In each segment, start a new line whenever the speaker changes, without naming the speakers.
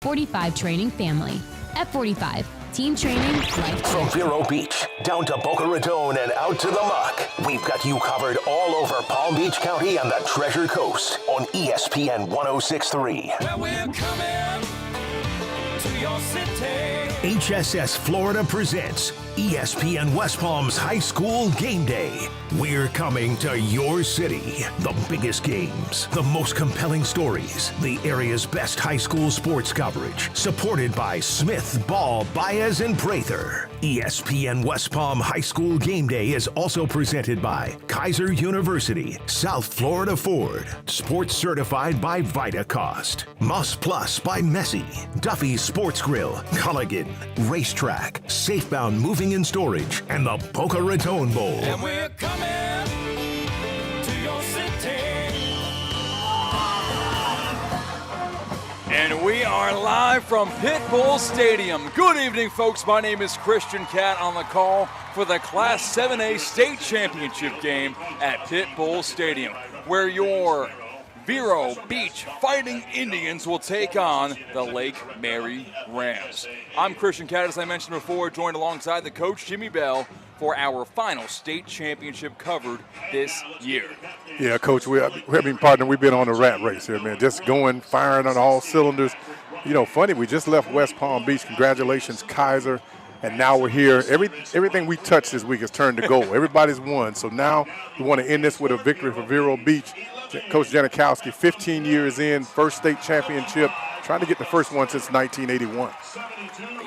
F45 training family. F45, team training, life
From Vero Beach down to Boca Raton and out to the muck, we've got you covered all over Palm Beach County and the Treasure Coast on ESPN 106.3.
Well, we're coming to your city.
HSS Florida presents ESPN West Palm's High School Game Day. We're coming to your city. The biggest games, the most compelling stories, the area's best high school sports coverage, supported by Smith, Ball, Baez, and Prather. ESPN West Palm High School Game Day is also presented by Kaiser University, South Florida Ford, Sports Certified by Vitacost, Moss Plus by Messi, Duffy's Sports Grill, Culligan, Racetrack, Safebound Moving and Storage, and the Boca Raton Bowl.
And we're coming to your city.
And we are live from Pitbull Stadium. Good evening, folks. My name is Christian Cat on the call for the Class 7A State Championship game at Pitbull Stadium, where your Vero Beach Fighting Indians will take on the Lake Mary Rams. I'm Christian Cat, as I mentioned before, joined alongside the coach, Jimmy Bell, for our final state championship covered this year.
Yeah, Coach, we have been partner. We've been on a rat race here, man. Just going, firing on all cylinders. You know, funny, we just left West Palm Beach. Congratulations, Kaiser. And now we're here. Everything we touched this week has turned to gold. Everybody's won. So now we want to end this with a victory for Vero Beach. Coach Janikowski, 15 years in, first state championship, trying to get the first one since 1981.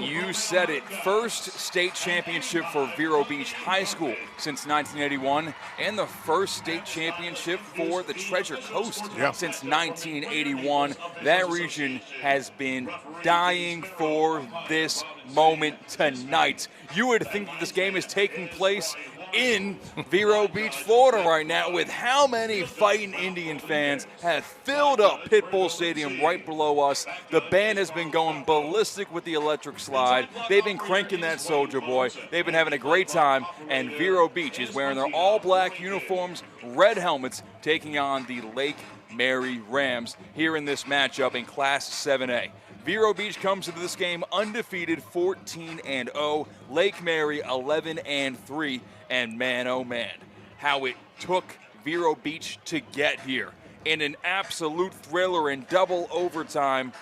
You said it. First state championship for Vero Beach High School since 1981, and the first state championship for the Treasure Coast since 1981. That region has been dying for this moment tonight. You would think that this game is taking place in Vero Beach, Florida right now, with how many Fighting Indian fans have filled up Pitbull Stadium right below us. The band has been going ballistic with the electric slide. They've been cranking that Soldier Boy. They've been having a great time, and Vero Beach is wearing their all-black uniforms, red helmets, taking on the Lake Mary Rams here in this matchup in Class 7A. Vero Beach comes into this game undefeated, 14-0. Lake Mary 11-3. And man, oh man, how it took Vero Beach to get here. In an absolute thriller in double overtime,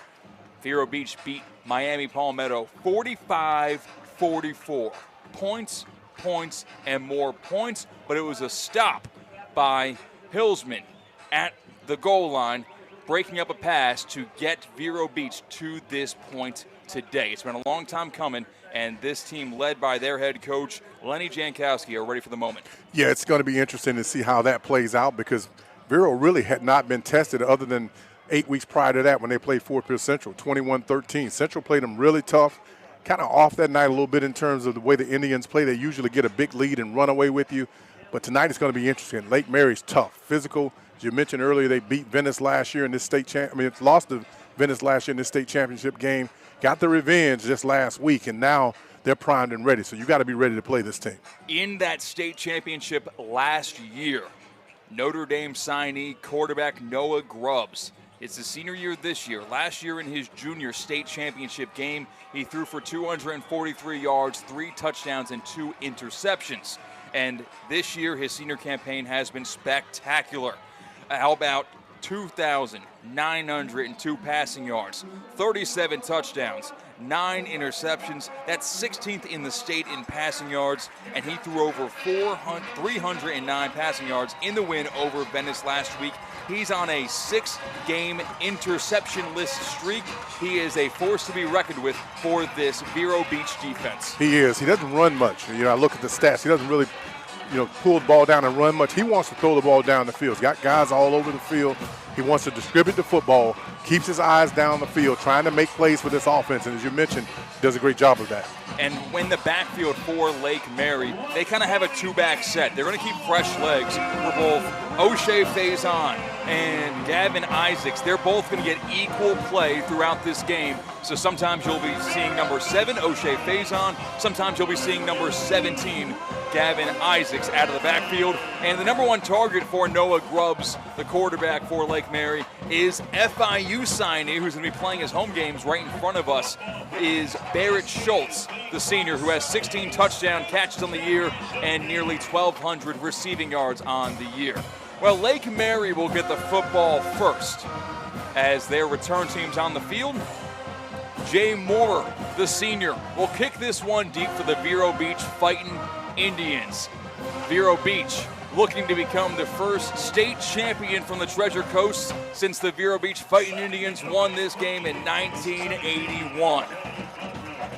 Vero Beach beat Miami Palmetto 45-44. Points, and more points, but it was a stop by Hillsman at the goal line, breaking up a pass to get Vero Beach to this point today. It's been a long time coming, and this team, led by their head coach, Lenny Jankowski, are ready for the moment. Yeah,
it's going to be interesting to see how that plays out, because Vero really had not been tested other than 8 weeks prior to that when they played Fort Pierce Central, 21-13. Central played them really tough, kind of off that night a little bit in terms of the way the Indians play. They usually get a big lead and run away with you, but tonight it's going to be interesting. Lake Mary's tough, physical. As you mentioned earlier, they beat Venice last year in this lost to Venice last year in this state championship game. Got the revenge just last week, and now they're primed and ready. So you got to be ready to play this team.
In that state championship last year, Notre Dame signee quarterback Noah Grubbs. It's his senior year this year. Last year in his junior state championship game, he threw for 243 yards, 3 touchdowns, and 2 interceptions. And this year, his senior campaign has been spectacular. How about 2,902 passing yards, 37 touchdowns, 9 interceptions. That's 16th in the state in passing yards, and he threw over 309 passing yards in the win over Venice last week. He's on a 6-game interception-less streak. He is a force to be reckoned with for this Vero Beach defense.
He is. He doesn't run much. You know, I look at the stats. He doesn't really pull the ball down and run much. He wants to throw the ball down the field. He's got guys all over the field. He wants to distribute the football, keeps his eyes down the field, trying to make plays for this offense. And as you mentioned, does a great job of that.
And when the backfield for Lake Mary, they kind of have a 2-back set. They're going to keep fresh legs for both O'Shea Faison and Gavin Isaacs. They're both going to get equal play throughout this game. So sometimes you'll be seeing number 7, O'Shea Faison. Sometimes you'll be seeing number 17, Gavin Isaacs, out of the backfield. And the number 1 target for Noah Grubbs, the quarterback for Lake Mary, is FIU signee, who's going to be playing his home games right in front of us, is Barrett Schultz, the senior, who has 16 touchdown catches on the year and nearly 1,200 receiving yards on the year. Well, Lake Mary will get the football first as their return team's on the field. Jay Moore, the senior, will kick this one deep for the Vero Beach Fighting Indians. Vero Beach looking to become the first state champion from the Treasure Coast since the Vero Beach Fighting Indians won this game in 1981.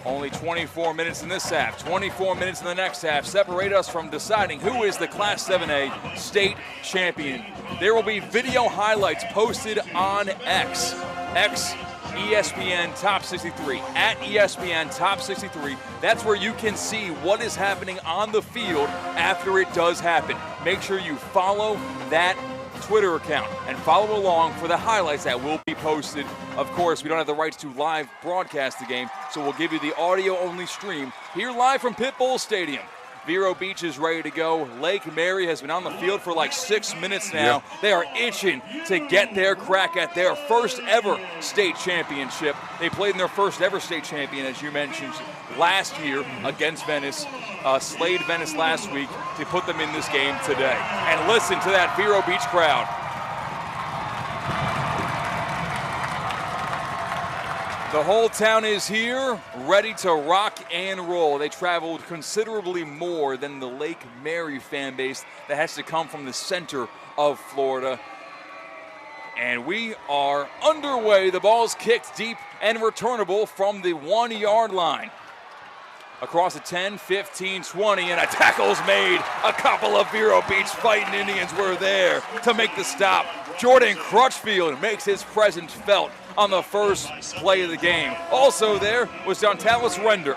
Only 24 minutes in this half, 24 minutes in the next half separate us from deciding who is the Class 7A state champion. There will be video highlights posted on X ESPN Top 63, at ESPN Top 63. That's where you can see what is happening on the field after it does happen. Make sure you follow that Twitter account and follow along for the highlights that will be posted. Of course, we don't have the rights to live broadcast the game, so we'll give you the audio-only stream here live from Pitbull Stadium. Vero Beach is ready to go. Lake Mary has been on the field for like 6 minutes now. Yep. They are itching to get their crack at their first ever state championship. They played in their first ever state champion, as you mentioned, last year against Venice. Slayed Venice last week to put them in this game today. And listen to that Vero Beach crowd. The whole town is here, ready to rock and roll. They traveled considerably more than the Lake Mary fan base that has to come from the center of Florida. And we are underway. The ball's kicked deep and returnable from the 1-yard line. Across the 10, 15, 20, and a tackle's made. A couple of Vero Beach Fighting Indians were there to make the stop. Jordan Crutchfield makes his presence felt on the first play of the game. Also there was Dontalis Render.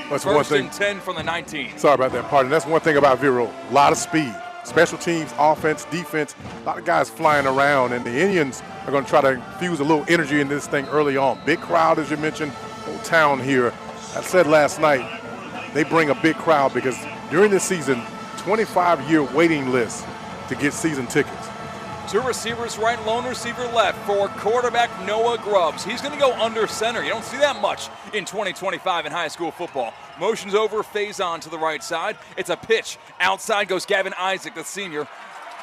That's
First
one thing.
and 10 from the 19.
Sorry about that, partner. That's one thing about Vero. A lot of speed. Special teams, offense, defense, a lot of guys flying around, and the Indians are going to try to infuse a little energy in this thing early on. Big crowd, as you mentioned, whole town here. I said last night, they bring a big crowd because during this season, 25-year waiting list to get season tickets.
Two receivers right, lone receiver left for quarterback Noah Grubbs. He's going to go under center. You don't see that much in 2025 in high school football. Motions over, phase on to the right side. It's a pitch. Outside goes Gavin Isaac, the senior.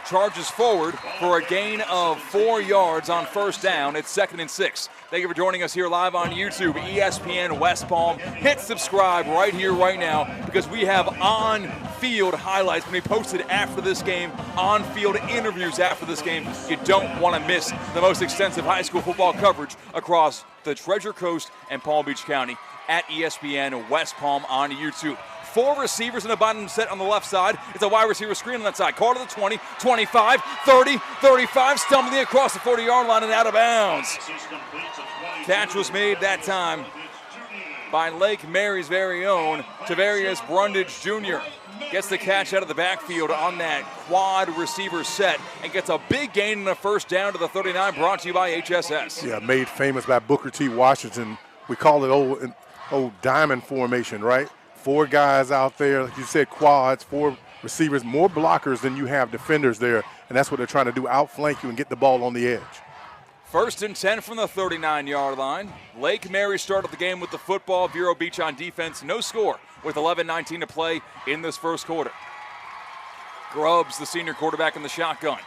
Charges forward for a gain of 4 yards on first down. It's 2nd and 6. Thank you for joining us here live on YouTube, ESPN West Palm. Hit subscribe right here, right now, because we have on-field highlights going to be posted after this game, on-field interviews after this game. You don't want to miss the most extensive high school football coverage across the Treasure Coast and Palm Beach County at ESPN West Palm on YouTube. 4 receivers in the bottom set on the left side. It's a wide receiver screen on that side. Call to the 20, 25, 30, 35, stumbling across the 40-yard line and out of bounds. Catch was made that time by Lake Mary's very own Tavarius Brundage Jr. Gets the catch out of the backfield on that quad receiver set and gets a big gain in the first down to the 39, brought to you by HSS.
Yeah, made famous by Booker T. Washington. We call it old diamond formation, right? 4 guys out there, like you said, quads, 4 receivers, more blockers than you have defenders there, and that's what they're trying to do, outflank you and get the ball on the edge.
1st and 10 from the 39-yard line. Lake Mary started the game with the football. Vero Beach on defense, no score with 11:19 to play in this first quarter. Grubbs, the senior quarterback in the shotgun.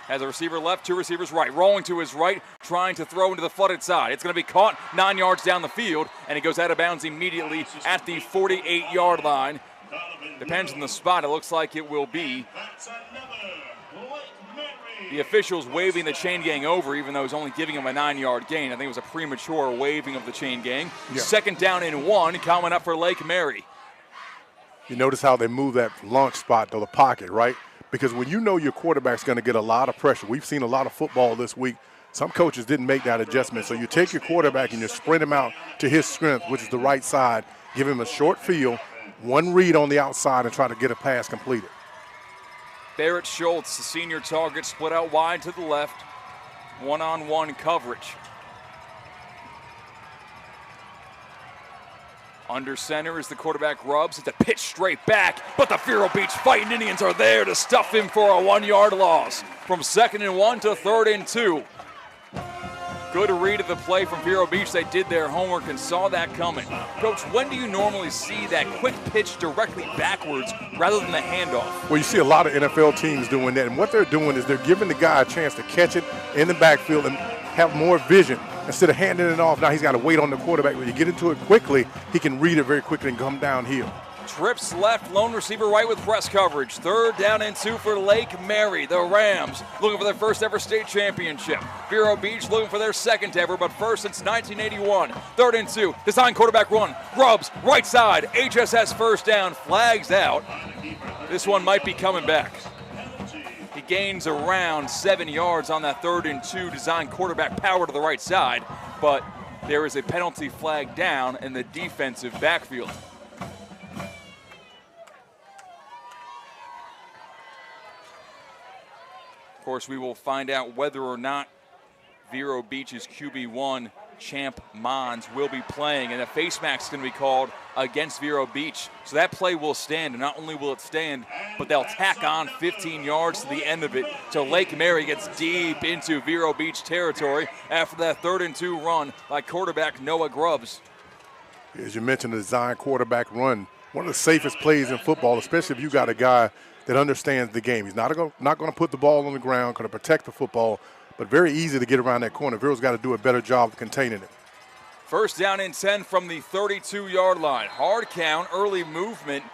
Has a receiver left, 2 receivers right. Rolling to his right, trying to throw into the flooded side. It's going to be caught 9 yards down the field, and he goes out of bounds immediately at the 48-yard line. Depends on the spot. It looks like it will be the officials waving the chain gang over, even though he's only giving him a 9-yard gain. I think it was a premature waving of the chain gang. Yeah. 2nd down and 1 coming up for Lake Mary.
You notice how they move that launch spot to the pocket, right? Because when you know your quarterback's going to get a lot of pressure, we've seen a lot of football this week. Some coaches didn't make that adjustment. So you take your quarterback and you sprint him out to his strength, which is the right side, give him a short field, 1 read on the outside, and try to get a pass completed.
Barrett Schultz, the senior target, split out wide to the left. One-on-one coverage. Under center is the quarterback Grubbs. It's a pitch straight back, but the Vero Beach Fighting Indians are there to stuff him for a 1-yard loss. From 2nd and 1 to 3rd and 2. Good read of the play from Vero Beach. They did their homework and saw that coming. Coach, when do you normally see that quick pitch directly backwards rather than the handoff?
Well, you see a lot of NFL teams doing that, and what they're doing is they're giving the guy a chance to catch it in the backfield and have more vision. Instead of handing it off, now he's got to wait on the quarterback. When you get into it quickly, he can read it very quickly and come downhill.
Trips left, lone receiver right with press coverage. 3rd down and 2 for Lake Mary. The Rams looking for their first ever state championship. Vero Beach looking for their second ever, but first since 1981. 3rd and 2, design quarterback run. Grubbs, right side, HSS first down, flags out. This one might be coming back. He gains around 7 yards on that 3rd and 2, design quarterback power to the right side, but there is a penalty flag down in the defensive backfield. Of course, we will find out whether or not Vero Beach's QB1, Champ Mons, will be playing, and a face mask is going to be called against Vero Beach. So that play will stand, and not only will it stand, but they'll tack on 15 yards to the end of it. So Lake Mary gets deep into Vero Beach territory after that 3rd and 2 run by quarterback Noah Grubbs.
As you mentioned, the design quarterback run, one of the safest plays in football, especially if you got a guy that understands the game. He's not going to put the ball on the ground, going to protect the football, but very easy to get around that corner. Vero's got to do a better job of containing it.
1st down and 10 from the 32-yard line. Hard count, early movement.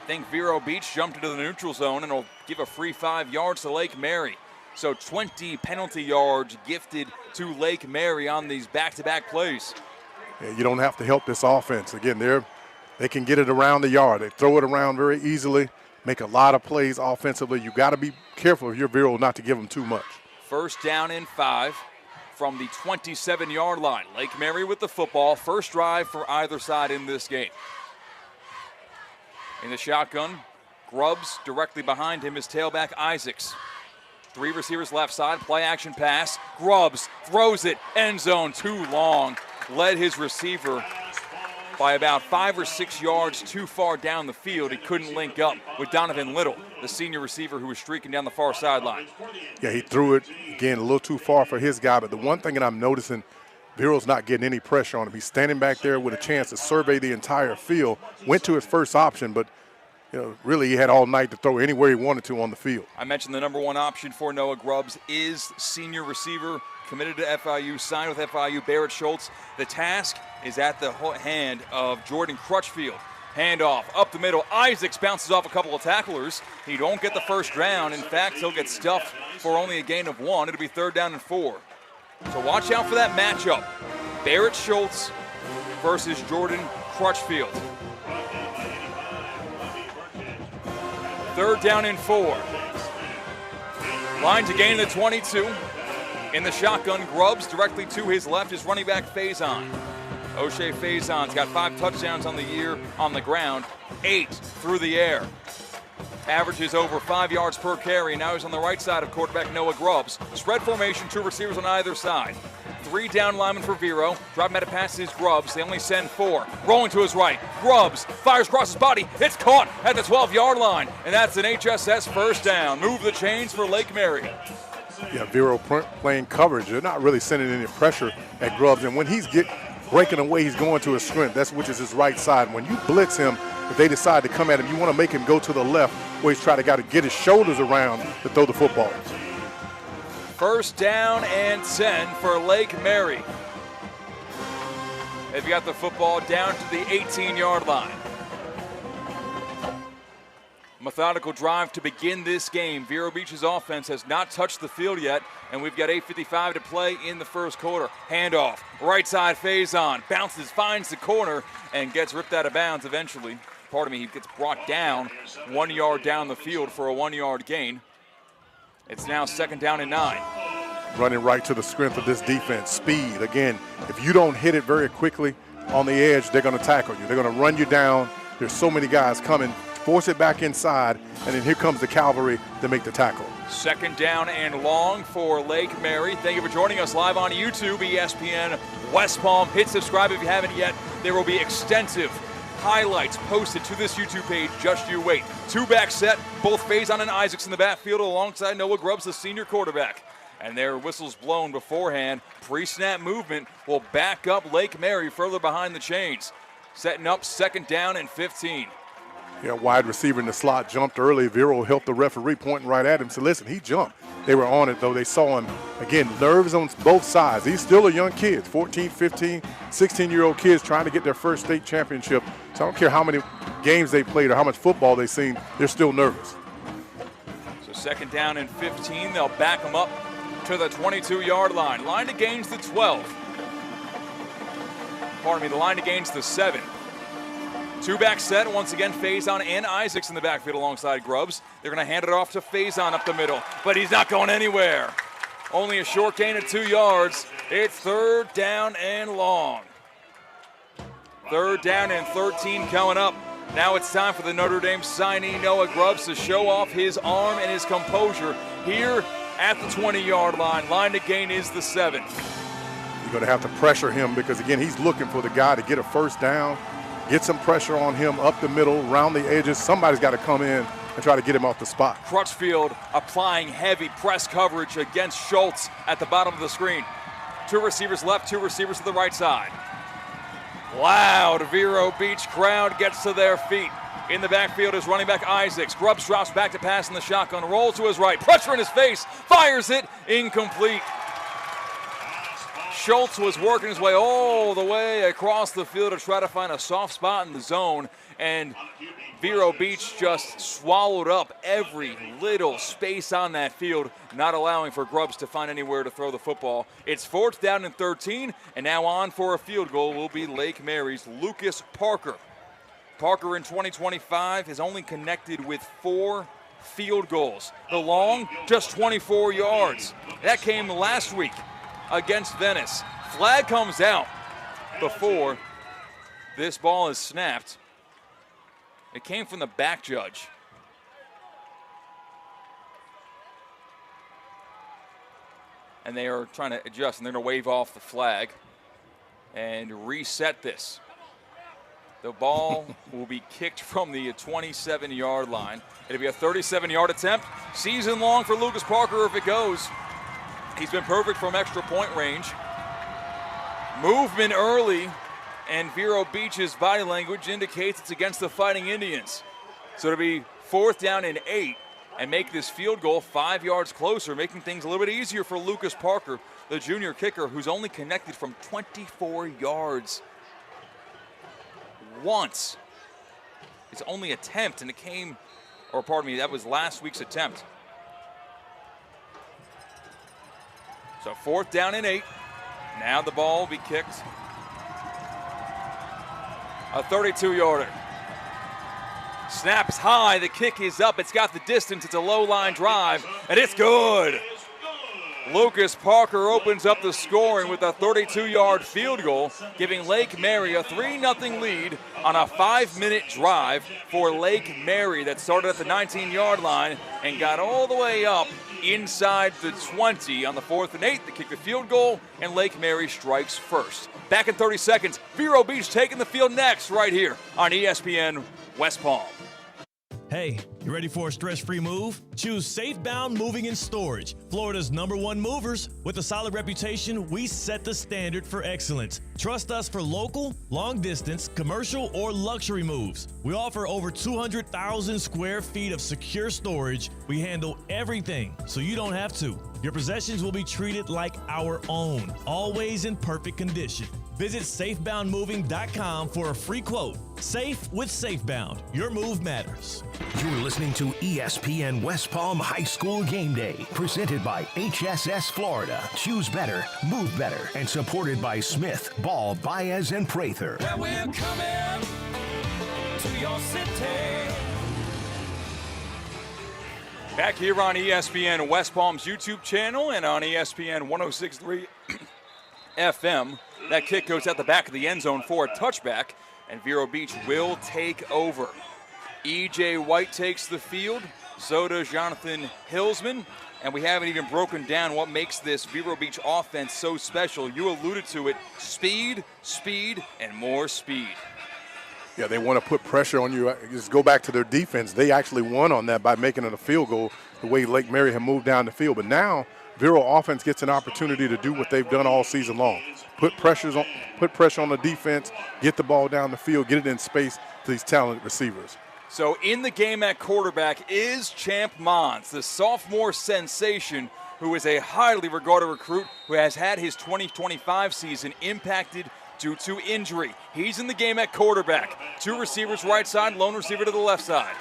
I think Vero Beach jumped into the neutral zone and will give a free 5 yards to Lake Mary. So 20 penalty yards gifted to Lake Mary on these back-to-back plays.
Yeah, you don't have to help this offense. Again, they can get it around the yard. They throw it around very easily, make a lot of plays offensively. You got to be careful if you're Vero not to give them too much.
1st down and 5 from the 27-yard line. Lake Mary with the football. First drive for either side in this game. In the shotgun, Grubbs directly behind him is tailback Isaacs. 3 receivers left side, play action pass. Grubbs throws it, end zone, too long. Led his receiver by about 5 or 6 yards too far down the field. He couldn't link up with Donovan Little, the senior receiver who was streaking down the far sideline.
Yeah, he threw it, again, a little too far for his guy. But the one thing that I'm noticing, Vero's not getting any pressure on him. He's standing back there with a chance to survey the entire field. Went to his first option, but really he had all night to throw anywhere he wanted to on the field.
I mentioned the number 1 option for Noah Grubbs is senior receiver, committed to FIU, signed with FIU, Barrett Schultz. The task is at the hand of Jordan Crutchfield. Handoff up the middle. Isaacs bounces off a couple of tacklers. He won't get the first down. In fact, he'll get stuffed for only a gain of 1. It'll be 3rd down and 4. So watch out for that matchup. Barrett Schultz versus Jordan Crutchfield. 3rd down and 4. Line to gain the 22. In the shotgun, Grubbs directly to his left is running back Faison. O'Shea Faison's got 5 touchdowns on the year on the ground, 8 through the air. Averages over 5 yards per carry. Now he's on the right side of quarterback Noah Grubbs. Spread formation, 2 receivers on either side. 3 down linemen for Vero. Drop meta passes Grubbs. They only send 4. Rolling to his right. Grubbs fires across his body. It's caught at the 12-yard line. And that's an HSS first down. Move the chains for Lake Mary.
Yeah, Vero playing coverage. They're not really sending any pressure at Grubbs. And when he's breaking away, he's going to his strength, which is his right side. When you blitz him, if they decide to come at him, you want to make him go to the left where he's trying to get his shoulders around to throw the football.
1st down and 10 for Lake Mary. They've got the football down to the 18-yard line. Methodical drive to begin this game. Vero Beach's offense has not touched the field yet, and we've got 8:55 to play in the first quarter. Handoff, right side Faison, bounces, finds the corner, and gets ripped out of bounds eventually. He gets brought down 1 yard down the field for a 1-yard gain. It's now 2nd down and 9.
Running right to the strength of this defense. Speed, again, if you don't hit it very quickly on the edge, they're going to tackle you. They're going to run you down. There's so many guys coming. Force it back inside, and then here comes the cavalry to make the tackle.
2nd down and long for Lake Mary. Thank you for joining us live on YouTube, ESPN West Palm. Hit subscribe if you haven't yet. There will be extensive highlights posted to this YouTube page. Just you wait. 2-back set, both Faison and Isaacs in the backfield alongside Noah Grubbs, the senior quarterback. And their whistles blown beforehand. Pre-snap movement will back up Lake Mary further behind the chains. Setting up 2nd down and 15.
Yeah, wide receiver in the slot jumped early. Vero helped the referee, pointing right at him. So listen, he jumped. They were on it, though. They saw him. Again, nerves on both sides. He's still a young kid, 14, 15, 16-year-old kids trying to get their first state championship. So I don't care how many games they played or how much football they've seen, they're still nervous.
So 2nd down and 15. They'll back them up to the 22-yard line. Line to gains the 12. The line to gains the 7. Two-back set. Once again, Faison and Isaacs in the backfield alongside Grubbs. They're going to hand it off to Faison up the middle, but he's not going anywhere. Only a short gain of 2 yards. It's 3rd down and long. 3rd down and 13 coming up. Now it's time for the Notre Dame signee Noah Grubbs to show off his arm and his composure here at the 20-yard line. Line to gain is the 7.
You're going to have to pressure him because, again, he's looking for the guy to get a first down, get some pressure on him up the middle, around the edges. Somebody's got to come in and try to get him off the spot.
Crutchfield applying heavy press coverage against Schultz at the bottom of the screen. 2 receivers left, 2 receivers to the right side. Loud Vero Beach crowd gets to their feet. In the backfield is running back Isaacs. Grubbs drops back to pass in the shotgun, rolls to his right, pressure in his face, fires it, incomplete. Schultz was working his way all the way across the field to try to find a soft spot in the zone, and Vero Beach just swallowed up every little space on that field, not allowing for Grubbs to find anywhere to throw the football. It's 4th down and 13, and now on for a field goal will be Lake Mary's Lucas Parker. Parker in 2025 has only connected with 4 field goals. The long, just 24 yards. That came last week against Venice. Flag comes out before this ball is snapped. It came from the back judge. And they are trying to adjust, and they're going to wave off the flag and reset this. The ball will be kicked from the 27-yard line. It'll be a 37-yard attempt. Season long for Lucas Parker if it goes. He's been perfect from extra point range. Movement early, and Vero Beach's body language indicates it's against the Fighting Indians. So it'll be 4th down and 8, and make this field goal 5 yards closer, making things a little bit easier for Lucas Parker, the junior kicker, who's only connected from 24 yards once. His only attempt, and it came, or pardon me, that was last week's attempt. So 4th down and 8. Now the ball will be kicked. A 32-yarder. Snaps high, the kick is up, it's got the distance, it's a low line drive, and it's good. Lucas Parker opens up the scoring with a 32-yard field goal, giving Lake Mary a 3-0 lead on a 5-minute drive for Lake Mary that started at the 19-yard line and got all the way up inside the 20 on the 4th and 8 to kick the field goal, and Lake Mary strikes first. Back in 30 seconds, Vero Beach taking the field next right here on ESPN West Palm.
Hey, you ready for a stress-free move? Choose Safebound Moving and Storage, Florida's #1 movers. With a solid reputation, we set the standard for excellence. Trust us for local, long-distance, commercial, or luxury moves. We offer over 200,000 square feet of secure storage. We handle everything, so you don't have to. Your possessions will be treated like our own, always in perfect condition. Visit safeboundmoving.com for a free quote. Safe with Safebound. Your move matters.
You're listening to ESPN West Palm High School Game Day, presented by HSS Florida. Choose better, move better, and supported by Smith, Ball, Baez, and Prather.
Where we're coming to your city.
Back here on ESPN West Palm's YouTube channel and on ESPN 106.3 FM. That kick goes at the back of the end zone for a touchback, and Vero Beach will take over. E.J. White takes the field, so does Jonathan Hillsman, and we haven't even broken down what makes this Vero Beach offense so special. You alluded to it, speed, speed, and more speed.
Yeah, they want to put pressure on you. Just go back to their defense. They actually won on that by making it a field goal, the way Lake Mary had moved down the field. But now Vero offense gets an opportunity to do what they've done all season long. Put pressure on the defense, get the ball down the field, get it in space to these talented receivers.
So in the game at quarterback is Champ Mons, the sophomore sensation who is a highly regarded recruit who has had his 2025 season impacted due to injury. He's in the game at quarterback. 2 receivers right side, lone receiver to the left side.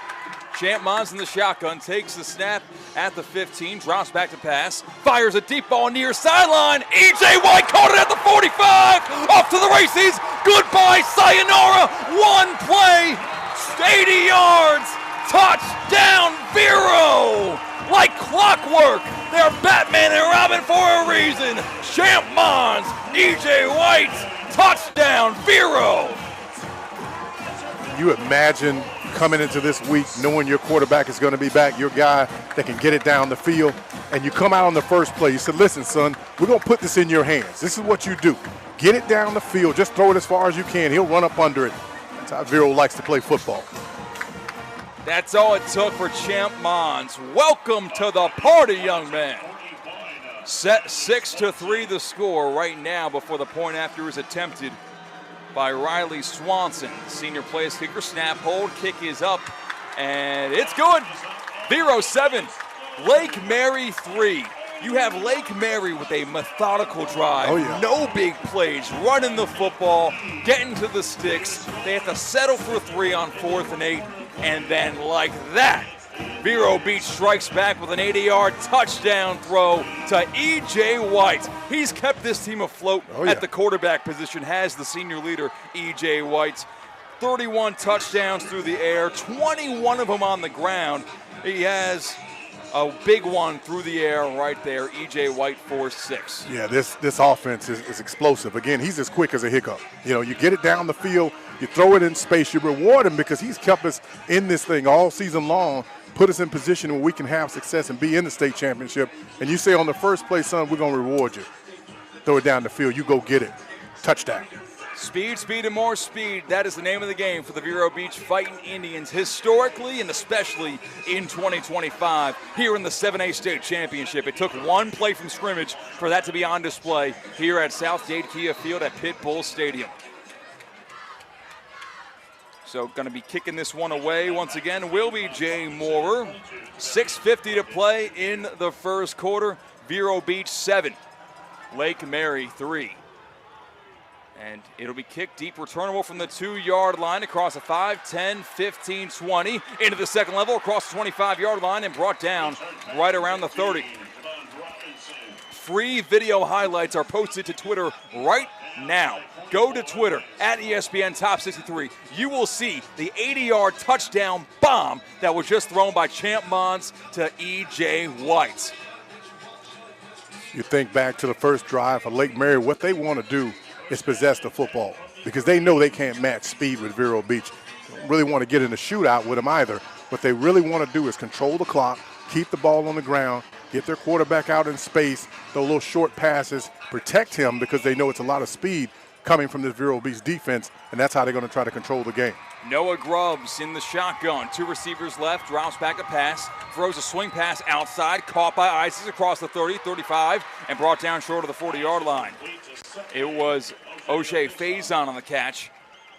Champ Mons in the shotgun, takes the snap at the 15, drops back to pass, fires a deep ball near sideline. E.J. White caught it at the 45, off to the races. Goodbye, sayonara, one play, 80 yards, touchdown Vero. Like clockwork, they're Batman and Robin for a reason. Champ Mons, E.J. White, touchdown Vero.
You imagine coming into this week knowing your quarterback is going to be back, your guy that can get it down the field, and you come out on the first play. You said, listen, son, we're going to put this in your hands. This is what you do. Get it down the field. Just throw it as far as you can. He'll run up under it. That's how Vero likes to play football.
That's all it took for Champ Mons. Welcome to the party, young man. Set 6-3 the score right now before the point after is attempted by Riley Swanson. Senior plays kicker, snap, hold, kick is up, and it's good. Vero 7, Lake Mary 3. You have Lake Mary with a methodical drive.
Oh, yeah.
No big plays, running the football, getting to the sticks. They have to settle for 3 on 4th and 8, and then like that, Vero Beach strikes back with an 80-yard touchdown throw to E.J. White. He's kept this team afloat at the quarterback position, has the senior leader, E.J. White. 31 touchdowns through the air, 21 of them on the ground. He has a big one through the air right there, E.J. White for 6.
Yeah, this offense is explosive. Again, he's as quick as a hiccup. You know, you get it down the field, you throw it in space, you reward him because he's kept us in this thing all season long, put us in position where we can have success and be in the state championship. And you say on the first play, son, we're going to reward you. Throw it down the field, you go get it. Touchdown.
Speed, speed, and more speed. That is the name of the game for the Vero Beach Fighting Indians, historically and especially in 2025 here in the 7A State Championship. It took one play from scrimmage for that to be on display here at Southgate Kia Field at Pitbull Stadium. So going to be kicking this one away once again will be Jay Moorer. 6:50 to play in the first quarter. Vero Beach 7, Lake Mary 3. And it'll be kicked deep, returnable from the 2-yard line across the 5, 10, 15, 20, into the second level, across the 25-yard line, and brought down right around the 30. Free video highlights are posted to Twitter right now. Go to Twitter at ESPN Top 63. You will see the 80-yard touchdown bomb that was just thrown by Champ Mons to E.J. White.
You think back to the first drive for Lake Mary, what they want to do is possess the football because they know they can't match speed with Vero Beach. They don't really want to get in a shootout with them either. What they really want to do is control the clock, keep the ball on the ground, get their quarterback out in space, throw little short passes, protect him because they know it's a lot of speed coming from this Vero Beach defense, and that's how they're going to try to control the game.
Noah Grubbs in the shotgun. 2 receivers left, drops back a pass, throws a swing pass outside, caught by Isis across the 30, 35, and brought down short of the 40-yard line. It was O'Shea Faison on the catch,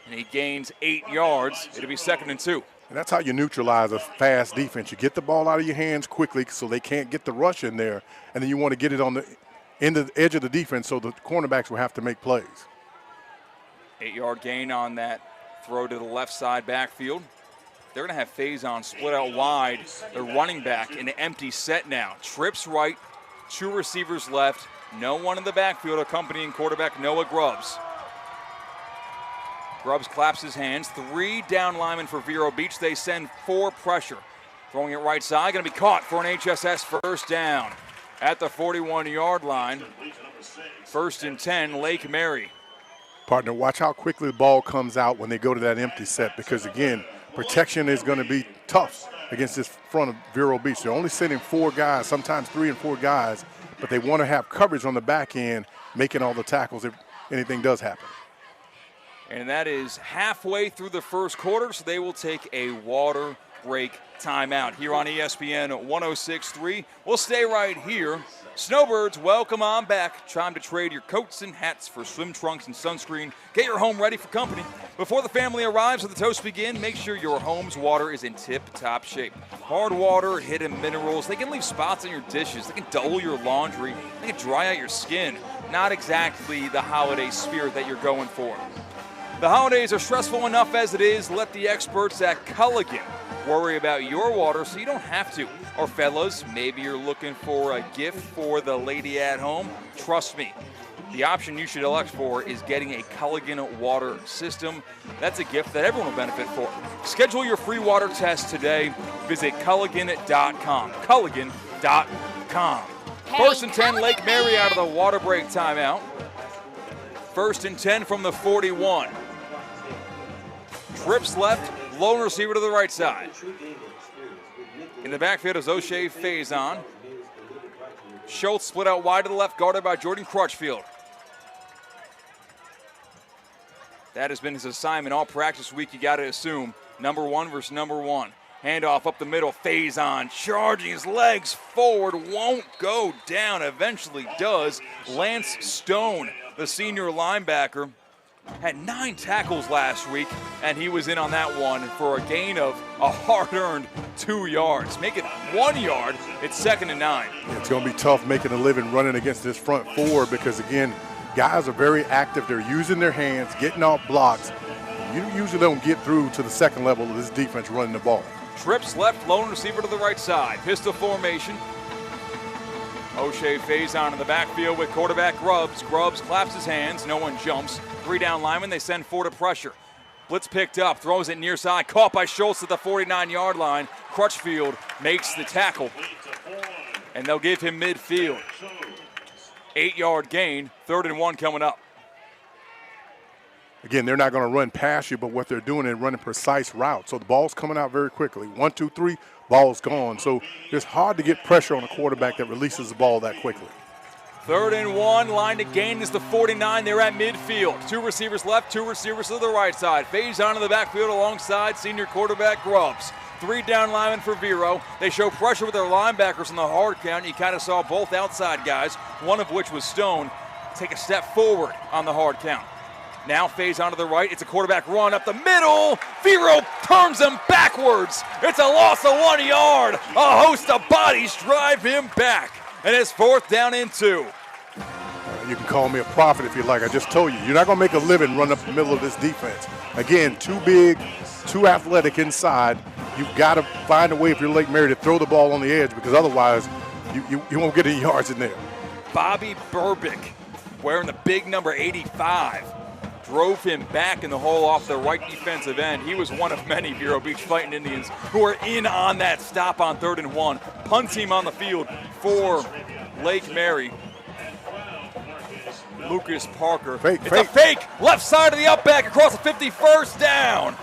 and he gains 8 yards. It'll be 2nd and 2.
And that's how you neutralize a fast defense. You get the ball out of your hands quickly so they can't get the rush in there, and then you want to get it on the edge of the defense so the cornerbacks will have to make plays.
8-yard gain on that throw to the left side backfield. They're going to have Faison split out wide. The running back in an empty set now. Trips right, 2 receivers left. No one in the backfield accompanying quarterback Noah Grubbs. Grubbs claps his hands. 3 down linemen for Vero Beach. They send 4 pressure. Throwing it right side. Going to be caught for an HSS first down at the 41-yard line. 1st and 10, Lake Mary.
Partner, watch how quickly the ball comes out when they go to that empty set because, again, protection is going to be tough against this front of Vero Beach. They're only sending 4 guys, sometimes 3 and 4 guys, but they want to have coverage on the back end, making all the tackles if anything does happen.
And that is halfway through the first quarter, so they will take a water break timeout here on ESPN 106.3. We'll stay right here Snowbirds, welcome on back. Time to trade your coats and hats for swim trunks and sunscreen. Get your home ready for company. Before the family arrives and the toast begin, make sure your home's water is in tip-top shape. Hard water, hidden minerals, they can leave spots on your dishes. They can dull your laundry. They can dry out your skin. Not exactly the holiday spirit that you're going for. The holidays are stressful enough as it is. Let the experts at Culligan worry about your water so you don't have to. Or fellas, maybe you're looking for a gift for the lady at home. Trust me, the option you should elect for is getting a Culligan water system. That's a gift that everyone will benefit for. Schedule your free water test today. Visit Culligan.com. Culligan.com. First and 10, Lake Mary out of the water break timeout. First and 10 from the 41. Trips left, lone receiver to the right side. In the backfield is O'Shea Faison. Schultz split out wide to the left, guarded by Jordan Crutchfield. That has been his assignment all practice week, you got to assume. Number 1 versus number 1. Handoff up the middle, Faison charging his legs forward, won't go down, eventually does. Lance Stone, the senior linebacker, had 9 tackles last week, and he was in on that one for a gain of a hard-earned 2 yards. Make it 1 yard, it's 2nd and 9.
Yeah, it's going to be tough making a living running against this front four because, again, guys are very active. They're using their hands, getting off blocks. You usually don't get through to the second level of this defense running the ball.
Trips left, lone receiver to the right side. Pistol formation. O'Shea Faison in the backfield with quarterback Grubbs. Grubbs claps his hands, no one jumps. 3 down linemen, they send 4 to pressure. Blitz picked up, throws it near side, caught by Schultz at the 49-yard line. Crutchfield makes the tackle, and they'll give him midfield. 8-yard gain, 3rd and 1 coming up.
Again, they're not going to run past you, but what they're doing is running precise routes. So the ball's coming out very quickly. 1, 2, 3, ball's gone. So it's hard to get pressure on a quarterback that releases the ball that quickly.
3rd and 1, line to gain is the 49. They're at midfield. 2 receivers left, 2 receivers to the right side. Faison in the backfield alongside senior quarterback Grubbs. 3 down linemen for Vero. They show pressure with their linebackers in the hard count. You kind of saw both outside guys, one of which was Stone, take a step forward on the hard count. Now Faison to the right. It's a quarterback run up the middle. Vero turns him backwards. It's a loss of 1 yard. A host of bodies drive him back. And it's 4th down and 2.
You can call me a prophet if you like. I just told you, you're not going to make a living running up the middle of this defense. Again, too big, too athletic inside. You've got to find a way, if you're Lake Mary, to throw the ball on the edge because otherwise you won't get any yards in there.
Bobby Burbick, wearing the big number 85, drove him back in the hole off the right defensive end. He was one of many Vero Beach Fighting Indians who are in on that stop on 3rd and 1. Punt team on the field for Lake Mary. Lucas Parker. It's a fake. Left side of the upback across the 51st down.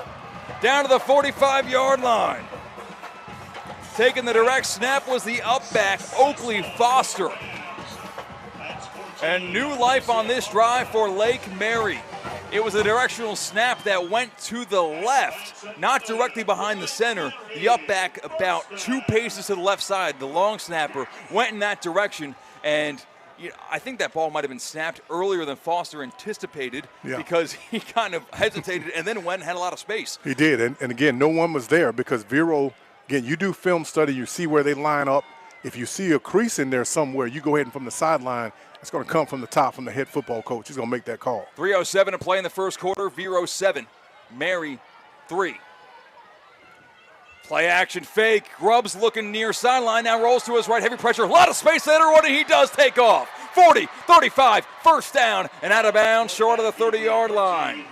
Down to the 45-yard line. Taking the direct snap was the upback, Oakley Foster. And new life on this drive for Lake Mary. It was a directional snap that went to the left, not directly behind the center. The upback about 2 paces to the left side. The long snapper went in that direction, and I think that ball might have been snapped earlier than Foster anticipated because he kind of hesitated and then went and had a lot of space.
He did, and again, no one was there because Vero, again, you do film study, you see where they line up. If you see a crease in there somewhere, you go ahead and from the sideline, it's going to come from the top from the head football coach. He's going to make that call.
3:07 to play in the first quarter. Vero 7, Mary 3. Play action fake. Grubbs looking near sideline. Now rolls to his right. Heavy pressure. A lot of space there to run, and he does take off. 40, 35, first down, and out of bounds short of the 30-yard line.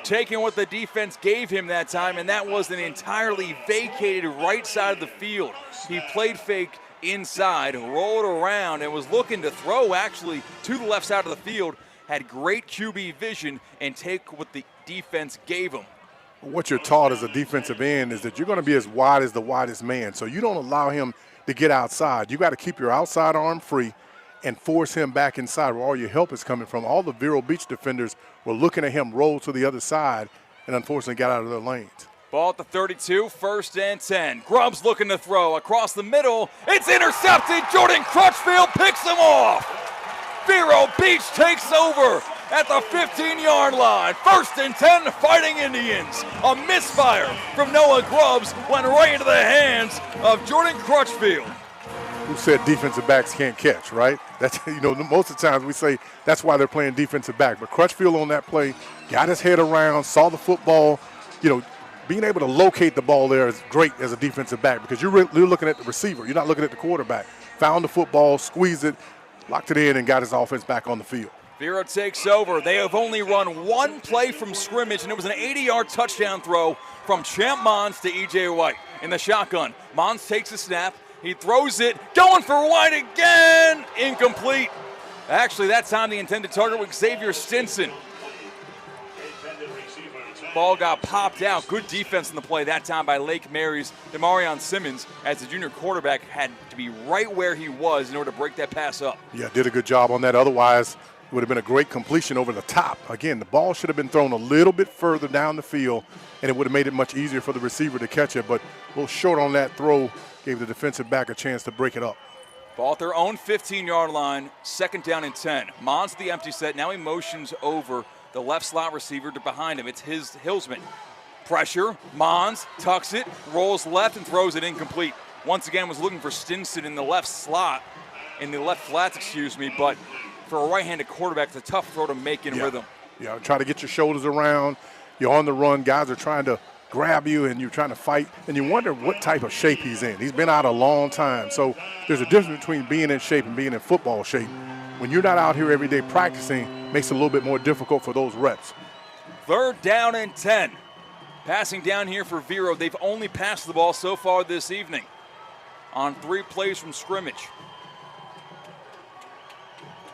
Taking what the defense gave him that time, and that was an entirely vacated right side of the field. He played fake inside, rolled around, and was looking to throw actually to the left side of the field. Had great QB vision and take what the defense gave him.
What you're taught as a defensive end is that you're going to be as wide as the widest man. So you don't allow him to get outside. You got to keep your outside arm free and force him back inside where all your help is coming from. All the Vero Beach defenders were looking at him roll to the other side and unfortunately got out of their lanes.
Ball at the 32, 1st and 10. Grubbs looking to throw across the middle. It's intercepted. Jordan Crutchfield picks him off. Vero Beach takes over at the 15-yard line. 1st and 10, Fighting Indians. A misfire from Noah Grubbs went right into the hands of Jordan Crutchfield.
Who said defensive backs can't catch, right? That's, most of the times we say that's why they're playing defensive back. But Crutchfield on that play got his head around, saw the football. Being able to locate the ball there is great as a defensive back because you're looking at the receiver. You're not looking at the quarterback. Found the football, squeezed it, locked it in, and got his offense back on the field.
Vero takes over. They have only run one play from scrimmage, and it was an 80-yard touchdown throw from Champ Mons to E.J. White in the shotgun. Mons takes the snap. He throws it, going for White again. Incomplete. Actually, that time the intended target was Xavier Stinson. Ball got popped out. Good defense in the play that time by Lake Mary's Demarion Simmons, as the junior quarterback had to be right where he was in order to break that pass up.
Yeah, did a good job on that. Otherwise, it would have been a great completion over the top. Again, the ball should have been thrown a little bit further down the field, and it would have made it much easier for the receiver to catch it. But a little short on that throw gave the defensive back a chance to break it up.
Ball at their own 15-yard line, 2nd down and 10. Mons the empty set. Now he motions over the left slot receiver to behind him. It's his Hillsman. Pressure. Mons tucks it, rolls left, and throws it incomplete. Once again, was looking for Stinson in the left slot, in the left flats, but for a right-handed quarterback, it's a tough throw to make in rhythm.
Yeah, try to get your shoulders around. You're on the run. Guys are trying to grab you, and you're trying to fight, and you wonder what type of shape he's in. He's been out a long time. So there's a difference between being in shape and being in football shape. When you're not out here every day practicing, it makes it a little bit more difficult for those reps.
3rd down and 10. Passing down here for Vero. They've only passed the ball so far this evening on 3 plays from scrimmage.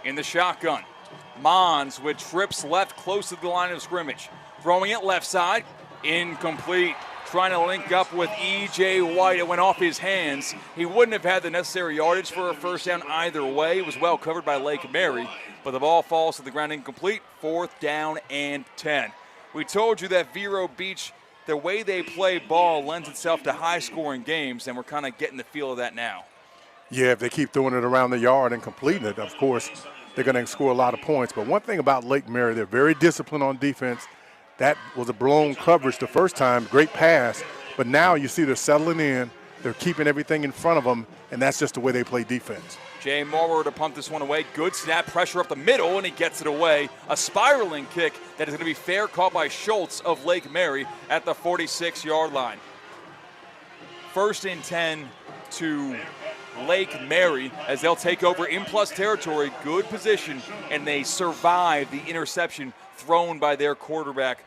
In the shotgun, Mons with trips left close to the line of scrimmage. Throwing it left side, incomplete. Trying to link up with E.J. White. It went off his hands. He wouldn't have had the necessary yardage for a 1st down either way. It was well covered by Lake Mary, but the ball falls to the ground incomplete. 4th down and 10. We told you that Vero Beach, the way they play ball lends itself to high-scoring games, and we're kind of getting the feel of that now.
Yeah, if they keep throwing it around the yard and completing it, of course, they're going to score a lot of points. But one thing about Lake Mary, they're very disciplined on defense. That was a blown coverage the first time, great pass. But now you see they're settling in. They're keeping everything in front of them, and that's just the way they play defense.
Jay Morrow to punt this one away. Good snap, pressure up the middle, and he gets it away. A spiraling kick that is going to be fair, caught by Schultz of Lake Mary at the 46-yard line. 1st and 10 to Lake Mary as they'll take over in plus territory. Good position, and they survive the interception thrown by their quarterback,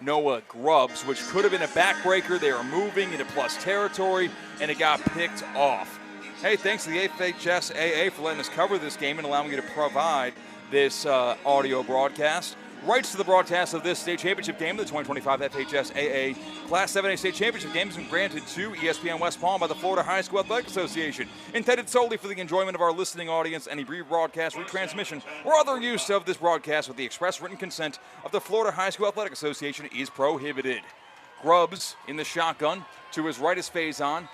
Noah Grubbs, which could have been a backbreaker. They are moving into plus territory, and it got picked off. Hey, thanks to the FHSAA for letting us cover this game and allowing me to provide this audio broadcast. Rights to the broadcast of this state championship game, the 2025 FHSAA Class 7A state championship game, has been granted to ESPN West Palm by the Florida High School Athletic Association, intended solely for the enjoyment of our listening audience. Any rebroadcast, retransmission, or other use of this broadcast with the express written consent of the Florida High School Athletic Association is prohibited. Grubbs in the shotgun. To his right is Faison.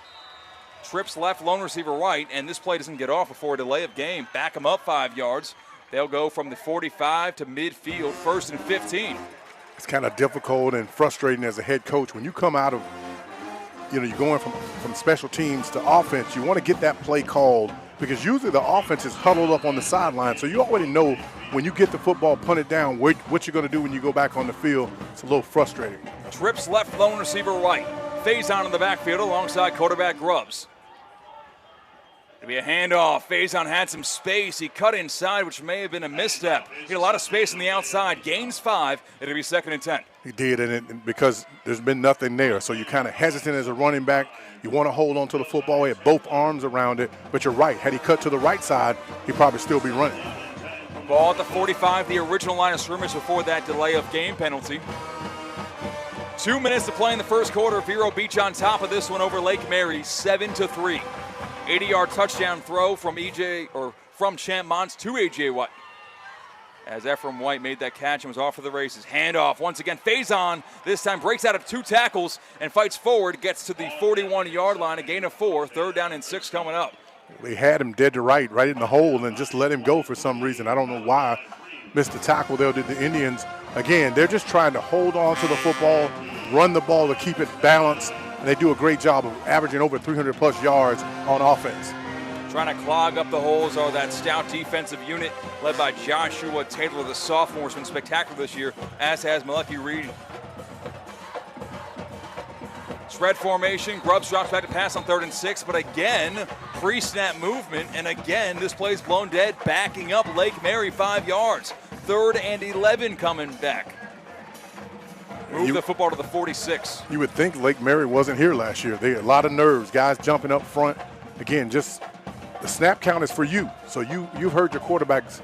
Trips left, lone receiver White, and this play doesn't get off before a delay of game. Back him up 5 yards. They'll go from the 45 to midfield, 1st and 15.
It's kind of difficult and frustrating as a head coach. When you come out of, you're going from special teams to offense, you want to get that play called because usually the offense is huddled up on the sideline. So you already know when you get the football punted down what you're going to do when you go back on the field. It's a little frustrating.
Trips left, lone receiver White. Faison in the backfield alongside quarterback Grubbs. It'll be a handoff. Faison had some space. He cut inside, which may have been a misstep. He had a lot of space on the outside. Gains 5. It'll be 2nd and 10.
He did, and because there's been nothing there. So you're kind of hesitant as a running back. You want to hold on to the football. He had both arms around it. But you're right. Had he cut to the right side, he'd probably still be running.
Ball at the 45, the original line of scrimmage before that delay of game penalty. 2 minutes to play in the first quarter. Vero Beach on top of this one over Lake Mary, 7-3. 80-yard touchdown throw from Champ Mons to A.J. White. as Ephraim White made that catch and was off for the races. Handoff once again. Faison this time breaks out of 2 tackles and fights forward. Gets to the 41-yard line. A gain of 4. 3rd down and 6 coming up.
They had him dead to right in the hole, and just let him go for some reason. I don't know why. Missed the tackle there. Did the Indians. Again, they're just trying to hold on to the football, run the ball to keep it balanced, and they do a great job of averaging over 300-plus yards on offense.
Trying to clog up the holes are that stout defensive unit led by Joshua Taylor, the sophomore, who's been spectacular this year, as has Malachi Reed. Spread formation, Grubbs drops back to pass on 3rd and 6, but again, pre-snap movement, and again, this play's blown dead, backing up Lake Mary 5 yards. 3rd and 11 coming back. Move the football to the 46.
You would think Lake Mary wasn't here last year. They had a lot of nerves, guys jumping up front. Again, just the snap count is for you. So you've heard your quarterback's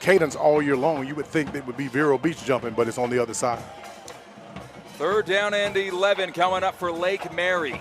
cadence all year long. You would think it would be Vero Beach jumping, but it's on the other side.
3rd down and 11 coming up for Lake Mary.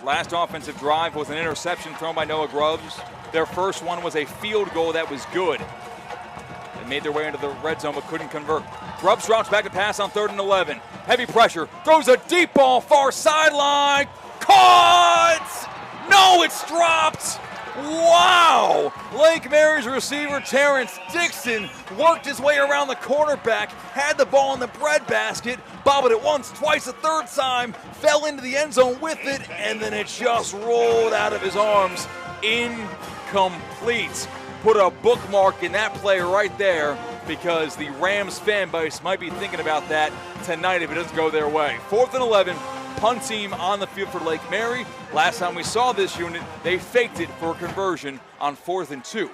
Last offensive drive was an interception thrown by Noah Grubbs. Their first one was a field goal that was good. They made their way into the red zone but couldn't convert. Grubbs drops back to pass on 3rd and 11. Heavy pressure, throws a deep ball, far sideline. Caught! No, it's dropped! Wow! Lake Mary's receiver, Terrence Dixon, worked his way around the cornerback, had the ball in the breadbasket, bobbled it once, twice, a 3rd time, fell into the end zone with it, and then it just rolled out of his arms. Incomplete. Put a bookmark in that play right there because the Rams fan base might be thinking about that tonight if it doesn't go their way. 4th and 11. Punt team on the field for Lake Mary. Last time we saw this unit, they faked it for a conversion on 4th and 2.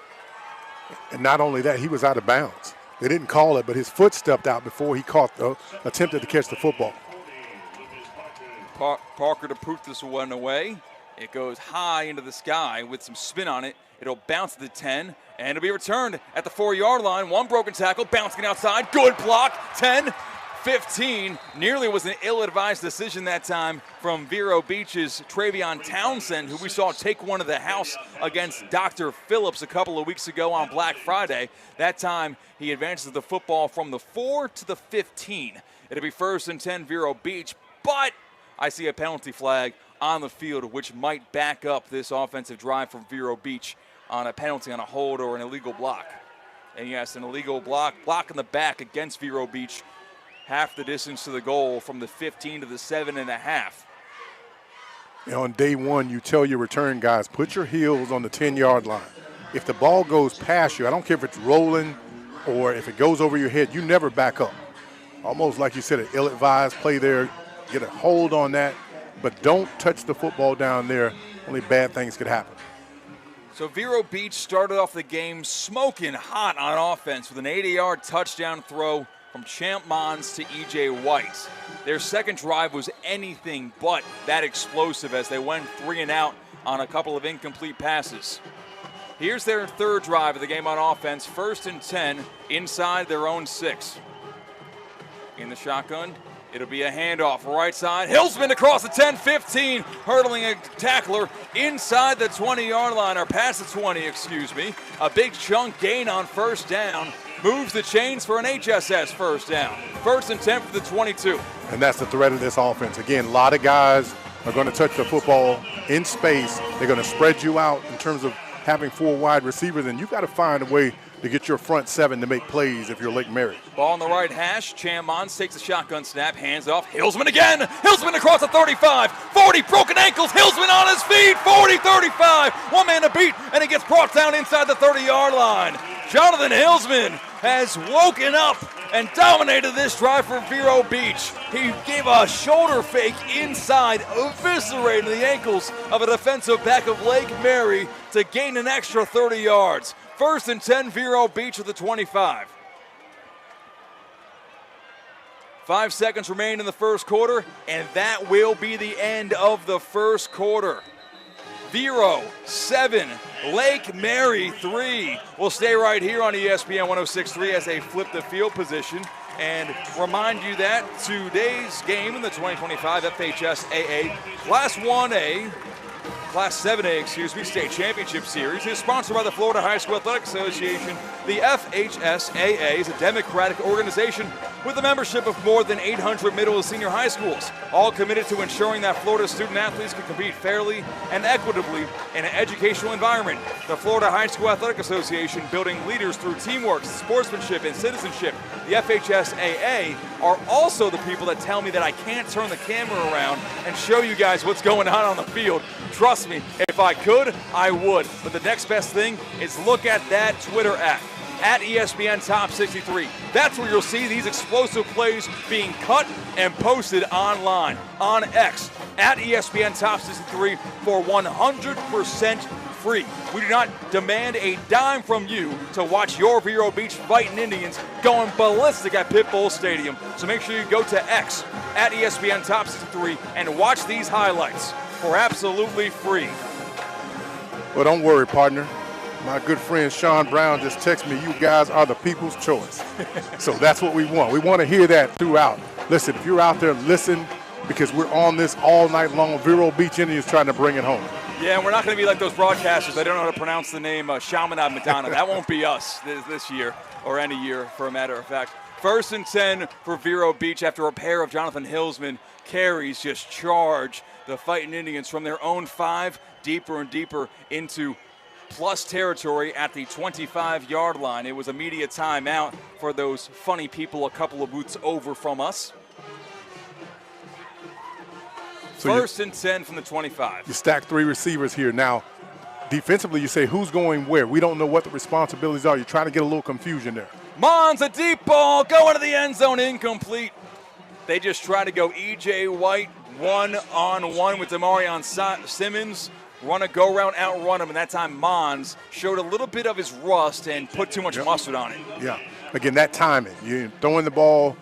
And not only that, he was out of bounds. They didn't call it, but his foot stepped out before he attempted to catch the football.
Parker to put this one away. It goes high into the sky with some spin on it. It'll bounce to the 10, and it'll be returned at the 4-yard line. One broken tackle, bouncing outside. Good block. 10. 15, nearly was an ill-advised decision that time from Vero Beach's Travion Townsend, who we saw take one to the house against Dr. Phillips a couple of weeks ago on Black Friday. That time, he advances the football from the 4 to the 15. It'll be 1st and 10 Vero Beach, but I see a penalty flag on the field, which might back up this offensive drive from Vero Beach on a penalty on a hold or an illegal block. And yes, an illegal block in the back against Vero Beach. Half the distance to the goal from the 15 to the 7.5.
On day one, you tell your return guys, put your heels on the 10-yard line. If the ball goes past you, I don't care if it's rolling or if it goes over your head, you never back up. Almost like you said, an ill-advised play there, get a hold on that, but don't touch the football down there. Only bad things could happen.
So Vero Beach started off the game smoking hot on offense with an 80-yard touchdown throw from Champ Mons to E.J. White. Their second drive was anything but that explosive as they went 3 and out on a couple of incomplete passes. Here's their 3rd drive of the game on offense, 1st and 10 inside their own 6. In the shotgun, it'll be a handoff right side. Hilsman across the 10-15, hurdling a tackler inside the 20-yard line, or past the 20, excuse me. A big chunk gain on 1st down. Moves the chains for an HSS 1st down. 1st and 10 for the 22.
And that's the threat of this offense. Again, a lot of guys are going to touch the football in space. They're going to spread you out in terms of having 4 wide receivers, and you've got to find a way to get your front 7 to make plays if you're Lake Mary.
Ball on the right hash. Champ Mons takes a shotgun snap, hands off. Hillsman again. Hillsman across the 35. 40, broken ankles. Hillsman on his feet. 40, 35. One man to beat, and he gets brought down inside the 30-yard line. Jonathan Hillsman has woken up and dominated this drive for Vero Beach. He gave a shoulder fake inside, eviscerating the ankles of a defensive back of Lake Mary to gain an extra 30 yards. 1st and 10, Vero Beach at the 25. 5 seconds remain in the first quarter, and that will be the end of the first quarter. Vero 7, Lake Mary 3. We'll stay right here on ESPN 106.3 as they flip the field position, and remind you that today's game in the 2025 FHSAA Class 1A Class 7A, State Championship Series is sponsored by the Florida High School Athletic Association. The FHSAA is a democratic organization with a membership of more than 800 middle and senior high schools, all committed to ensuring that Florida student athletes can compete fairly and equitably in an educational environment. The Florida High School Athletic Association, building leaders through teamwork, sportsmanship, and citizenship. The FHSAA are also the people that tell me that I can't turn the camera around and show you guys what's going on the field. Trust me, if I could, I would. But the next best thing is look at that Twitter at ESPN Top 63. That's where you'll see these explosive plays being cut and posted online on X at ESPN Top 63 for 100% free. We do not demand a dime from you to watch your Vero Beach Fighting Indians going ballistic at Pitbull Stadium. So make sure you go to X at ESPN Top 63 and watch these highlights for absolutely free.
Well, don't worry, partner. My good friend Sean Brown just texted me, you guys are the people's choice. So that's what we want. We want to hear that throughout. Listen, if you're out there, listen, because we're on this all night long. Vero Beach Indians trying to bring it home.
Yeah, and we're not going to be like those broadcasters. They don't know how to pronounce the name Chaminade Madonna. That won't be us this year or any year, for a matter of fact. 1st and 10 for Vero Beach after a pair of Jonathan Hillsman carries just charge the Fighting Indians from their own 5 deeper and deeper into plus territory at the 25-yard line. It was a media timeout for those funny people a couple of booths over from us. So 1st and 10 from the 25. You
stack 3 receivers here. Now, defensively, you say who's going where. We don't know what the responsibilities are. You're trying to get a little confusion there.
Mons, a deep ball, going to the end zone, incomplete. They just try to go E.J. White one-on-one with Demarion Simmons. Run a go-round, outrun him, and that time Mons showed a little bit of his rust and put too much mustard on it.
Yeah. Again, that timing. You throwing the ball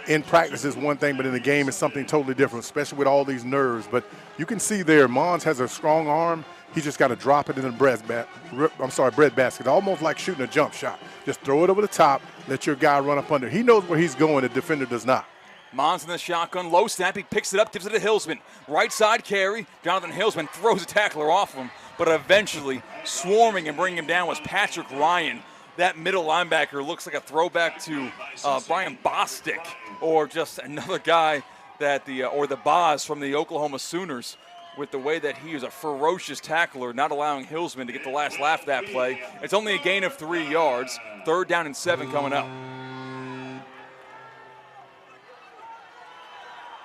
in practice is one thing, but in the game is something totally different, especially with all these nerves. But you can see there, Mons has a strong arm. He just got to drop it in the bread basket, almost like shooting a jump shot. Just throw it over the top, let your guy run up under. He knows where he's going. The defender does not.
Mons in the shotgun, low snap, he picks it up, gives it to Hillsman. Right side carry, Jonathan Hillsman throws a tackler off him, but eventually swarming and bringing him down was Patrick Ryan. That middle linebacker looks like a throwback to Brian Bostic, or just another guy that the Boz from the Oklahoma Sooners, with the way that he is a ferocious tackler, not allowing Hillsman to get the last laugh of that play. It's only a gain of 3 yards. 3rd down and 7 coming up.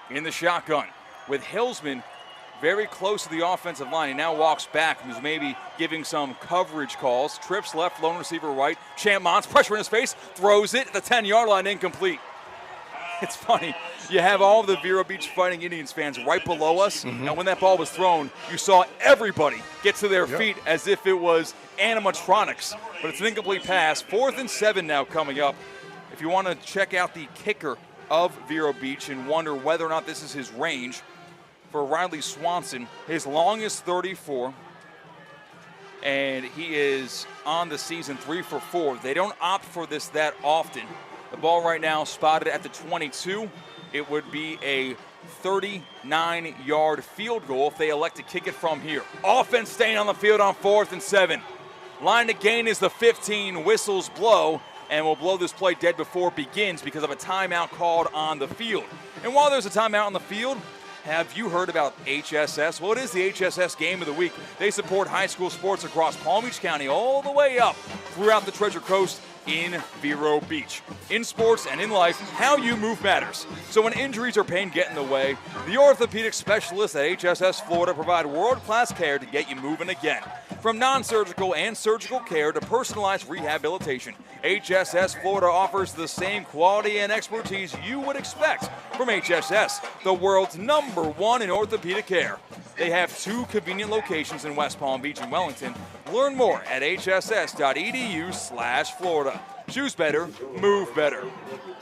In the shotgun with Hillsman very close to the offensive line. He now walks back, who's maybe giving some coverage calls. Trips left, lone receiver right. Champ Mons, pressure in his face, throws it at the 10-yard line, incomplete. It's funny. You have all of the Vero Beach Fighting Indians fans right below us, and when that ball was thrown, you saw everybody get to their feet as if it was animatronics. But it's an incomplete pass. 4th and 7 now coming up. If you want to check out the kicker of Vero Beach and wonder whether or not this is his range, for Riley Swanson, his long is 34, and he is on the season 3 for 4. They don't opt for this that often. The ball right now spotted at the 22. It would be a 39-yard field goal if they elect to kick it from here. Offense staying on the field on 4th and 7. Line to gain is the 15. Whistles blow, and will blow this play dead before it begins because of a timeout called on the field. And while there's a timeout on the field, have you heard about HSS? Well, it is the HSS Game of the Week. They support high school sports across Palm Beach County all the way up throughout the Treasure Coast in Vero Beach. In sports and in life, how you move matters. So when injuries or pain get in the way, the orthopedic specialists at HSS Florida provide world-class care to get you moving again. From non-surgical and surgical care to personalized rehabilitation, HSS Florida offers the same quality and expertise you would expect from HSS, the world's #1 in orthopedic care. They have 2 convenient locations in West Palm Beach and Wellington. Learn more at hss.edu/Florida. Choose better, move better.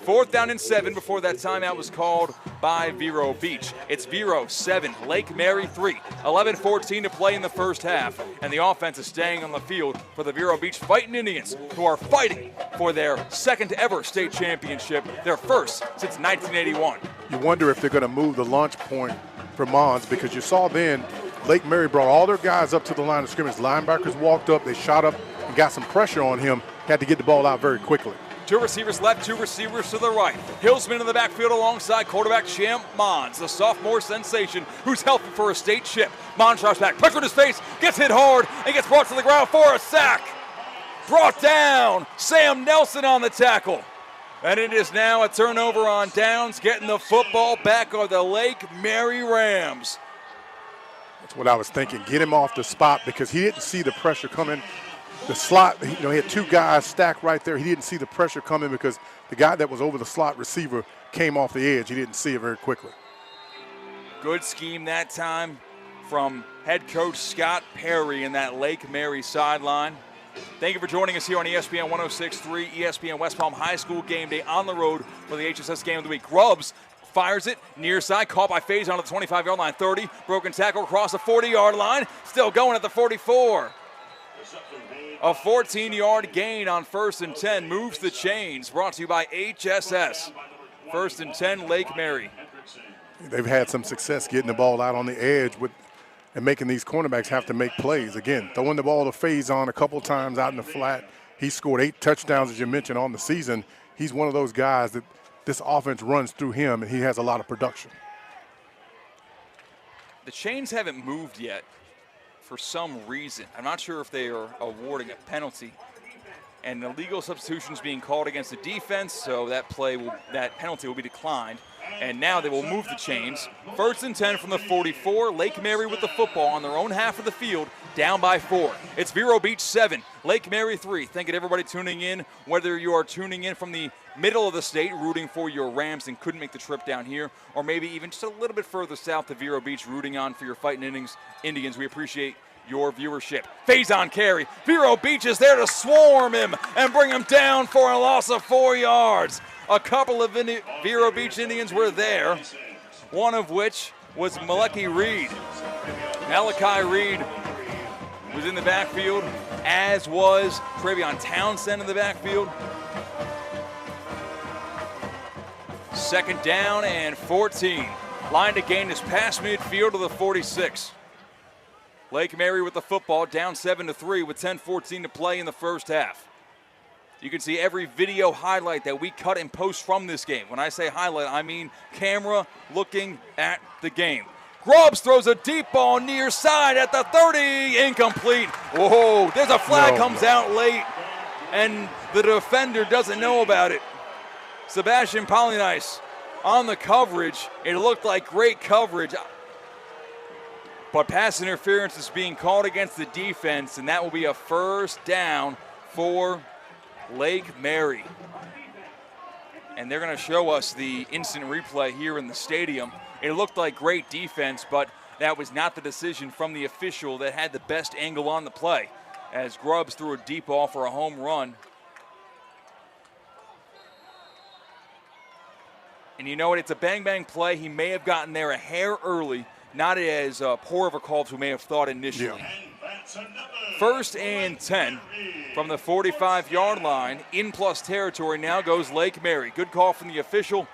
4th down and 7 before that timeout was called by Vero Beach. It's Vero 7, Lake Mary 3. 11:14 to play in the first half, and the offense is staying on the field for the Vero Beach Fighting Indians, who are fighting for their 2nd ever state championship, their first since 1981.
You wonder if they're going to move the launch point for Mons, because you saw then Lake Mary brought all their guys up to the line of scrimmage. Linebackers walked up, they shot up and got some pressure on him. Had to get the ball out very quickly.
2 receivers left, 2 receivers to the right. Hillsman in the backfield alongside quarterback Champ Mons, the sophomore sensation who's helping for a state chip. Mons drops back, pressure in his face, gets hit hard, and gets brought to the ground for a sack. Brought down, Sam Nelson on the tackle. And it is now a turnover on downs, getting the football back on the Lake Mary Rams.
That's what I was thinking. Get him off the spot because he didn't see the pressure coming. The slot, he had 2 guys stacked right there. He didn't see the pressure coming because the guy that was over the slot receiver came off the edge. He didn't see it very quickly. Good
scheme that time from head coach Scott Perry in that Lake Mary sideline. Thank you for joining us here on ESPN 106.3, ESPN West Palm High School game day on the road for the HSS game of the week. Grubbs fires it near side, caught by Faze on the 25-yard line, 30. Broken tackle across the 40-yard line, still going at the 44. A 14-yard gain on 1st and 10 moves the chains. Brought to you by HSS. 1st and 10, Lake Mary.
They've had some success getting the ball out on the edge and making these cornerbacks have to make plays. Again, throwing the ball to Faze on a couple times out in the flat. He scored 8 touchdowns, as you mentioned, on the season. He's one of those guys that this offense runs through him, and he has a lot of production.
The chains haven't moved yet for some reason. I'm not sure if they are awarding a penalty. And illegal substitutions being called against the defense, so that penalty will be declined. And now they will move the chains. 1st and 10 from the 44. Lake Mary with the football on their own half of the field, down by 4. It's Vero Beach 7, Lake Mary 3. Thank you to everybody tuning in, whether you are tuning in from the middle of the state, rooting for your Rams and couldn't make the trip down here, or maybe even just a little bit further south to Vero Beach, rooting on for your Fighting Indians. We appreciate your viewership. Faze on carry. Vero Beach is there to swarm him and bring him down for a loss of 4 yards. A couple of Vero Beach Indians were there, one of which was Malachi Reed. Malachi Reed was in the backfield, as was Travion Townsend in the backfield. 2nd down and 14. Line to gain is past midfield to the 46. Lake Mary with the football, down 7-3 with 10:14 to play in the first half. You can see every video highlight that we cut and post from this game. When I say highlight, I mean camera looking at the game. Grubbs throws a deep ball near side at the 30, incomplete. Whoa, there's a flag comes out late, and the defender doesn't know about it. Sebastian Polynice on the coverage. It looked like great coverage, but pass interference is being called against the defense, and that will be a 1st down for Lake Mary. And they're going to show us the instant replay here in the stadium. It looked like great defense, but that was not the decision from the official that had the best angle on the play, as Grubbs threw a deep ball for a home run. And you know what? It's a bang-bang play. He may have gotten there a hair early, not as poor of a call as we may have thought initially. Yeah. 1st and 10 from the 45-yard line. In plus territory now goes Lake Mary. Good call from the official.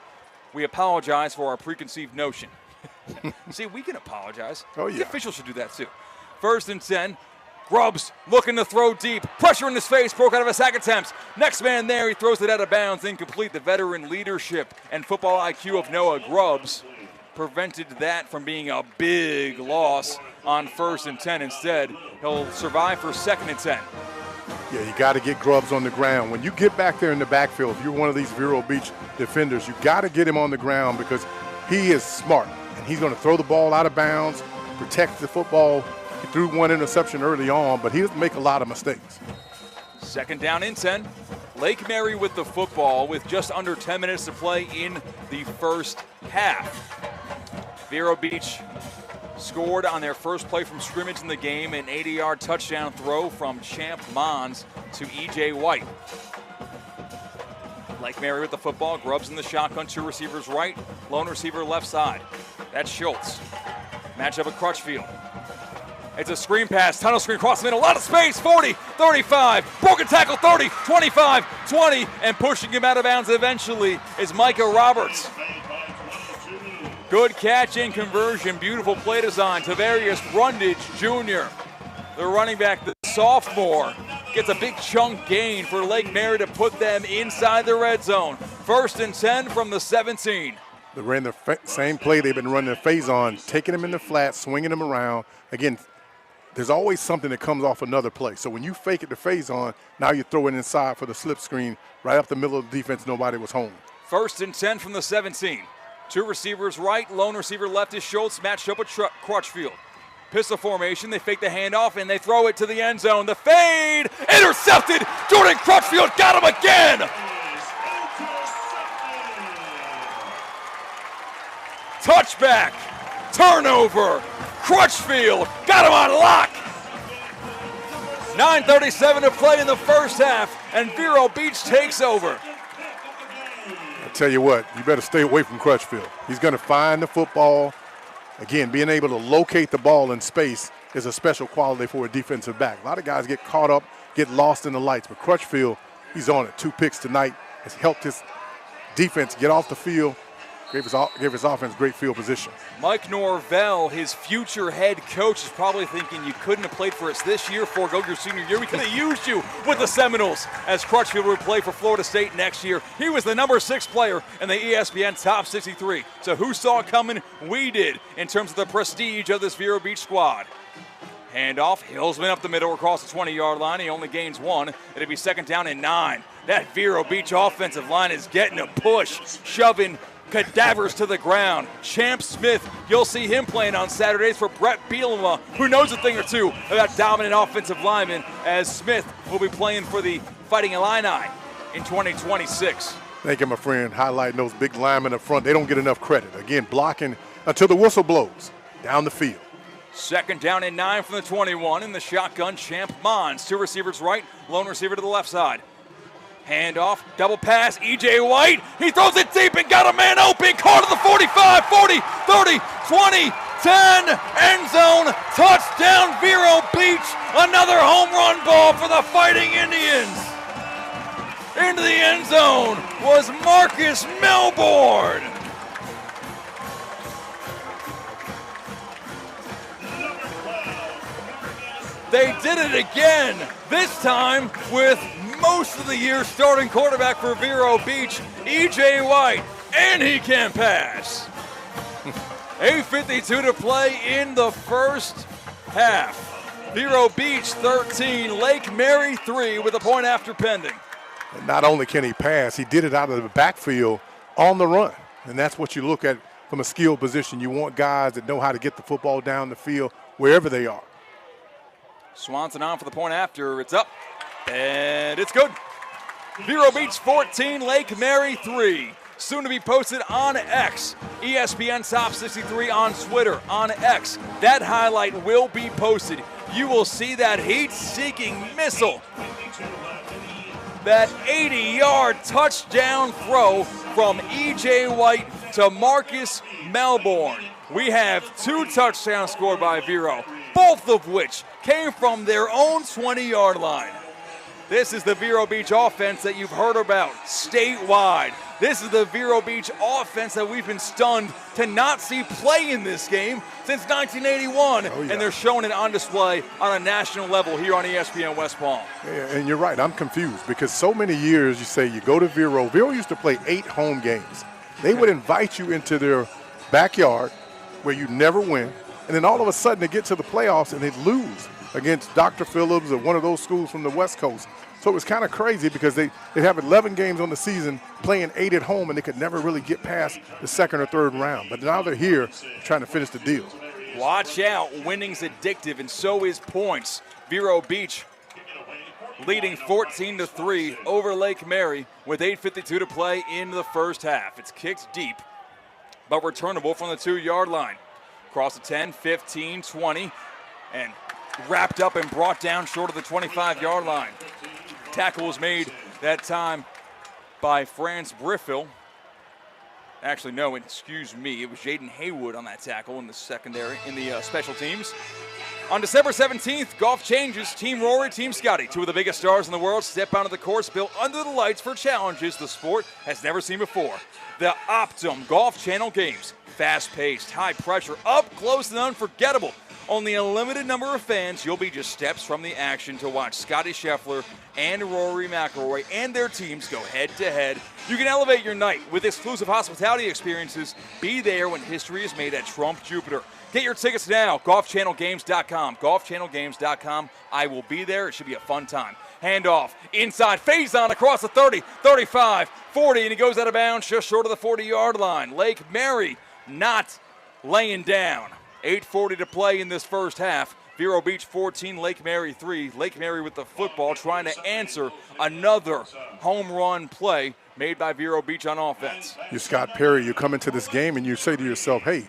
We apologize for our preconceived notion. See, we can apologize.
Oh, yeah.
The official should do that too. 1st and 10. Grubbs looking to throw deep. Pressure in his face, broke out of a sack attempt. Next man there, he throws it out of bounds, incomplete. The veteran leadership and football IQ of Noah Grubbs prevented that from being a big loss on 1st and 10. Instead, he'll survive for 2nd and 10.
Yeah, you got to get Grubbs on the ground. When you get back there in the backfield, if you're one of these Vero Beach defenders, you got to get him on the ground because he is smart, and he's going to throw the ball out of bounds, protect the football. He threw one interception early on, but he doesn't make a lot of mistakes.
2nd down and 10. Lake Mary with the football with just under 10 minutes to play in the first half. Vero Beach scored on their first play from scrimmage in the game, an 80-yard touchdown throw from Champ Mons to E.J. White. Lake Mary with the football, Grubbs in the shotgun, 2 receivers right, lone receiver left side. That's Schultz. Matchup at Crutchfield. It's a screen pass, tunnel screen across the middle, a lot of space, 40, 35, broken tackle, 30, 25, 20, and pushing him out of bounds eventually is Micah Roberts. Good catch and conversion. Beautiful play design. Tavarius Brundage Jr., the running back, the sophomore, gets a big chunk gain for Lake Mary to put them inside the red zone. 1st and 10 from the 17.
They ran the same play they've been running the phase on, taking them in the flat, swinging them around. Again, there's always something that comes off another play. So when you fake it to phase on, now you throw it inside for the slip screen right up the middle of the defense. Nobody was home.
1st and 10 from the 17. 2 receivers right, lone receiver left is Schultz, matched up with Crutchfield. Pistol formation, they fake the handoff and they throw it to the end zone. The fade, intercepted. Jordan Crutchfield got him again. Touchback, turnover. Crutchfield got him on lock. 9:37 to play in the first half, and Vero Beach takes over.
I tell you what, you better stay away from Crutchfield. He's going to find the football. Again, being able to locate the ball in space is a special quality for a defensive back. A lot of guys get caught up, get lost in the lights, but Crutchfield, he's on it. 2 picks tonight, has helped his defense get off the field, gave his offense great field position.
Mike Norvell, his future head coach, is probably thinking you couldn't have played for us this year, forego your senior year. We could have used you with the Seminoles, as Crutchfield would play for Florida State next year. He was the number 6 player in the ESPN Top 63. So who saw it coming? We did, in terms of the prestige of this Vero Beach squad. Handoff, Hillsman up the middle across the 20-yard line. He only gains 1. It'll be 2nd down and 9. That Vero Beach offensive line is getting a push, shoving cadavers to the ground. Champ Smith, you'll see him playing on Saturdays for Brett Bielema, who knows a thing or two about dominant offensive linemen, as Smith will be playing for the Fighting Illini in 2026.
Thank you, my friend. Highlighting those big linemen up front. They don't get enough credit. Again, blocking until the whistle blows down the field.
2nd down and 9 from the 21 in the shotgun. Champ Mons, 2 receivers right, lone receiver to the left side. Handoff, double pass, E.J. White. He throws it deep and got a man open. Caught at the 45, 40, 30, 20, 10. End zone, touchdown, Vero Beach. Another home run ball for the Fighting Indians. Into the end zone was Marcus Melbourne. They did it again, this time with most of the year starting quarterback for Vero Beach, E.J. White, and he can pass. 8:52 to play in the first half. Vero Beach 13, Lake Mary 3 with a point after pending.
And not only can he pass, he did it out of the backfield on the run. And that's what you look at from a skill position. You want guys that know how to get the football down the field wherever they are.
Swanson on for the point after. It's up, and it's good. Vero Beach 14, Lake Mary 3. Soon to be posted on X. ESPN Top 63 on Twitter, on X. That highlight will be posted. You will see that heat-seeking missile. That 80-yard touchdown throw from E.J. White to Marcus Melbourne. We have 2 touchdowns scored by Vero, both of which came from their own 20-yard line. This is the Vero Beach offense that you've heard about statewide. This is the Vero Beach offense that we've been stunned to not see play in this game since 1981. Oh, yeah. And they're showing it on display on a national level here on ESPN West Palm.
Yeah, and you're right, I'm confused because so many years you say you go to Vero. Vero used to play 8 home games. They would invite you into their backyard where you never win, and then all of a sudden they get to the playoffs and they lose against Dr. Phillips or one of those schools from the West Coast. So it was kind of crazy because they have 11 games on the season, playing 8 at home, and they could never really get past the 2nd or 3rd round. But now they're here trying to finish the deal.
Watch out, winning's addictive, and so is points. Vero Beach leading 14-3 over Lake Mary with 8:52 to play in the first half. It's kicked deep, but returnable from the 2-yard line. Across the 10, 15, 20, and wrapped up and brought down short of the 25-yard line. Tackle was made that time by France Briffel. Actually, no, excuse me. It was Jaden Haywood on that tackle in the secondary, in the special teams. On December 17th, golf changes. Team Rory, Team Scotty, 2 of the biggest stars in the world, step onto the course built under the lights for challenges the sport has never seen before. The Optum Golf Channel Games Fast-paced, high pressure, up close and unforgettable. Only a limited number of fans. You'll be just steps from the action to watch Scotty Scheffler and Rory McIlroy and their teams go head-to-head. You can elevate your night with exclusive hospitality experiences. Be there when history is made at Trump Jupiter. Get your tickets now, golfchannelgames.com. Golfchannelgames.com. I will be there. It should be a fun time. Handoff, inside, Faison across the 30, 35, 40, and he goes out of bounds just short of the 40-yard line. Lake Mary not laying down. 8:40 to play in this first half. Vero Beach 14, Lake Mary 3. Lake Mary with the football trying to answer another home run play made by Vero Beach on offense.
You're Scott Perry. You come into this game and you say to yourself, hey,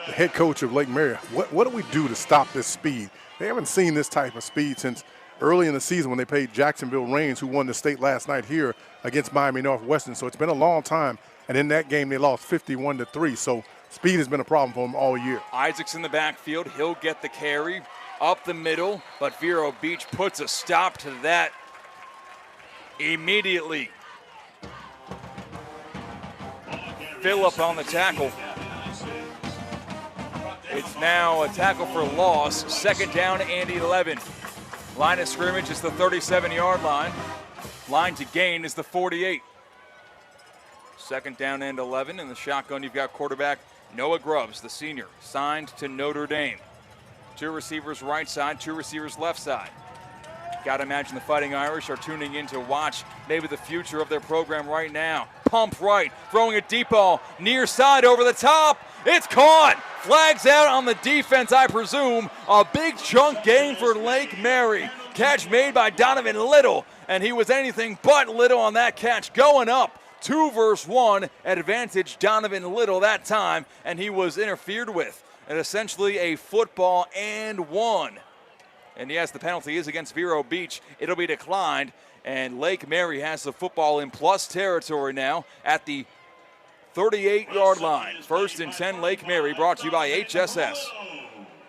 the head coach of Lake Mary, what do we do to stop this speed? They haven't seen this type of speed since early in the season when they played Jacksonville Reigns, who won the state last night here against Miami Northwestern. So it's been a long time. And in that game, they lost 51-3. So speed has been a problem for them all year.
Isaac's in the backfield. He'll get the carry up the middle, but Vero Beach puts a stop to that immediately. Phillip on the tackle. It's now a tackle for loss. 2nd down and 11. Line of scrimmage is the 37-yard line. Line to gain is the 48. 2nd down and 11. In the shotgun, you've got quarterback Noah Grubbs, the senior, signed to Notre Dame. 2 receivers right side, 2 receivers left side. Got to imagine the Fighting Irish are tuning in to watch maybe the future of their program right now. Pump right, throwing a deep ball, near side over the top. It's caught. Flags out on the defense, I presume. A big chunk gain for Lake Mary. Catch made by Donovan Little, and he was anything but little on that catch. Going up, 2 versus 1, advantage Donovan Little that time, and he was interfered with. And essentially a football and 1. And yes, the penalty is against Vero Beach. It'll be declined, and Lake Mary has the football in plus territory now at the 38-yard line. 1st and 10, Lake Mary, brought to you by HSS.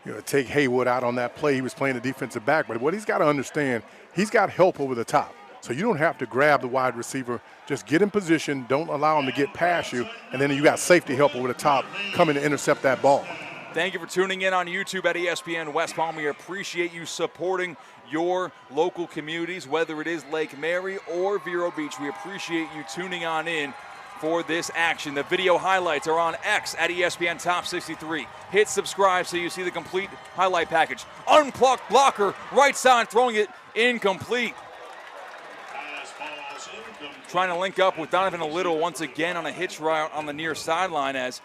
You know, take Haywood out on that play. He was playing the defensive back, but what he's got to understand, he's got help over the top. So you don't have to grab the wide receiver. Just get in position. Don't allow him to get past you. And then you got safety help over the top coming to intercept that ball.
Thank you for tuning in on YouTube at ESPN West Palm. We appreciate you supporting your local communities, whether it is Lake Mary or Vero Beach. We appreciate you tuning on in for this action. The video highlights are on X at ESPN Top 63. Hit subscribe so you see the complete highlight package. Unplucked blocker, right side, throwing it incomplete. Trying to link up with Donovan Little once again on a hitch route on the near sideline, as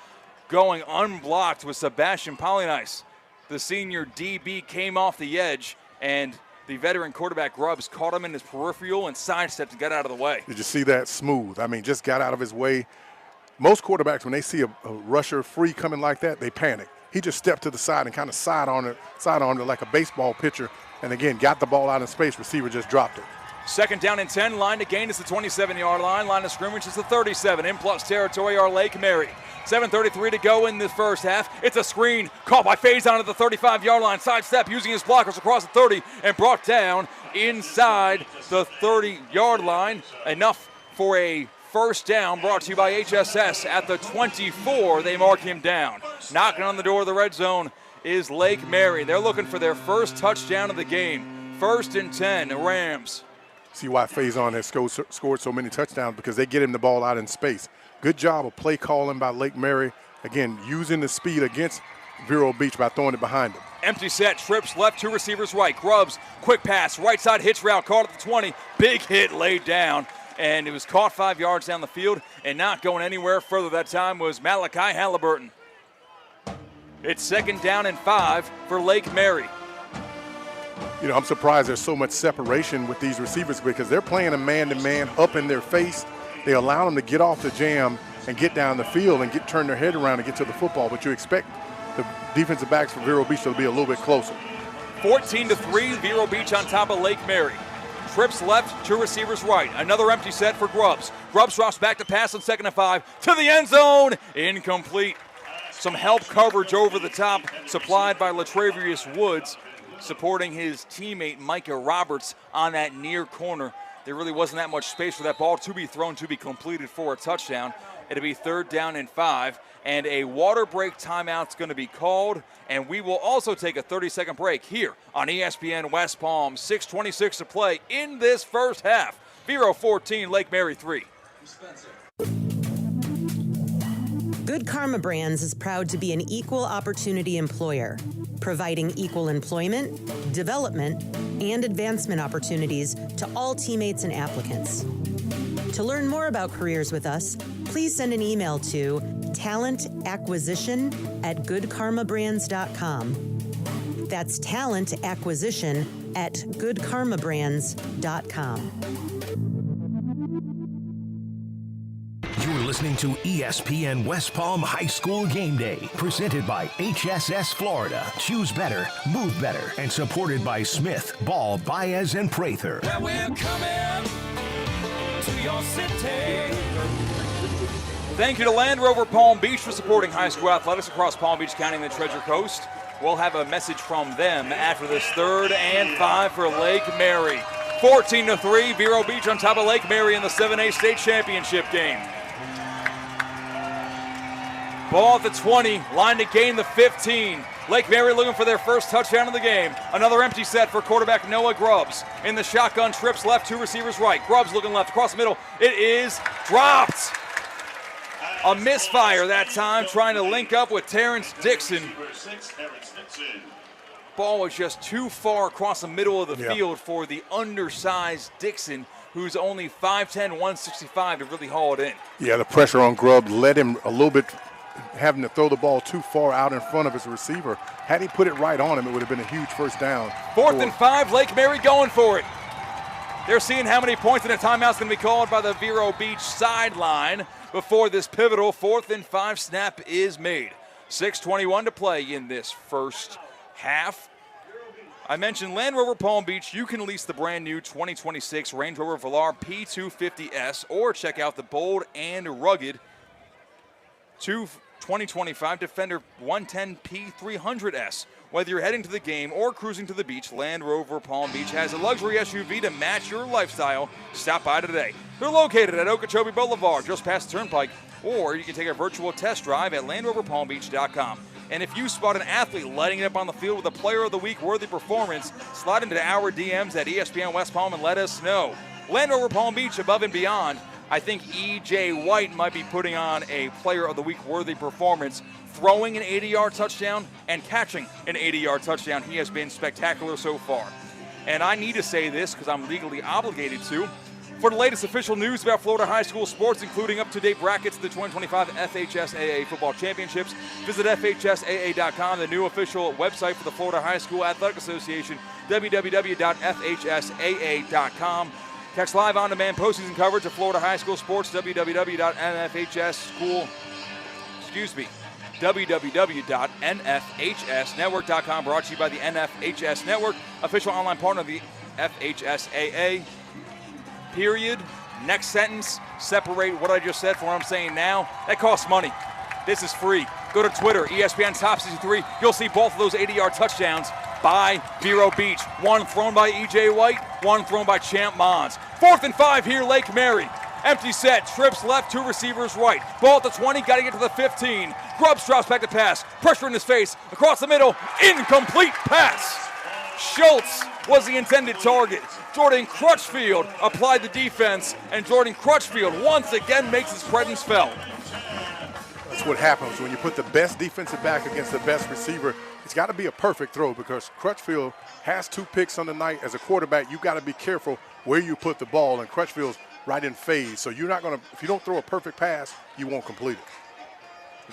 going unblocked with Sebastian Polynice. The senior DB came off the edge, and the veteran quarterback Grubbs caught him in his peripheral and sidestepped and got out of the way.
Did you see that? Smooth. I mean, just got out of his way. Most quarterbacks, when they see a rusher free coming like that, they panic. He just stepped to the side and kind of side-armed it like a baseball pitcher, and again, got the ball out in space. Receiver just dropped it.
2nd down and 10. Line to gain is the 27-yard line. Line of scrimmage is the 37. In plus territory are Lake Mary. 7:33 to go in the first half. It's a screen caught by Faison at the 35-yard line. Sidestep using his blockers across the 30 and brought down inside the 30-yard line. Enough for a first down, brought to you by HSS at the 24. They mark him down. Knocking on the door of the red zone is Lake Mary. They're looking for their first touchdown of the game. 1st and 10, the Rams.
See why Faison has scored so many touchdowns, because they get him the ball out in space. Good job of play calling by Lake Mary. Again, using the speed against Vero Beach by throwing it behind him.
Empty set, trips left, 2 receivers right. Grubbs, quick pass, right side hitch route, caught at the 20. Big hit laid down, and it was caught 5 yards down the field, and not going anywhere further that time was Malachi Halliburton. It's 2nd down and 5 for Lake Mary.
You know, I'm surprised there's so much separation with these receivers, because they're playing a man-to-man up in their face. They allow them to get off the jam and get down the field and turn their head around and get to the football, but you expect the defensive backs for Vero Beach to be a little bit closer.
14-3, Vero Beach on top of Lake Mary. Trips left, 2 receivers right. Another empty set for Grubbs. Grubbs drops back to pass on 2nd and 5 to the end zone. Incomplete. Some help coverage over the top supplied by Latravius Woods, supporting his teammate Micah Roberts on that near corner. There really wasn't that much space for that ball to be thrown to be completed for a touchdown. It'll be 3rd down and 5, and a water break timeout's going to be called, and we will also take a 30-second break here on ESPN West Palm. 6:26 to play in this first half. Vero 14, Lake Mary 3.
Good Karma Brands is proud to be an equal opportunity employer, providing equal employment, development, and advancement opportunities to all teammates and applicants. To learn more about careers with us, please send an email to talentacquisition@goodkarmabrands.com. That's talentacquisition@goodkarmabrands.com.
You're listening to ESPN West Palm High School Game Day, presented by HSS Florida. Choose better, move better, and supported by Smith, Ball, Baez, and Prather.
Where we're coming to your city.
Thank you to Land Rover Palm Beach for supporting high school athletics across Palm Beach County and the Treasure Coast. We'll have a message from them after this 3rd and 5 for Lake Mary. 14-3, Vero Beach on top of Lake Mary in the 7A state championship game. Ball at the 20, line to gain the 15. Lake Mary looking for their first touchdown of the game. Another empty set for quarterback Noah Grubbs. In the shotgun, trips left, 2 receivers right. Grubbs looking left, across the middle. It is dropped. A misfire that time, trying to link up with Terrence Dixon. Ball was just too far across the middle of the field for the undersized Dixon, who's only 5'10", 165 to really haul it in.
Yeah, the pressure on Grubbs led him a little bit, having to throw the ball too far out in front of his receiver. Had he put it right on him, it would have been a huge first down.
4th and 5, Lake Mary going for it. They're seeing how many points, and a timeout's going to be called by the Vero Beach sideline before this pivotal 4th and 5 snap is made. 6:21 to play in this first half. I mentioned Land Rover Palm Beach. You can lease the brand new 2026 Range Rover Velar P250S or check out the bold and rugged 2025 Defender 110 P300S. Whether you're heading to the game or cruising to the beach, Land Rover Palm Beach has a luxury SUV to match your lifestyle. Stop by today. They're located at Okeechobee Boulevard, just past the Turnpike, or you can take a virtual test drive at LandRoverPalmBeach.com. And if you spot an athlete lighting it up on the field with a Player of the Week worthy performance, slide into our DMs at ESPN West Palm and let us know. Land Rover Palm Beach, above and beyond. I think E.J. White might be putting on a Player of the Week worthy performance, throwing an 80-yard touchdown and catching an 80-yard touchdown. He has been spectacular so far. And I need to say this because I'm legally obligated to. For the latest official news about Florida high school sports, including up-to-date brackets of the 2025 FHSAA Football Championships, visit FHSAA.com, the new official website for the Florida High School Athletic Association, www.fhsaa.com. Catch live on-demand postseason coverage of Florida high school sports, www.nfhsnetwork.com, brought to you by the NFHS Network, official online partner of the FHSAA. Period. Next sentence, separate what I just said from what I'm saying now. That costs money. This is free. Go to Twitter, ESPN Top 63. You'll see both of those 80-yard touchdowns by Vero Beach. One thrown by E.J. White, one thrown by Champ Mons. 4th and 5 here, Lake Mary. Empty set, trips left, 2 receivers right. Ball at the 20, got to get to the 15. Grubbs drops back to pass. Pressure in his face, across the middle, incomplete pass. Schultz was the intended target. Jordan Crutchfield applied the defense, and Jordan Crutchfield once again makes his presence felt.
That's what happens when you put the best defensive back against the best receiver. It's got to be a perfect throw because Crutchfield has 2 picks on the night. As a quarterback, you got to be careful where you put the ball, and Crutchfield's right in phase. So you're not going to, if you don't throw a perfect pass, you won't complete it.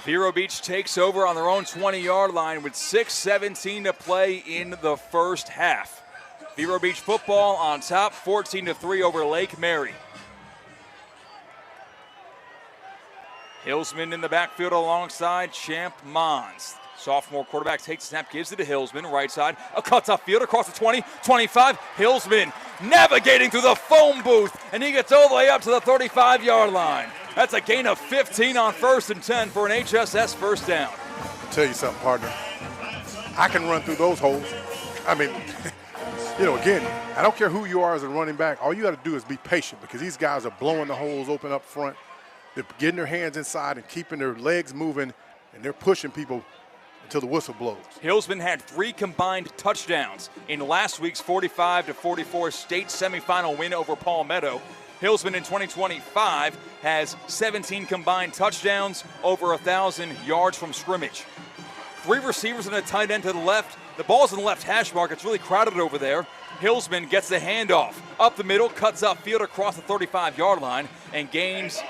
Vero Beach takes over on their own 20-yard line with 6:17 to play in the first half. Vero Beach football on top, 14-3 over Lake Mary. Hillsman in the backfield alongside Champ Mons. Sophomore quarterback takes the snap, gives it to Hillsman, right side. A cuts off field across the 20, 25. Hillsman navigating through the phone booth, and he gets all the way up to the 35-yard line. That's a gain of 15 on 1st and 10 for an HSS first down.
I'll tell you something, partner. I can run through those holes. I mean, you know, again, I don't care who you are as a running back. All you got to do is be patient because these guys are blowing the holes open up front. They're getting their hands inside and keeping their legs moving, and they're pushing people until the whistle blows.
Hillsman had 3 combined touchdowns in last week's 45-44 state semifinal win over Palmetto. Hillsman in 2025 has 17 combined touchdowns, over 1,000 yards from scrimmage. 3 receivers and a tight end to the left. The ball's in the left hash mark. It's really crowded over there. Hillsman gets the handoff up the middle, cuts upfield across the 35-yard line, and gains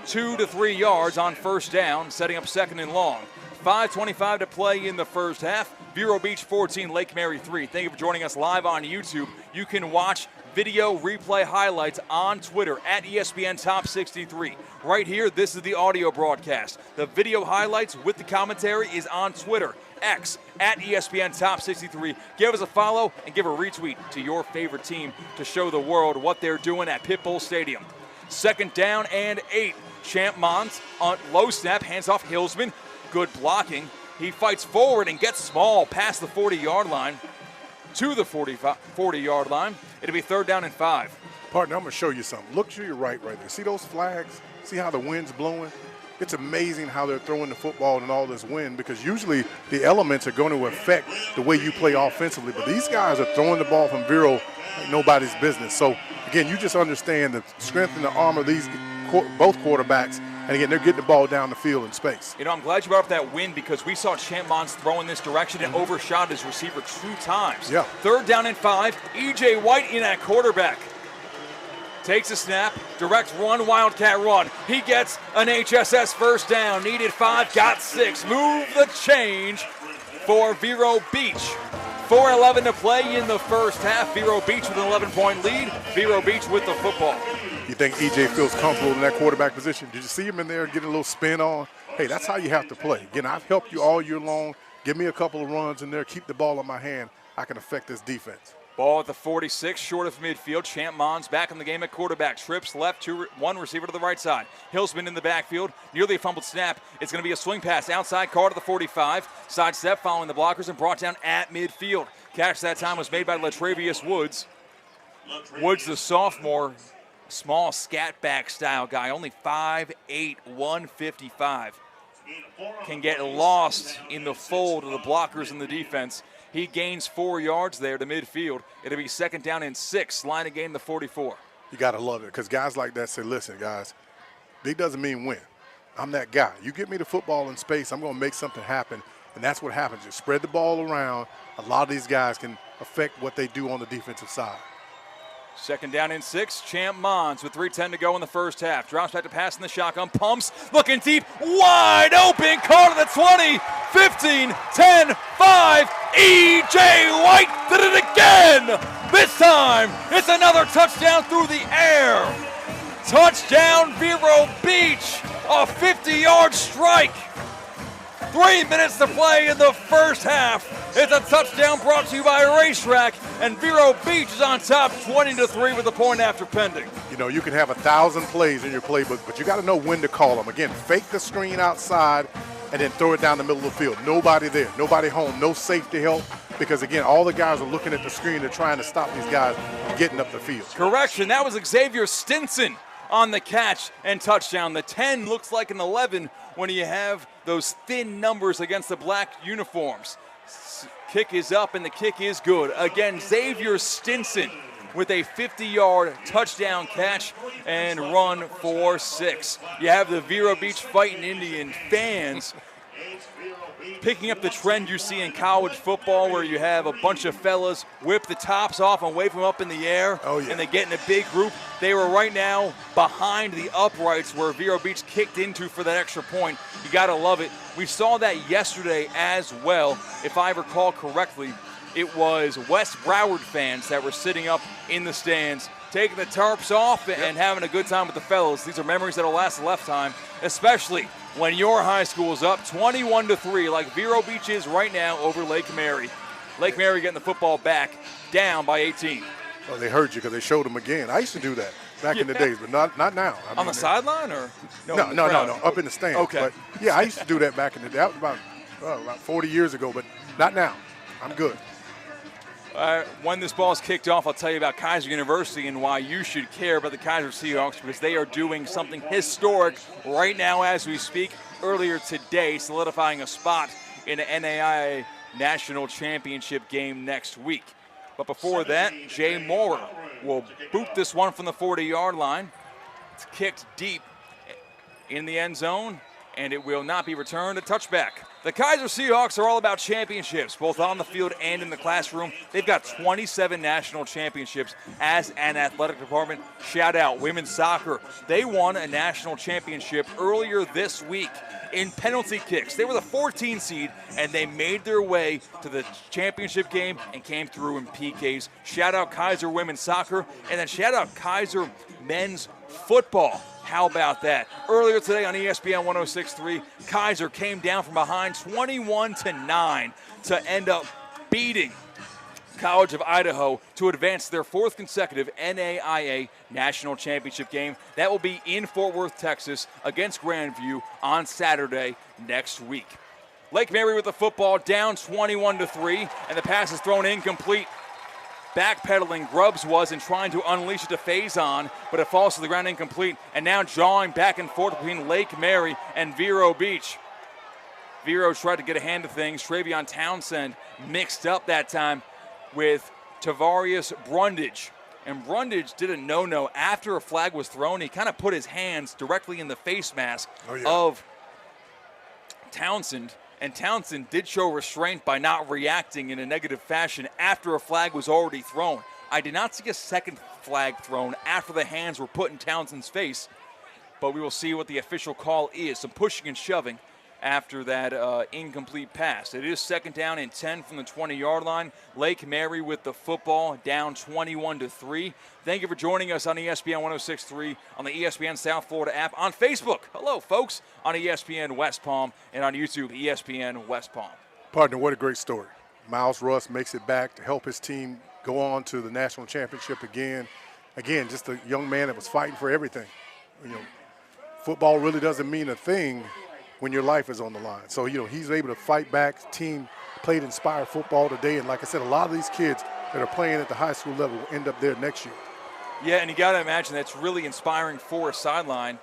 2 to 3 yards on first down, setting up 2nd and long. 5:25 to play in the first half. Vero Beach 14, Lake Mary 3. Thank you for joining us live on YouTube. You can watch video replay highlights on Twitter at ESPN Top 63. Right here, this is the audio broadcast. The video highlights with the commentary is on Twitter, X, at ESPN Top 63. Give us a follow and give a retweet to your favorite team to show the world what they're doing at Pitbull Stadium. 2nd down and 8. Champ Mons on low snap, hands off Hillsman. Good blocking. He fights forward and gets small past the 40-yard line to the 40-yard line. It'll be 3rd down and 5.
Partner, I'm going to show you something. Look to your right there. See those flags? See how the wind's blowing? It's amazing how they're throwing the football in all this wind, because usually the elements are going to affect the way you play offensively. But these guys are throwing the ball from Vero like nobody's business. So, again, you just understand the strength and the arm of these both quarterbacks. And again, they're getting the ball down the field in space.
You know, I'm glad you brought up that win, because we saw Champ Mons throw in this direction and overshot his receiver 2 times.
Yeah.
3rd down and 5. E.J. White in at quarterback. Takes a snap, direct run, Wildcat run. He gets an HSS first down. Needed 5, got 6. Move the change for Vero Beach. 4:11 to play in the first half. Vero Beach with an 11-point lead. Vero Beach with the football.
You think EJ feels comfortable in that quarterback position? Did you see him in there getting a little spin on? Hey, that's how you have to play. Again, I've helped you all year long. Give me a couple of runs in there. Keep the ball in my hand. I can affect this defense.
Ball at the 46, short of midfield. Champ Mons back in the game at quarterback. Trips left, 1 receiver to the right side. Hillsman in the backfield. Nearly a fumbled snap. It's going to be a swing pass outside. Carr to the 45. Side step following the blockers and brought down at midfield. Catch that time was made by Latravius Woods. Woods, the sophomore, small scat back style guy, only 5'8", 155. Can get lost in the fold of the blockers in the defense. He gains 4 yards there to midfield. It'll be 2nd down and 6. Line of game, the 44.
You got to love it, because guys like that say, listen, guys, big doesn't mean win. I'm that guy. You get me the football in space, I'm going to make something happen. And that's what happens. You spread the ball around. A lot of these guys can affect what they do on the defensive side.
2nd down and 6. Champ Mons with 3:10 to go in the first half. Drops back to pass in the shotgun. Pumps. Looking deep. Wide open. Caught to the 20. 15. 10. 5. E.J. White did it again. This time, it's another touchdown through the air. Touchdown, Vero Beach. A 50-yard strike. 3 minutes to play in the first half. It's a touchdown brought to you by Racetrack, and Vero Beach is on top 20-3 with a point after pending.
You know, you can have 1,000 plays in your playbook, but you got to know when to call them. Again, fake the screen outside and then throw it down the middle of the field. Nobody there, nobody home, no safety help, because, again, all the guys are looking at the screen. They're trying to stop these guys from getting up the field.
Correction, that was Xavier Stinson on the catch and touchdown. The 10 looks like an 11 when you have those thin numbers against the black uniforms. Kick is up, and the kick is good. Again, Xavier Stinson with a 50-yard touchdown catch and run for 6. You have the Vero Beach Fighting Indian fans picking up the trend you see in college football, where you have a bunch of fellas whip the tops off and wave them up in the air.
Oh, yeah.
And they get in a big group. They were right now behind the uprights where Vero Beach kicked into for that extra point. You got to love it. We saw that yesterday as well. If I recall correctly, it was West Broward fans that were sitting up in the stands, taking the tarps off and having a good time with the fellows. These are memories that'll last a lifetime, especially when your high school is up 21-3, like Vero Beach is right now over Lake Mary. Lake Mary getting the football back, down by 18.
Well, they heard you because they showed them again. I used to do that back in the days, but not now. I
On
mean,
the sideline or?
No, up in the stands.
Okay.
But, yeah, I used to do that back in the day. That was about 40 years ago, but not now. I'm good.
When this ball is kicked off, I'll tell you about Kaiser University and why you should care about the Kaiser Seahawks, because they are doing something historic right now as we speak. Earlier today, solidifying a spot in the NAIA National Championship game next week. But before that, Jay Moore will boot this one from the 40-yard line. It's kicked deep in the end zone, and it will not be returned. A touchback. The Kaiser Seahawks are all about championships, both on the field and in the classroom. They've got 27 national championships as an athletic department. Shout out women's soccer. They won a national championship earlier this week in penalty kicks. They were the 14 seed, and they made their way to the championship game and came through in PKs. Shout out Kaiser women's soccer, and then shout out Kaiser men's football. How about that? Earlier today on ESPN 106.3, Kaiser came down from behind 21-9 to end up beating College of Idaho to advance their fourth consecutive NAIA National Championship game. That will be in Fort Worth, Texas, against Grandview on Saturday next week. Lake Mary with the football, down 21-3, and the pass is thrown incomplete. Backpedaling Grubbs was and trying to unleash it to Faison, but it falls to the ground incomplete. And now jawing back and forth between Lake Mary and Vero Beach. Vero tried to get a hand of things. Travion Townsend mixed up that time with Tavarius Brundage. And Brundage did a no-no. After a flag was thrown, he kind of put his hands directly in the face mask of Townsend. And Townsend did show restraint by not reacting in a negative fashion after a flag was already thrown. I did not see a second flag thrown after the hands were put in Townsend's face, but we will see what the official call is. Some pushing and shoving after that incomplete pass. It is second down and 10 from the 20-yard line. Lake Mary with the football, down 21-3. Thank you for joining us on ESPN 106.3, on the ESPN South Florida app, on Facebook. Hello, folks, on ESPN West Palm, and on YouTube, ESPN West Palm.
Partner, what a great story. Miles Russ makes it back to help his team go on to the national championship again. Again, just a young man that was fighting for everything. You know, football really doesn't mean a thing when your life is on the line. So, you know, he's able to fight back. Team played inspired football today. And like I said, a lot of these kids that are playing at the high school level will end up there next year.
Yeah, and you got to imagine that's really inspiring for a sideline.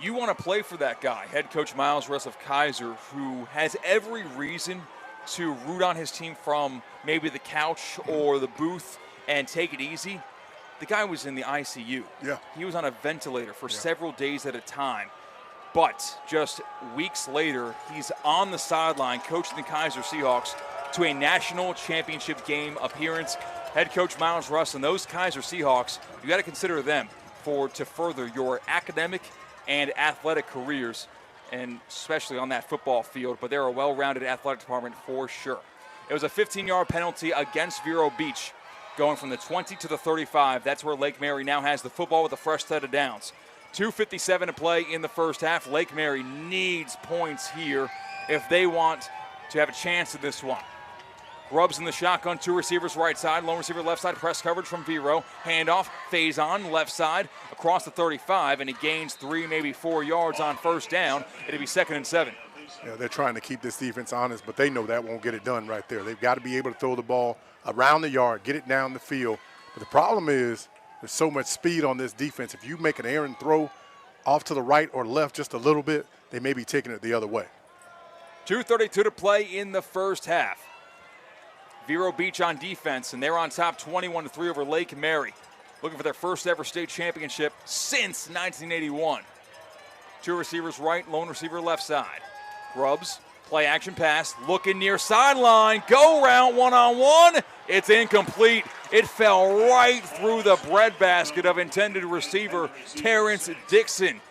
You want to play for that guy, head coach Miles Russ of Kaiser, who has every reason to root on his team from maybe the couch or the booth and take it easy. The guy was in the ICU.
Yeah.
He was on a ventilator for several days at a time. But just weeks later, he's on the sideline coaching the Kaiser Seahawks to a national championship game appearance. Head coach Miles Russ and those Kaiser Seahawks, you got to consider them to further your academic and athletic careers, and especially on that football field. But they're a well-rounded athletic department for sure. It was a 15-yard penalty against Vero Beach, going from the 20 to the 35. That's where Lake Mary now has the football with a fresh set of downs. 2:57 to play in the first half. Lake Mary needs points here if they want to have a chance at this one. Grubbs in the shotgun, two receivers right side, lone receiver left side, press coverage from Vero. Handoff, Faison left side across the 35, and he gains 3, maybe 4 yards on first down. It'll be 2nd and 7.
Yeah, they're trying to keep this defense honest, but they know that won't get it done right there. They've got to be able to throw the ball around the yard, get it down the field. But the problem is there's so much speed on this defense. If you make an errant throw off to the right or left just a little bit, they may be taking it the other way.
2:32 to play in the first half. Vero Beach on defense, and they're on top 21-3 over Lake Mary, looking for their first ever state championship since 1981. Two receivers right, lone receiver left side. Grubbs, play action pass, looking near sideline, go route one-on-one. It's incomplete. It fell right through the breadbasket of intended receiver Terrence Dixon.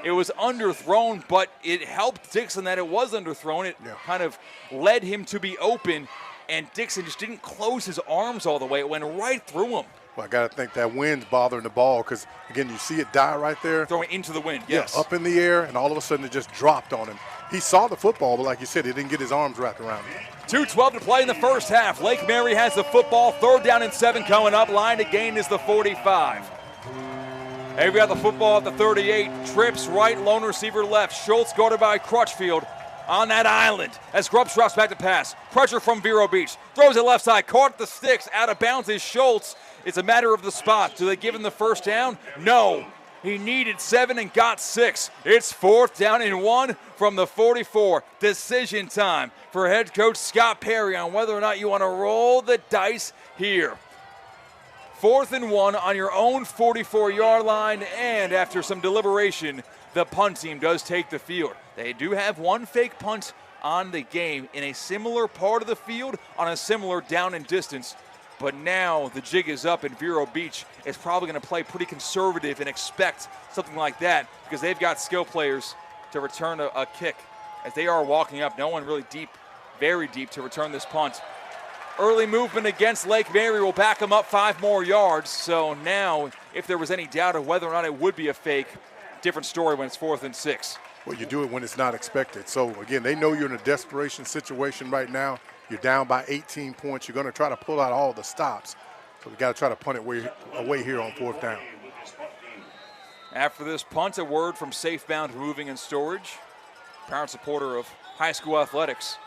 It was underthrown, but it helped Dixon that it was underthrown. It kind of led him to be open, and Dixon just didn't close his arms all the way. It went right through him.
Well, I got to think that wind's bothering the ball because, again, you see it die right there.
Throwing into the wind, yes.
Yeah, up in the air, and all of a sudden it just dropped on him. He saw the football, but like you said, he didn't get his arms wrapped around it.
2:12 to play in the first half. Lake Mary has the football. 3rd down and 7 coming up. Line to gain is the 45. Hey, we got the football at the 38. Trips right, lone receiver left. Schultz guarded by Crutchfield. on that island as Grubbs drops back to pass. Pressure from Vero Beach. Throws it left side, caught at the sticks, out of bounds is Schultz. It's a matter of the spot. Do they give him the first down? No. He needed 7 and got 6. It's 4th down and 1 from the 44. Decision time for head coach Scott Perry on whether or not you want to roll the dice here. 4th and 1 on your own 44-yard line, and after some deliberation, the punt team does take the field. They do have one fake punt on the game in a similar part of the field on a similar down and distance. But now the jig is up, and Vero Beach is probably going to play pretty conservative and expect something like that because they've got skill players to return a kick. As they are walking up, no one really deep, very deep to return this punt. Early movement against Lake Mary will back them up 5 more yards. So now, if there was any doubt of whether or not it would be a fake, different story when it's 4th and 6.
Well, you do it when it's not expected. So, again, they know you're in a desperation situation right now. You're down by 18 points. You're going to try to pull out all the stops. So we got to try to punt it away here on 4th down.
After this punt, a word from Safebound Moving and Storage, proud supporter of high school athletics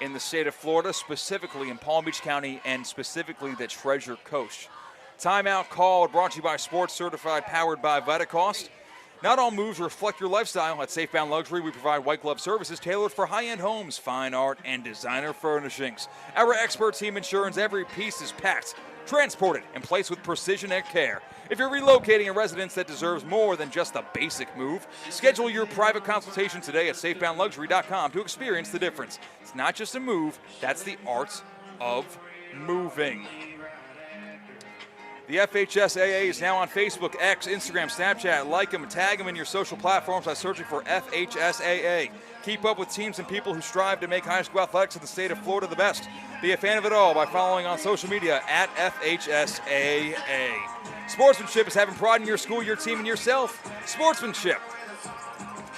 in the state of Florida, specifically in Palm Beach County and specifically the Treasure Coast. Timeout called, brought to you by Sports Certified, powered by Vitacost. Not all moves reflect your lifestyle. At Safebound Luxury, we provide white glove services tailored for high-end homes, fine art, and designer furnishings. Our expert team ensures every piece is packed, transported, and placed with precision and care. If you're relocating a residence that deserves more than just a basic move, schedule your private consultation today at safeboundluxury.com to experience the difference. It's not just a move, that's the art of moving. The FHSAA is now on Facebook, X, Instagram, Snapchat. Like them and tag them in your social platforms by searching for FHSAA. Keep up with teams and people who strive to make high school athletics in the state of Florida the best. Be a fan of it all by following on social media at FHSAA. Sportsmanship is having pride in your school, your team, and yourself. Sportsmanship.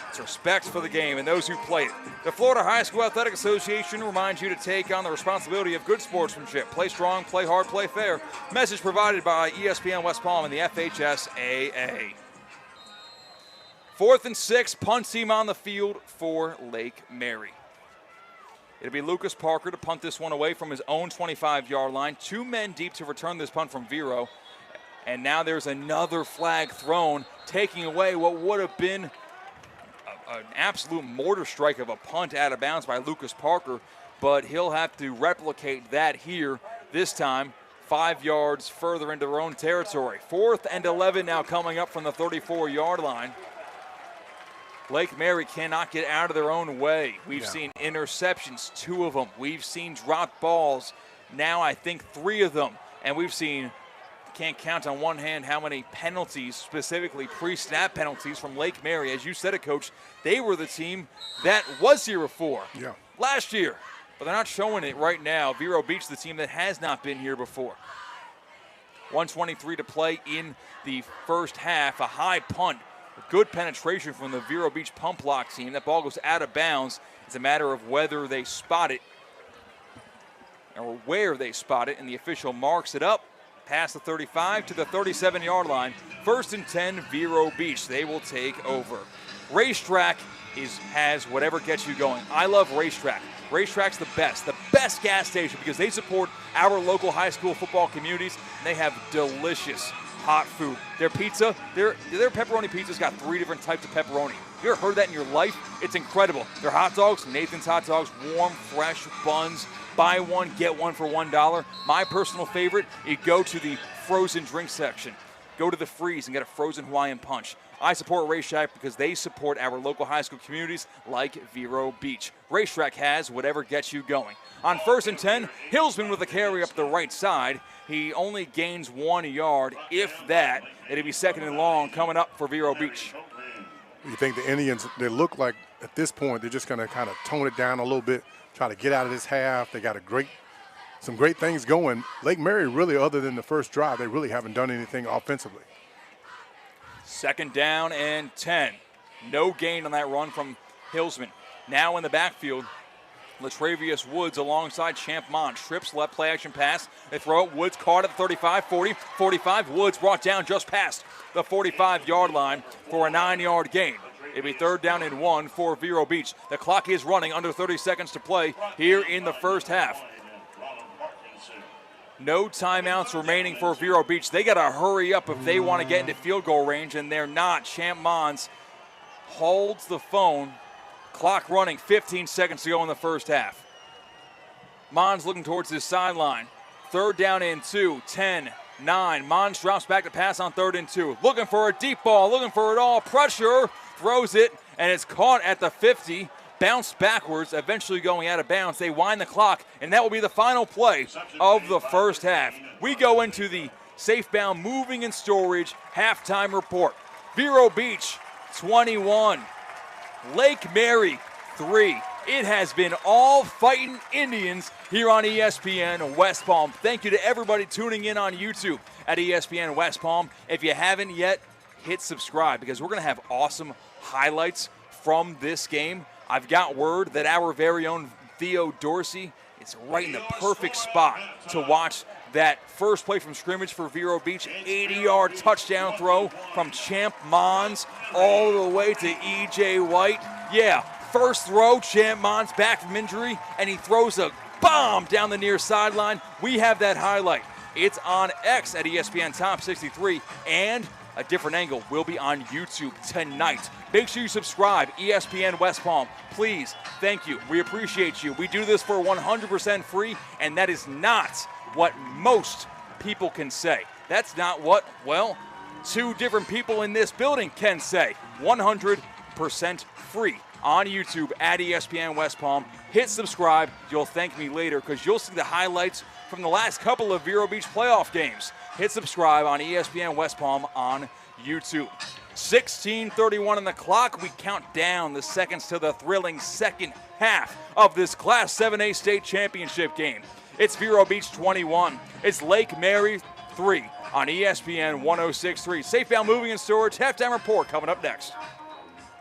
It's respect for the game and those who play it. The Florida High School Athletic Association reminds you to take on the responsibility of good sportsmanship. Play strong, play hard, play fair. Message provided by ESPN West Palm and the FHSAA. 4th and 6, punt team on the field for Lake Mary. It'll be Lucas Parker to punt this one away from his own 25-yard line. 2 men deep to return this punt from Vero. And now there's another flag thrown, taking away what would have been an absolute mortar strike of a punt out of bounds by Lucas Parker, but he'll have to replicate that here, this time 5 yards further into their own territory. 4th and 11 now coming up from the 34-yard line. Lake Mary cannot get out of their own way. We've seen interceptions, 2 of them. We've seen dropped balls, now I think 3 of them. And we've seen, can't count on one hand how many penalties, specifically pre-snap penalties from Lake Mary. As you said it, Coach, they were the team that was here before last year. But they're not showing it right now. Vero Beach, the team that has not been here before. 1:23 to play in the first half. A high punt. Good penetration from the Vero Beach pump block team. That ball goes out of bounds. It's a matter of whether they spot it or where they spot it, and the official marks it up past the 35 to the 37-yard line. 1st and 10, Vero Beach. They will take over. Racetrack has whatever gets you going. I love Racetrack. Racetrack's the best gas station because they support our local high school football communities. And they have delicious hot food. Their pizza, their pepperoni pizza's got 3 different types of pepperoni. You ever heard that in your life? It's incredible. Their hot dogs, Nathan's Hot Dogs, warm, fresh buns. Buy one, get one for $1. My personal favorite, you go to the frozen drink section. Go to the freeze and get a frozen Hawaiian punch. I support Racetrack because they support our local high school communities like Vero Beach. Racetrack has whatever gets you going. On 1st and 10, Hillsman with a carry up the right side. He only gains 1 yard, if that. It'll be 2nd and long coming up for Vero Beach.
You think the Indians, they look like at this point they're just going to kind of tone it down a little bit, try to get out of this half. They got some great things going. Lake Mary really, other than the first drive, they really haven't done anything offensively.
2nd down and 10. No gain on that run from Hillsman. Now in the backfield, Latravius Woods alongside Champ Mond. Trips left, play action pass. They throw it. Woods caught at the 35, 40, 45. Woods brought down just past the 45-yard line for a 9-yard gain. It'll be 3rd down and 1 for Vero Beach. The clock is running, under 30 seconds to play here in the first half. No timeouts remaining for Vero Beach. They got to hurry up if they want to get into field goal range, and they're not. Champ Mons holds the phone. Clock running, 15 seconds to go in the first half. Mons looking towards his sideline. 3rd down and 2, 10, 9. Mons drops back to pass on 3rd and 2. Looking for a deep ball, looking for it all. Pressure, throws it, and it's caught at the 50. Bounced backwards, eventually going out of bounds. They wind the clock, and that will be the final play of the first half. We go into the Safebound Moving and Storage halftime report. Vero Beach, 21. Lake Mary, 3. It has been all fighting Indians here on ESPN West Palm. Thank you to everybody tuning in on YouTube at ESPN West Palm. If you haven't yet, hit subscribe because we're going to have awesome highlights from this game. I've got word that our very own Theo Dorsey is right in the perfect spot to watch that first play from scrimmage for Vero Beach, 80-yard touchdown throw from Champ Mons all the way to E.J. White. Yeah, first throw, Champ Mons back from injury, and he throws a bomb down the near sideline. We have that highlight. It's on X at ESPN Top 63, and a different angle will be on YouTube tonight. Make sure you subscribe, ESPN West Palm. Please, thank you. We appreciate you. We do this for 100% free, and that is not what most people can say. That's not what, well, 2 different people in this building can say. 100% free on YouTube at ESPN West Palm. Hit subscribe. You'll thank me later because you'll see the highlights from the last couple of Vero Beach playoff games. Hit subscribe on ESPN West Palm on YouTube. 16:31 on the clock. We count down the seconds to the thrilling second half of this Class 7A state championship game. It's Vero Beach 21. It's Lake Mary 3 on ESPN 106.3. Safebound Moving and Storage halftime report coming up next.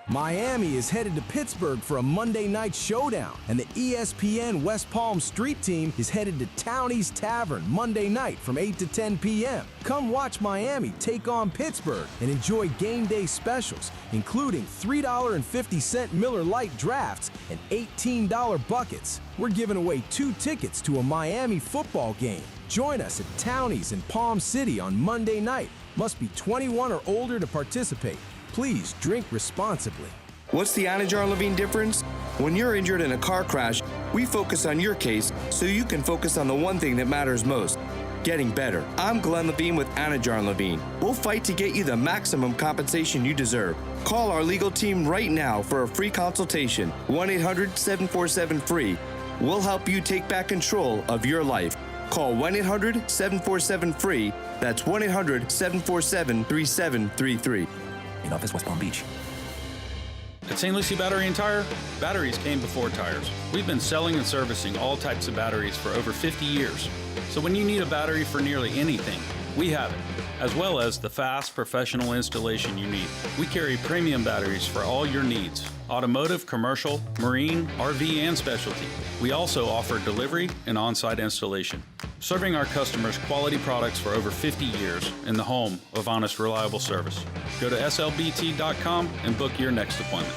Miami is headed to Pittsburgh for a Monday night showdown, and the ESPN West Palm Street team is headed to Townie's Tavern Monday night from 8 to 10 p.m. Come watch Miami take on Pittsburgh and enjoy game day specials, including $3.50 Miller Lite drafts and $18 buckets. We're giving away 2 tickets to a Miami football game. Join us at Townie's in Palm City on Monday night. Must be 21 or older to participate. Please drink responsibly.
What's the Anajar Levine difference? When you're injured in a car crash, we focus on your case so you can focus on the one thing that matters most, getting better. I'm Glenn Levine with Anajar Levine. We'll fight to get you the maximum compensation you deserve. Call our legal team right now for a free consultation, 1-800-747-FREE. We'll help you take back control of your life. Call 1-800-747-FREE. That's 1-800-747-3733.
In office, West Palm Beach.
At St. Lucie Battery and Tire, batteries came before tires. We've been selling and servicing all types of batteries for over 50 years. So when you need a battery for nearly anything, we have it, as well as the fast professional installation you need. We carry premium batteries for all your needs: automotive, commercial, marine, RV, and specialty. We also offer delivery and on-site installation, serving our customers quality products for over 50 years in the home of honest, reliable service. Go to slbt.com and book your next appointment.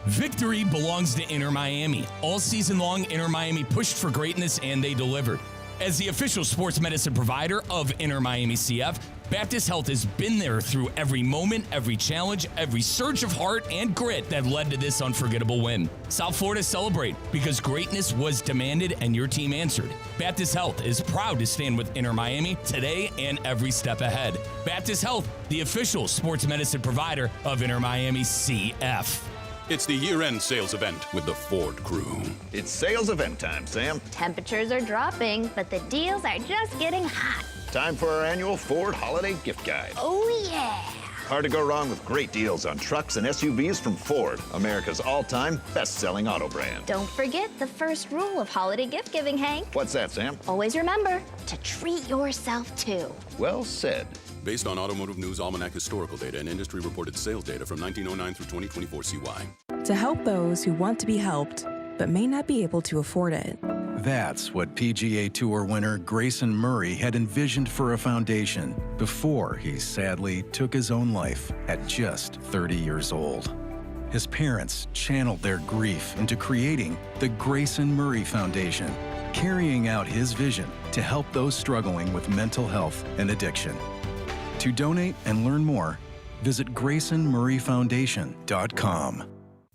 Victory belongs to Inter Miami. All season long, Inter Miami pushed for greatness, and they delivered. As the official sports medicine provider of Inter Miami CF, Baptist Health has been there through every moment, every challenge, every surge of heart and grit that led to this unforgettable win. South Florida celebrate because greatness was demanded and your team answered. Baptist Health is proud to stand with Inter Miami today and every step ahead. Baptist Health, the official sports medicine provider of Inter Miami CF.
It's the year-end sales event with the Ford crew.
It's sales event time, Sam.
Temperatures are dropping, but the deals are just getting hot.
Time for our annual Ford Holiday Gift Guide.
Oh, yeah.
Hard to go wrong with great deals on trucks and SUVs from Ford, America's all-time best-selling auto brand.
Don't forget the first rule of holiday gift giving, Hank.
What's that, Sam?
Always remember to treat yourself, too.
Well said.
Based on Automotive News Almanac historical data and industry-reported sales data from 1909 through 2024 CY.
To help those who want to be helped, but may not be able to afford it.
That's what PGA Tour winner Grayson Murray had envisioned for a foundation before he sadly took his own life at just 30 years old. his parents channeled their grief into creating the Grayson Murray Foundation, carrying out his vision to help those struggling with mental health and addiction. To donate and learn more, visit GraysonMurrayFoundation.com.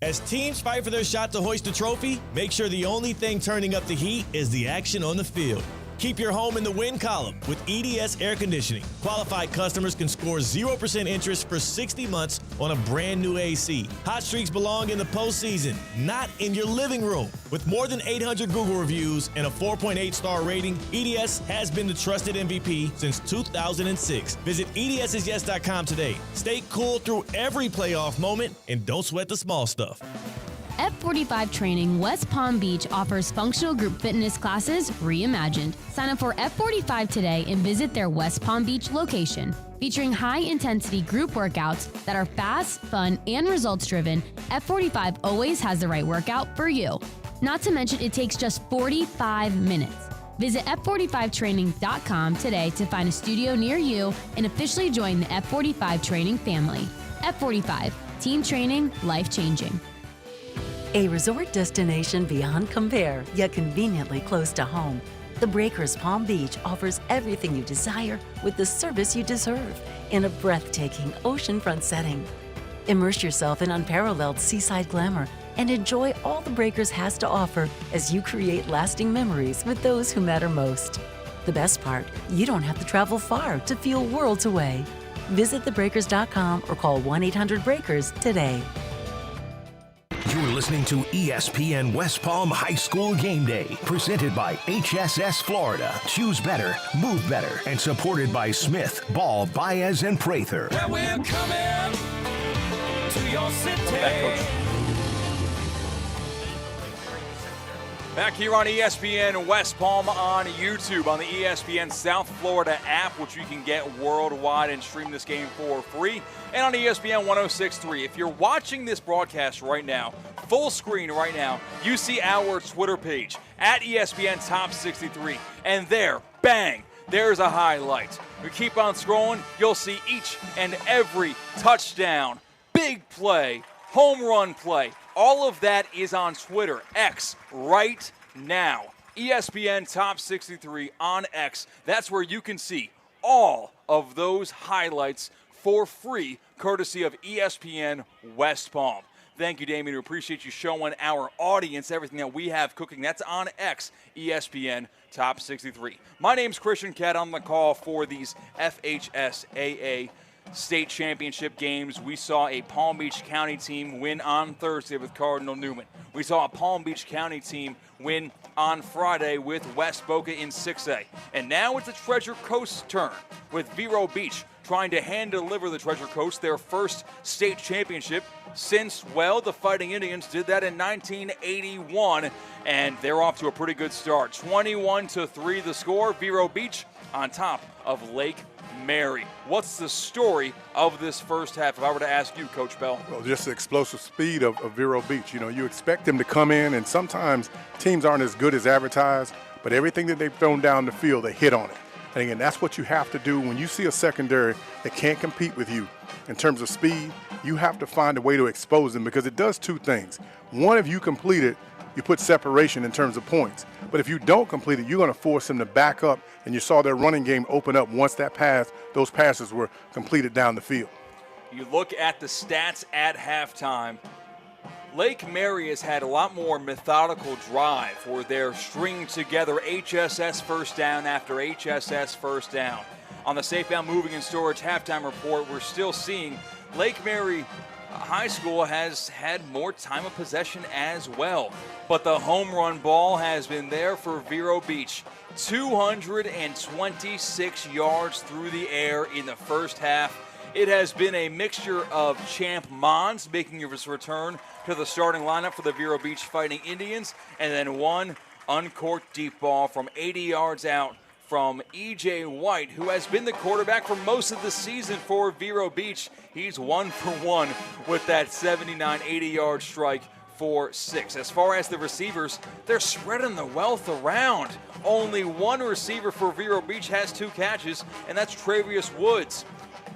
As teams fight for their shot to hoist the trophy, make sure the only thing turning up the heat is the action on the field. Keep your home in the win column with EDS Air Conditioning. Qualified customers can score 0% interest for 60 months on a brand new AC. Hot streaks belong in the postseason, not in your living room. With more than 800 Google reviews and a 4.8-star rating, EDS has been the trusted MVP since 2006. Visit EDSIsYes.com today. Stay cool through every playoff moment and don't sweat the small stuff.
F45 Training West Palm Beach offers functional group fitness classes reimagined. Sign up for F45 today and visit their West Palm Beach location. Featuring high-intensity group workouts that are fast, fun, and results-driven, F45 always has the right workout for you. Not to mention, it takes just 45 minutes. Visit F45training.com today to find a studio near you and officially join the F45 Training family. F45, team training, life-changing.
A resort destination beyond compare, yet conveniently close to home. The Breakers Palm Beach offers everything you desire with the service you deserve in a breathtaking oceanfront setting. Immerse yourself in unparalleled seaside glamour and enjoy all the Breakers has to offer as you create lasting memories with those who matter most. The best part, you don't have to travel far to feel worlds away. Visit thebreakers.com or call 1-800-BREAKERS today.
You're listening to ESPN West Palm High School Game Day, presented by HSS Florida. Choose better, move better, and supported by Smith, Ball, Baez, and Prather.
Well, we're coming to your city.
Back here on ESPN West Palm on YouTube, on the ESPN South Florida app, which you can get worldwide and stream this game for free, and on ESPN 106.3. If you're watching this broadcast right now, full screen right now, you see our Twitter page, at ESPN Top 63, and there, bang, there's a highlight. We keep on scrolling, you'll see each and every touchdown, big play, home run play. All of that is on Twitter, X, right now. ESPN Top 63 on X. That's where you can see all of those highlights for free, courtesy of ESPN West Palm. Thank you, Damien. We appreciate you showing our audience everything that we have cooking. That's on X, ESPN Top 63. My name's Christian Cat on the call for these FHSAA state championship games. We saw a Palm Beach County team win on Thursday with Cardinal Newman. We saw a Palm Beach County team win on Friday with West Boca in 6A. And now it's the Treasure Coast's turn with Vero Beach trying to hand-deliver the Treasure Coast their first state championship since, well, the Fighting Indians did that in 1981, and they're off to a pretty good start. 21-3 the score. Vero Beach on top of Lake Mary. What's the story of this first half, if I were to ask you, Coach Bell?
Well, just the explosive speed of Vero Beach. You know, you expect them to come in, and sometimes teams aren't as good as advertised, but everything that they've thrown down the field, they hit on it. And again, that's what you have to do when you see a secondary that can't compete with you in terms of speed. You have to find a way to expose them, because it does two things. One, if you complete it, you put separation in terms of points. But if you don't complete it, you're going to force them to back up, and you saw their running game open up once those passes were completed down the field.
You look at the stats at halftime. Lake Mary has had a lot more methodical drive where they're stringing together HSS first down after HSS first down. On the Safe Bound Moving and Storage halftime report, we're still seeing Lake Mary High School has had more time of possession as well. But the home run ball has been there for Vero Beach. 226 yards through the air in the first half. It has been a mixture of Champ Mons making his return to the starting lineup for the Vero Beach Fighting Indians, and then one uncorked deep ball from 80 yards out from E.J. White, who has been the quarterback for most of the season for Vero Beach. He's 1 for 1 with that 79 80-yard strike for 6. As far as the receivers, they're spreading the wealth around. Only one receiver for Vero Beach has 2 catches, and that's Travius Woods.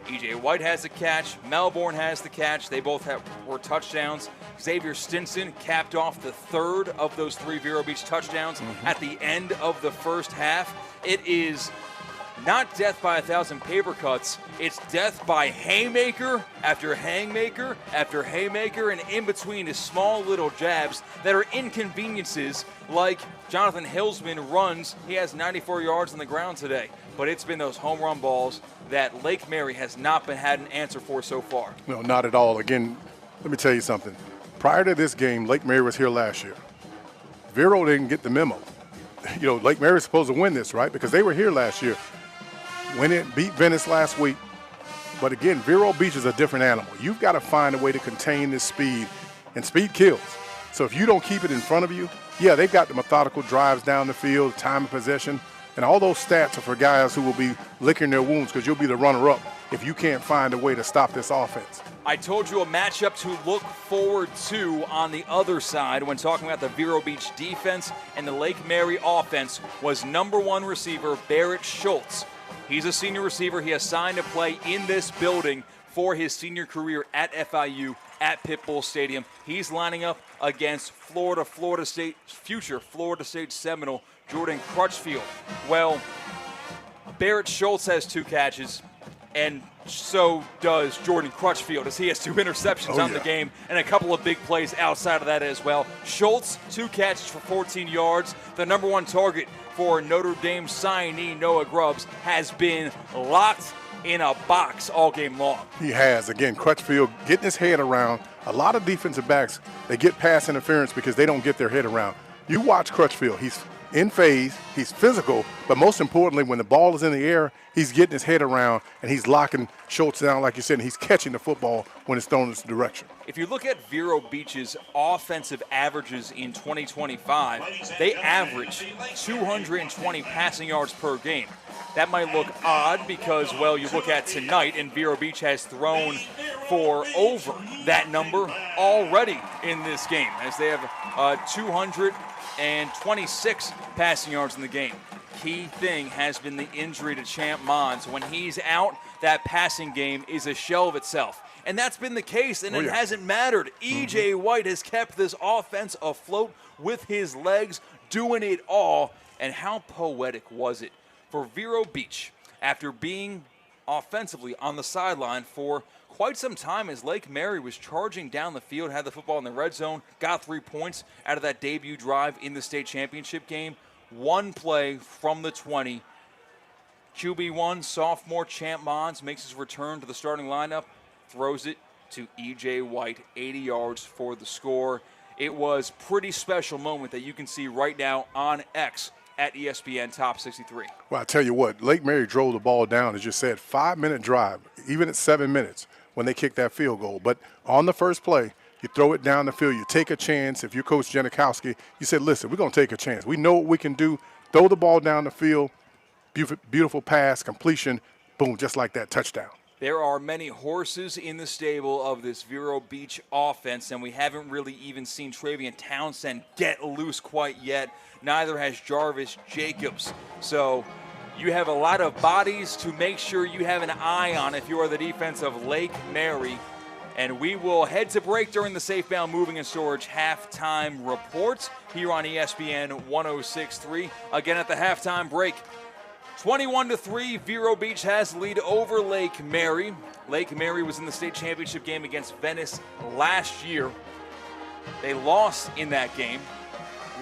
E.J. White has the catch. Melbourne has the catch. They both were touchdowns. Xavier Stinson capped off the third of those 3 Vero Beach touchdowns at the end of the first half. It is not death by 1,000 paper cuts. It's death by haymaker after haymaker after haymaker, and in between is small little jabs that are inconveniences, like Jonathan Hillsman runs. He has 94 yards on the ground today, but it's been those home run balls that Lake Mary has not had an answer for so far.
No, not at all. Again, let me tell you something. Prior to this game, Lake Mary was here last year. Vero didn't get the memo. You know, Lake Mary was supposed to win this, right? Because they were here last year. Went in, beat Venice last week. But again, Vero Beach is a different animal. You've got to find a way to contain this speed, and speed kills. So if you don't keep it in front of you, yeah, they've got the methodical drives down the field, time of possession, and all those stats are for guys who will be licking their wounds because you'll be the runner-up if you can't find a way to stop this offense.
I told you a matchup to look forward to on the other side when talking about the Vero Beach defense and the Lake Mary offense was #1 receiver Barrett Schultz. He's a senior receiver. He has signed to play in this building for his senior career at FIU at Pitbull Stadium. He's lining up against Florida State Seminole Jordan Crutchfield. Well, Barrett Schultz has 2 catches, and so does Jordan Crutchfield, as he has 2 interceptions on the game and a couple of big plays outside of that as well. Schultz, 2 catches for 14 yards. The #1 target for Notre Dame signee Noah Grubbs has been locked in a box all game long.
He has. Again, Crutchfield getting his head around. A lot of defensive backs, they get pass interference because they don't get their head around. You watch Crutchfield. He's in phase, he's physical, but most importantly, when the ball is in the air, he's getting his head around and he's locking Schultz down, like you said, and he's catching the football when it's thrown in this direction.
If you look at Vero Beach's offensive averages in 2025, they average 220 passing yards per game. That might look odd because, well, you look at tonight and Vero Beach has thrown for over that number already in this game, as they have 226 passing yards in the game. Key thing has been the injury to Champ Mons. When he's out, that passing game is a shell of itself. And that's been the case, and it hasn't mattered. E.J. White has kept this offense afloat with his legs, doing it all. And how poetic was it for Vero Beach, after being offensively on the sideline for quite some time as Lake Mary was charging down the field, had the football in the red zone, got 3 points out of that debut drive in the state championship game. 1 play from the 20. QB1, sophomore Champ Mons makes his return to the starting lineup, throws it to E.J. White, 80 yards for the score. It was a pretty special moment that you can see right now on X at ESPN Top 63.
Well, I tell you what, Lake Mary drove the ball down, as you said, 5-minute drive, even at 7 minutes when they kicked that field goal. But on the first play, you throw it down the field, you take a chance. If you're Coach Janikowski, you said, listen, we're going to take a chance. We know what we can do. Throw the ball down the field, beautiful pass, completion, boom, just like that, touchdown.
There are many horses in the stable of this Vero Beach offense, and we haven't really even seen Travian Townsend get loose quite yet. Neither has Jarvis Jacobs. So you have a lot of bodies to make sure you have an eye on if you are the defense of Lake Mary. And we will head to break during the Safebound Moving and Storage halftime report here on ESPN 106.3. Again at the halftime break. 21-3, Vero Beach has the lead over Lake Mary. Lake Mary was in the state championship game against Venice last year. They lost in that game.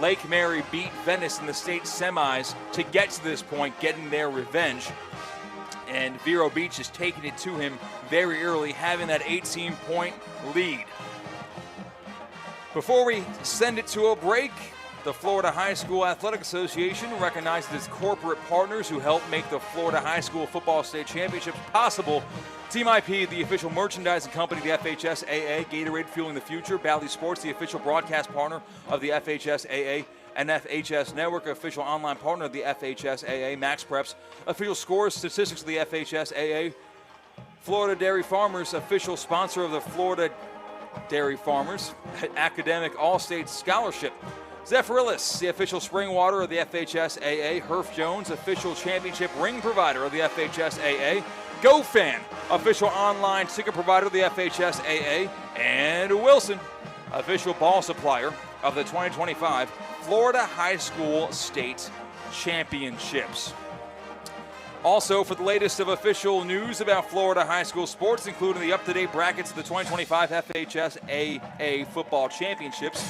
Lake Mary beat Venice in the state semis to get to this point, getting their revenge. And Vero Beach is taking it to him very early, having that 18-point lead. Before we send it to a break, the Florida High School Athletic Association recognizes its corporate partners who help make the Florida High School Football State Championships possible. Team IP, the official merchandising company of the FHSAA, Gatorade Fueling the Future, Bally Sports, the official broadcast partner of the FHSAA, and FHS Network, official online partner of the FHSAA, Max Preps, official scores, statistics of the FHSAA, Florida Dairy Farmers, official sponsor of the Florida Dairy Farmers, academic all-state scholarship, Zephyrillus, the official spring water of the FHSAA, Herf Jones, official championship ring provider of the FHSAA, GoFan, official online ticket provider of the FHSAA, and Wilson, official ball supplier of the 2025 Florida High School State Championships. Also, for the latest of official news about Florida high school sports, including the up-to-date brackets of the 2025 FHSAA Football Championships,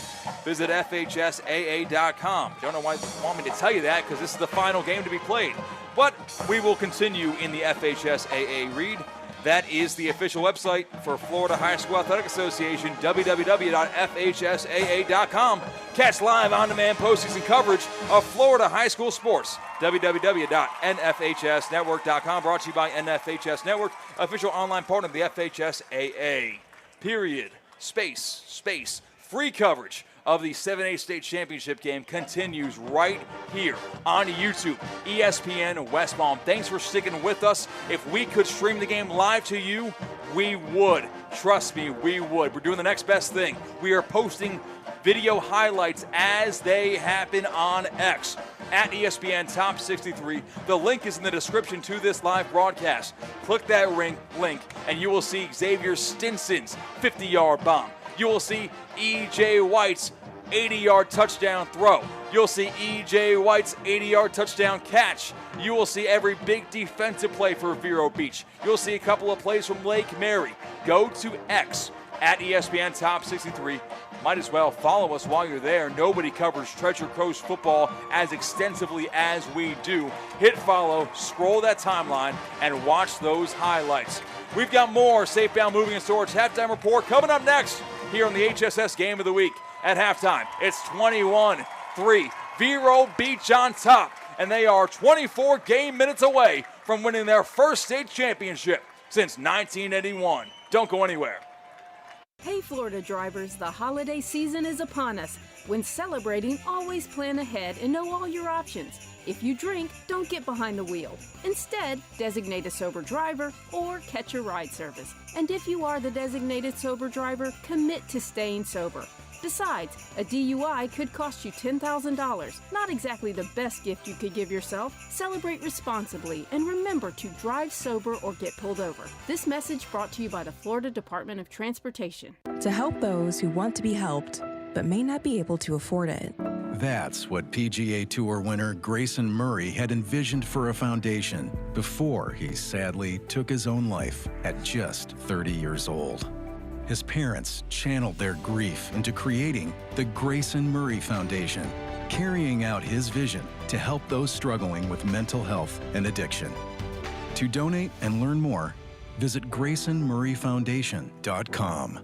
visit FHSAA.com. Don't know why you want me to tell you that, because this is the final game to be played. But we will continue in the FHSAA read. That is the official website for Florida High School Athletic Association, www.fhsaa.com. Catch live on-demand postseason coverage of Florida high school sports, www.nfhsnetwork.com. Brought to you by NFHS Network, official online partner of the FHSAA. Period. Space. Free coverage of the 7A State Championship game continues right here on YouTube, ESPN West Palm. Thanks for sticking with us. If we could stream the game live to you, we would. Trust me, we would. We're doing the next best thing. We are posting video highlights as they happen on X at ESPN Top 63. The link is in the description to this live broadcast. Click that link and you will see Xavier Stinson's 50-yard bomb. You will see E.J. White's 80-yard touchdown throw. You'll see E.J. White's 80-yard touchdown catch. You will see every big defensive play for Vero Beach. You'll see a couple of plays from Lake Mary. Go to X at ESPN Top 63. Might as well follow us while you're there. Nobody covers Treasure Coast football as extensively as we do. Hit follow, scroll that timeline, and watch those highlights. We've got more Safebound Moving and Storage halftime report coming up next here on the HSS Game of the Week. At halftime, it's 21-3. Vero Beach on top, and they are 24 game minutes away from winning their first state championship since 1981. Don't go anywhere.
Hey Florida drivers, the holiday season is upon us. When celebrating, always plan ahead and know all your options. If you drink, don't get behind the wheel. Instead, designate a sober driver or catch a ride service. And if you are the designated sober driver, commit to staying sober. Besides, a DUI could cost you $10,000. Not exactly the best gift you could give yourself. Celebrate responsibly and remember to drive sober or get pulled over. This message brought to you by the Florida Department of Transportation.
To help those who want to be helped but may not be able to afford it.
That's what PGA Tour winner Grayson Murray had envisioned for a foundation before he sadly took his own life at just 30 years old. His parents channeled their grief into creating the Grayson Murray Foundation, carrying out his vision to help those struggling with mental health and addiction. To donate and learn more, visit GraysonMurrayFoundation.com.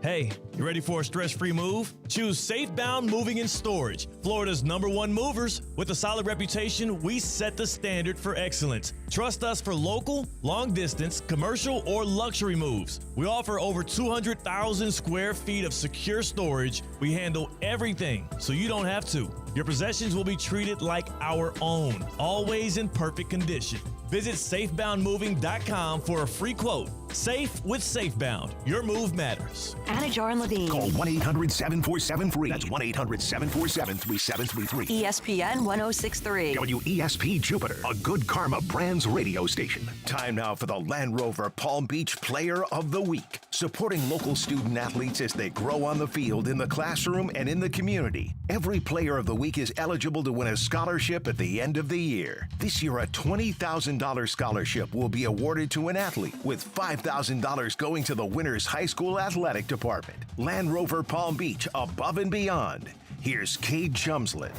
Hey, you ready for a stress-free move? Choose Safebound Moving and Storage, Florida's #1 movers. With a solid reputation, we set the standard for excellence. Trust us for local, long-distance, commercial, or luxury moves. We offer over 200,000 square feet of secure storage. We handle everything, so you don't have to. Your possessions will be treated like our own, always in perfect condition. Visit SafeboundMoving.com for a free quote. Safe with Safebound. Your move matters.
Anajar and Levine. Call 1-800-747-FREE. That's 1-800-747-3733.
ESPN 1063.
WESP Jupiter, a Good Karma Brands radio station. Time now for the Land Rover Palm Beach Player of the Week. Supporting local student athletes as they grow on the field, in the classroom, and in the community. Every Player of the Week is eligible to win a scholarship at the end of the year. This year, a $20,000 scholarship will be awarded to an athlete, with $5,000 going to the winner's high school athletic department. Land Rover Palm Beach, above and beyond. Here's Cade Chumslin.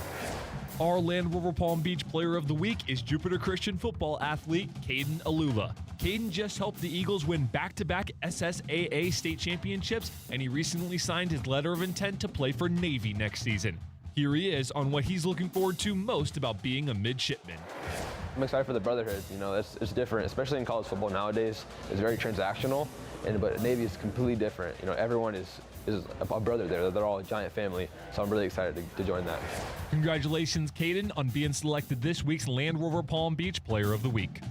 Our Land Rover Palm Beach Player of the Week is Jupiter Christian football athlete Caden Alula. Caden just helped the Eagles win back-to-back SSAA state championships, and he recently signed his letter of intent to play for Navy next season. Here he is on what he's looking forward to most about being a midshipman.
I'm excited for the brotherhood. You know, it's different, especially in college football nowadays. It's very transactional, but Navy is completely different. You know, everyone is a brother there. They're all a giant family, so I'm really excited to join that.
Congratulations, Caden, on being selected this week's Land Rover Palm Beach Player of the Week.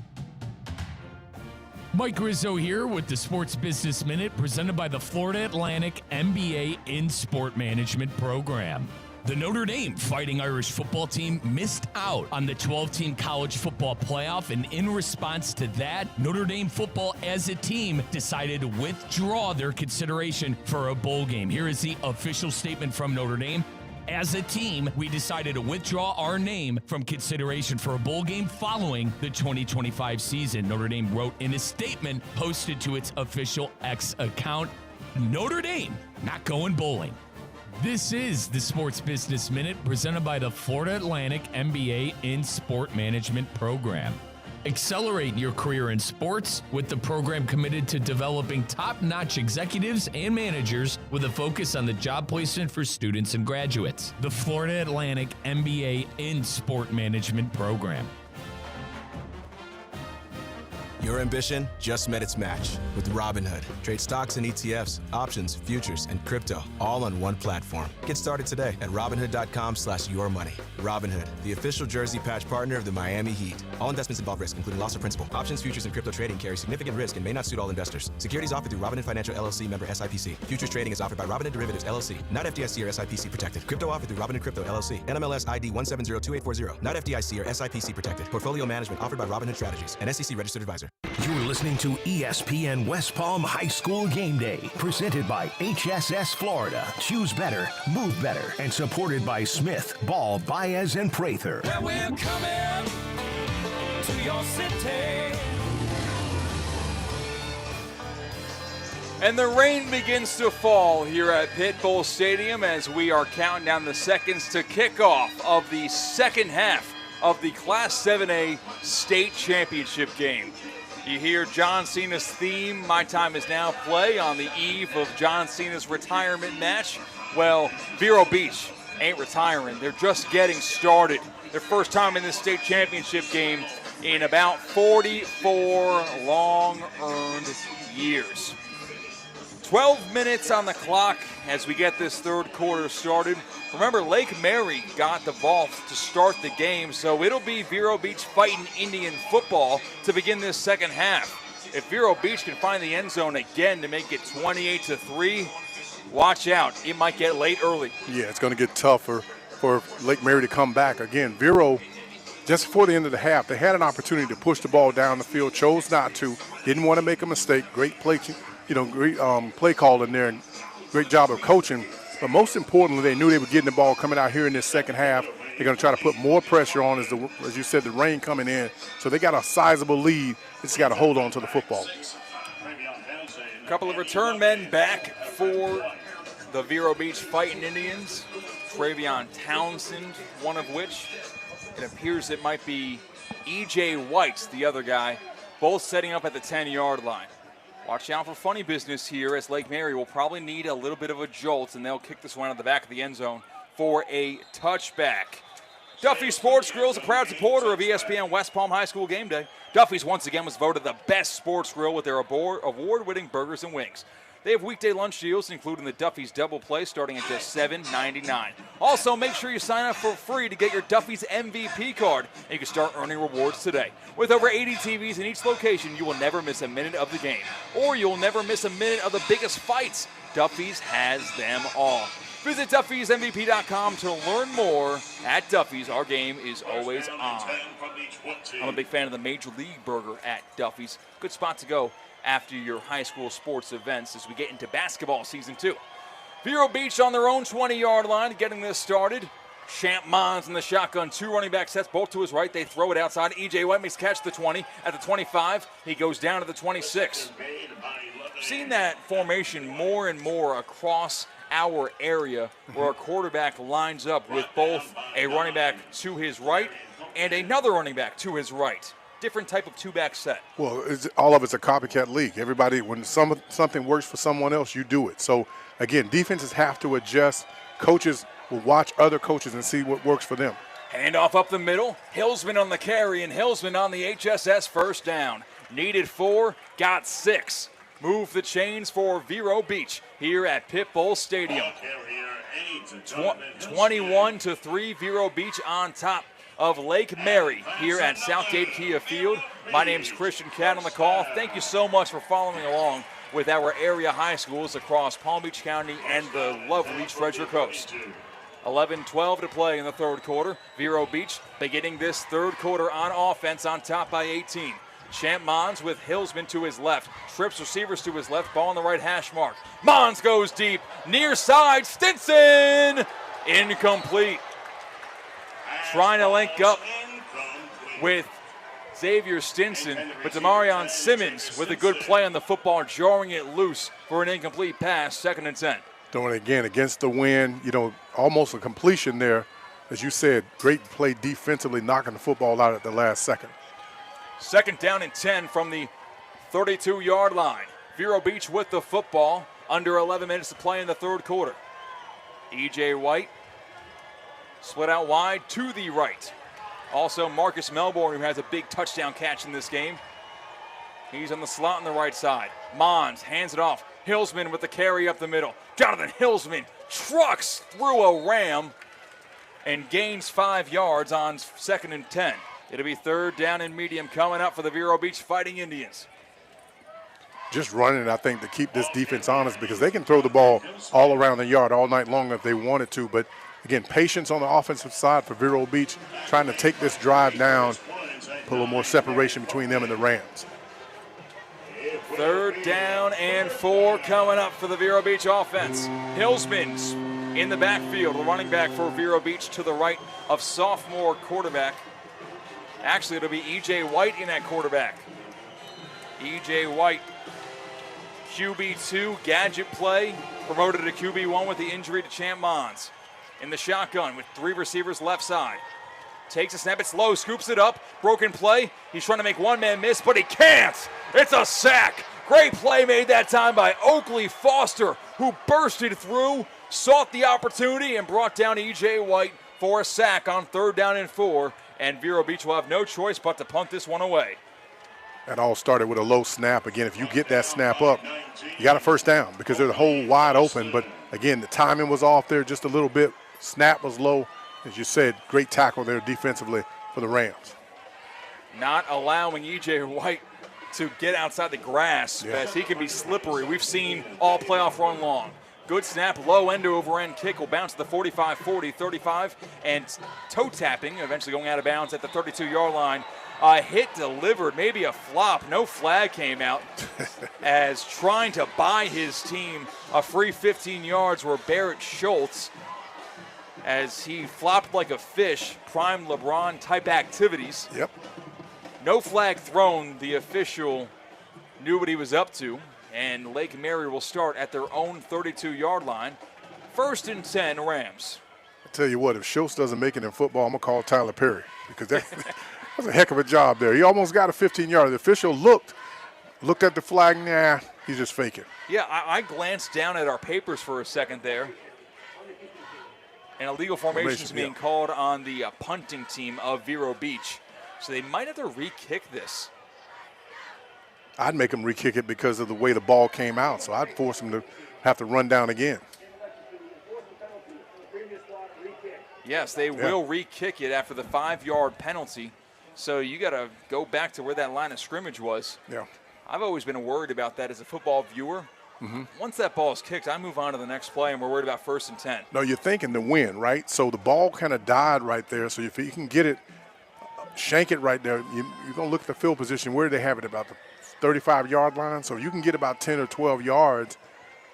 Mike Rizzo here with the Sports Business Minute, presented by the Florida Atlantic MBA in Sport Management program. The Notre Dame Fighting Irish football team missed out on the 12-team college football playoff, and in response to that, Notre Dame football as a team decided to withdraw their consideration for a bowl game. Here is the official statement from Notre Dame. As a team, we decided to withdraw our name from consideration for a bowl game following the 2025 season. Notre Dame wrote in a statement posted to its official X account, Notre Dame not going bowling. This is the Sports Business Minute presented by the Florida Atlantic MBA in Sport Management program. Accelerate your career in sports with the program committed to developing top-notch executives and managers with a focus on the job placement for students and graduates. The Florida Atlantic MBA in Sport Management program.
Your ambition just met its match with Robinhood. Trade stocks and ETFs, options, futures, and crypto all on one platform. Get started today at Robinhood.com/yourmoney. Robinhood, the official jersey patch partner of the Miami Heat. All investments involve risk, including loss of principal. Options, futures, and crypto trading carry significant risk and may not suit all investors. Securities offered through Robinhood Financial LLC, member SIPC. Futures trading is offered by Robinhood Derivatives LLC, not FDIC or SIPC protected. Crypto offered through Robinhood Crypto LLC, NMLS ID 1702840, not FDIC or SIPC protected. Portfolio management offered by Robinhood Strategies, an SEC registered advisor.
You're listening to ESPN West Palm High School Game Day, presented by HSS Florida. Choose better, move better, and supported by Smith, Ball, Baez, and Prather.
Well, we're coming to your city.
And the rain begins to fall here at Pitbull Stadium as we are counting down the seconds to kickoff of the second half of the Class 7A State Championship game. You hear John Cena's theme, My Time Is Now, play on the eve of John Cena's retirement match. Well, Vero Beach ain't retiring. They're just getting started. Their first time in this state championship game in about 44 long-earned years. 12 minutes on the clock as we get this third quarter started. Remember, Lake Mary got the ball to start the game, so it'll be Vero Beach fighting Indian football to begin this second half. If Vero Beach can find the end zone again to make it 28-3, watch out. It might get late early.
Yeah, it's going to get tougher for Lake Mary to come back. Again, Vero, just before the end of the half, they had an opportunity to push the ball down the field, chose not to, didn't want to make a mistake. Great play, great play call in there, and great job of coaching. But most importantly, they knew they were getting the ball coming out here in this second half. They're going to try to put more pressure on, as you said, the rain coming in. So they got a sizable lead. They just got to hold on to the football.
A couple of return men back for the Vero Beach Fighting Indians. Travion Townsend, one of which. It appears it might be E.J. White, the other guy, both setting up at the 10-yard line. Watch out for funny business here, as Lake Mary will probably need a little bit of a jolt, and they'll kick this one out the back of the end zone for a touchback. Duffy's Sports Grill is a proud supporter of ESPN West Palm High School Game Day. Duffy's once again was voted the best sports grill with their award-winning burgers and wings. They have weekday lunch deals, including the Duffy's Double Play, starting at just $7.99. Also, make sure you sign up for free to get your Duffy's MVP card, and you can start earning rewards today. With over 80 TVs in each location, you will never miss a minute of the game, or you'll never miss a minute of the biggest fights. Duffy's has them all. Visit Duffy'sMVP.com to learn more. At Duffy's, our game is always on. I'm a big fan of the Major League Burger at Duffy's. Good spot to go after your high school sports events as we get into basketball season 2. Vero Beach on their own 20-yard line getting this started. Champ Mons in the shotgun, 2 running back sets, both to his right. They throw it outside. E.J. White makes catch at the 20. At the 25, he goes down to the 26. Seen that formation more and more across our area where our quarterback lines up with both a running back to his right and another running back to his right. Different type of two-back set.
Well, all of it's a copycat league. Everybody, when something works for someone else, you do it. So, again, defenses have to adjust. Coaches will watch other coaches and see what works for them.
Handoff up the middle. Hillsman on the carry, and Hillsman on the HSS first down. Needed 4, got 6. Move the chains for Vero Beach here at Pitbull Stadium. 21-3, Vero Beach on top of Lake Mary here at Southgate Kia Field. My name's Christian Cat on the call. Thank you so much for following along with our area high schools across Palm Beach County and the lovely Treasure Coast. 11-12 to play in the third quarter. Vero Beach beginning this third quarter on offense, on top by 18. Champ Mons with Hillsman to his left. Trips receivers to his left. Ball on the right hash mark. Mons goes deep. Near side. Stinson. Incomplete. Trying to link up with Xavier Stinson, but Demarion Simmons with a good play on the football, drawing it loose for an incomplete pass. 2nd and 10.
Doing it again against the wind. Almost a completion there. As you said, great play defensively, knocking the football out at the last second.
2nd down and 10 from the 32-yard line. Vero Beach with the football. Under 11 minutes to play in the third quarter. E.J. White split out wide to the right. Also Marcus Melbourne, who has a big touchdown catch in this game. He's on the slot on the right side. Mons hands it off. Hillsman with the carry up the middle. Jonathan Hillsman trucks through a ram and gains 5 yards on 2nd and 10. It'll be 3rd down and medium coming up for the Vero Beach Fighting Indians.
Just running, I think, to keep this defense honest, because they can throw the ball all around the yard all night long if they wanted to. But, again, patience on the offensive side for Vero Beach, trying to take this drive down, put a little more separation between them and the Rams.
3rd down and 4 coming up for the Vero Beach offense. Hillsman's in the backfield, the running back for Vero Beach to the right of sophomore quarterback. Actually, it'll be E.J. White in that quarterback. E.J. White, QB2, gadget play, promoted to QB1 with the injury to Champ Mons. In the shotgun with 3 receivers left side. Takes a snap, it's low, scoops it up, broken play. He's trying to make one man miss, but he can't. It's a sack. Great play made that time by Oakley Foster, who bursted through, sought the opportunity, and brought down E.J. White for a sack on 3rd down and 4. And Vero Beach will have no choice but to punt this one away.
That all started with a low snap. Again, if you get that snap up, you got a 1st down because they're the hole wide open. But, again, the timing was off there just a little bit. Snap was low. As you said, great tackle there defensively for the Rams.
Not allowing E.J. White to get outside the grasp as he can be slippery. We've seen all playoff run long. Good snap, low end to over end kick will bounce to the 45, 40, 35, and toe tapping, eventually going out of bounds at the 32-yard line. A hit delivered, maybe a flop. No flag came out as trying to buy his team a free 15 yards were Barrett Schultz as he flopped like a fish, prime LeBron type activities.
Yep.
No flag thrown. The official knew what he was up to. And Lake Mary will start at their own 32-yard line. 1st and 10, Rams.
I tell you what, if Schultz doesn't make it in football, I'm going to call Tyler Perry because that was a heck of a job there. He almost got a 15-yarder. The official looked at the flag. Nah, he's just faking.
Yeah, I glanced down at our papers for a second there. And illegal formation is being called on the punting team of Vero Beach. So they might have to re-kick this.
I'd make him re-kick it because of the way the ball came out, so I'd force him to have to run down again.
Yes, they will re-kick it after the 5-yard penalty. So you got to go back to where that line of scrimmage was.
Yeah.
I've always been worried about that as a football viewer. Once that ball is kicked, I move on to the next play, and we're worried about 1st and 10.
No, you're thinking the win, right? So the ball kind of died right there. So if you can get it, shank it right there, you're going to look at the field position. Where do they have it? About the 35-yard line. So you can get about 10 or 12 yards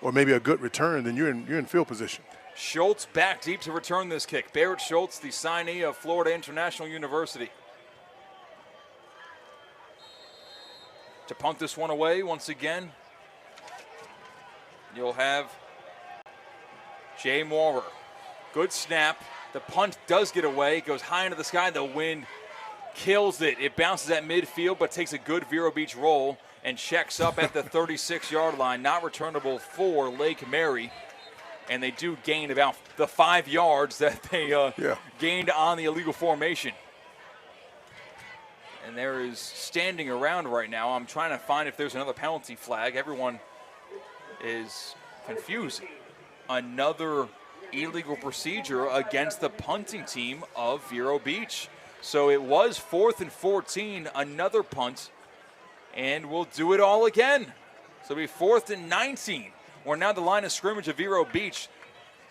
or maybe a good return, then you're in field position.
Schultz back deep to return this kick. Barrett Schultz, the signee of Florida International University. To punt this one away once again, you'll have Jay Maurer. Good snap. The punt does get away. It goes high into the sky. The wind kills it. It bounces at midfield, but takes a good Vero Beach roll and checks up at the 36-yard line. Not returnable for Lake Mary. And they do gain about the 5 yards that they gained on the illegal formation. And there is standing around right now. I'm trying to find if there's another penalty flag. Everyone is confused. Another illegal procedure against the punting team of Vero Beach. So it was 4th and 14, another punt, and we'll do it all again. So it'll be 4th and 19. We're now the line of scrimmage of Vero Beach.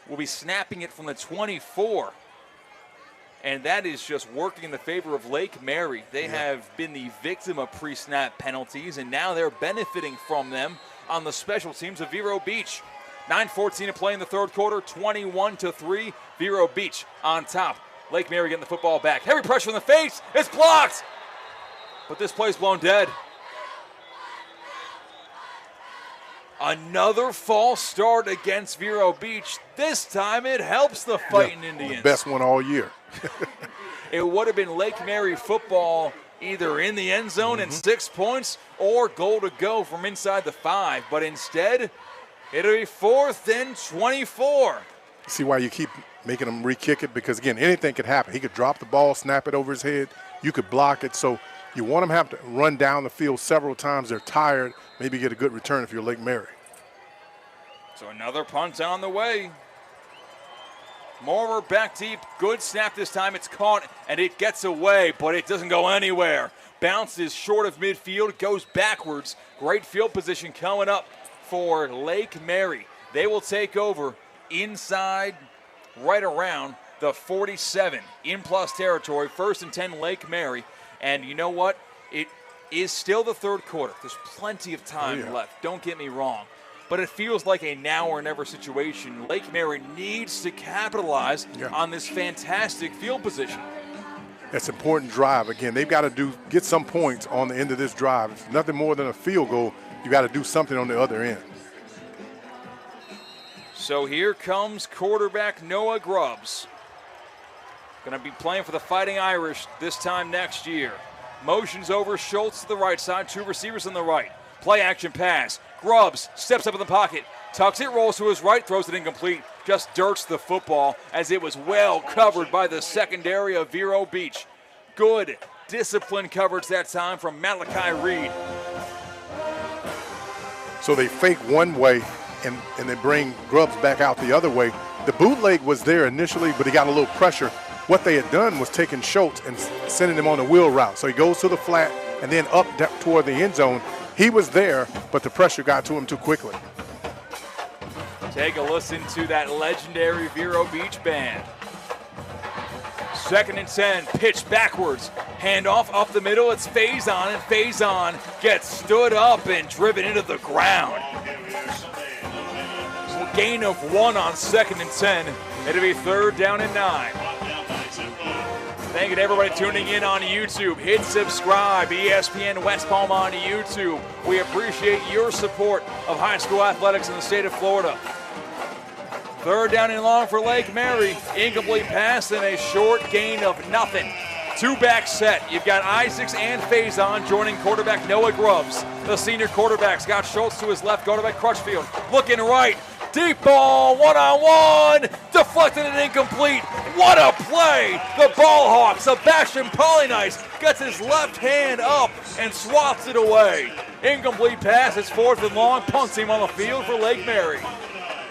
will be snapping it from the 24. And that is just working in the favor of Lake Mary. They have been the victim of pre-snap penalties, and now they're benefiting from them on the special teams of Vero Beach. 9:14 to play in the third quarter, 21-3. Vero Beach on top. Lake Mary getting the football back. Heavy pressure in the face. It's blocked. But this play's blown dead. Another false start against Vero Beach. This time it helps the Fighting Indians.
Best one all year.
It would have been Lake Mary football either in the end zone and 6 points or goal to go from inside the 5. But instead, it'll be 4th and 24.
See why you keep making him re-kick it? Because, again, anything could happen. He could drop the ball, snap it over his head. You could block it. So you want them to have to run down the field several times. They're tired. Maybe get a good return if you're Lake Mary.
So another punt on the way. Moorer back deep. Good snap this time. It's caught, and it gets away, but it doesn't go anywhere. Bounces short of midfield, goes backwards. Great field position coming up for Lake Mary. They will take over inside right around the 47 in plus territory. 1st and 10 Lake Mary. And you know what? It is still the third quarter. There's plenty of time left. Don't get me wrong. But it feels like a now or never situation. Lake Mary needs to capitalize on this fantastic field position.
That's an important drive. Again, they've got to get some points on the end of this drive. If nothing more than a field goal, you got to do something on the other end.
So here comes quarterback Noah Grubbs. Going to be playing for the Fighting Irish this time next year. Motions over Schultz to the right side, 2 receivers on the right. Play action pass. Grubbs steps up in the pocket, tucks it, rolls to his right, throws it incomplete. Just dirts the football as it was well covered by the secondary of Vero Beach. Good disciplined coverage that time from Malachi Reed.
So they fake one way and they bring Grubbs back out the other way. The bootleg was there initially, but he got a little pressure. What they had done was taking Schultz and sending him on a wheel route. So he goes to the flat and then up toward the end zone. He was there, but the pressure got to him too quickly.
Take a listen to that legendary Vero Beach band. 2nd and 10, pitch backwards. Handoff up the middle, it's Faison, and Faison gets stood up and driven into the ground. So gain of 1 on 2nd and 10. It'll be 3rd down and 9. Thank you to everybody tuning in on YouTube. Hit subscribe, ESPN West Palm on YouTube. We appreciate your support of high school athletics in the state of Florida. 3rd down and long for Lake Mary. Incomplete pass and a short gain of nothing. 2-back set. You've got Isaacs and Faison joining quarterback Noah Grubbs. The senior quarterback's got Schultz to his left, quarterback Crutchfield. Looking right. Deep ball, one-on-one, deflected and incomplete. What a play! The ball hawk, Sebastian Polynice, gets his left hand up and swats it away. Incomplete pass, it's 4th and long, punt team on the field for Lake Mary.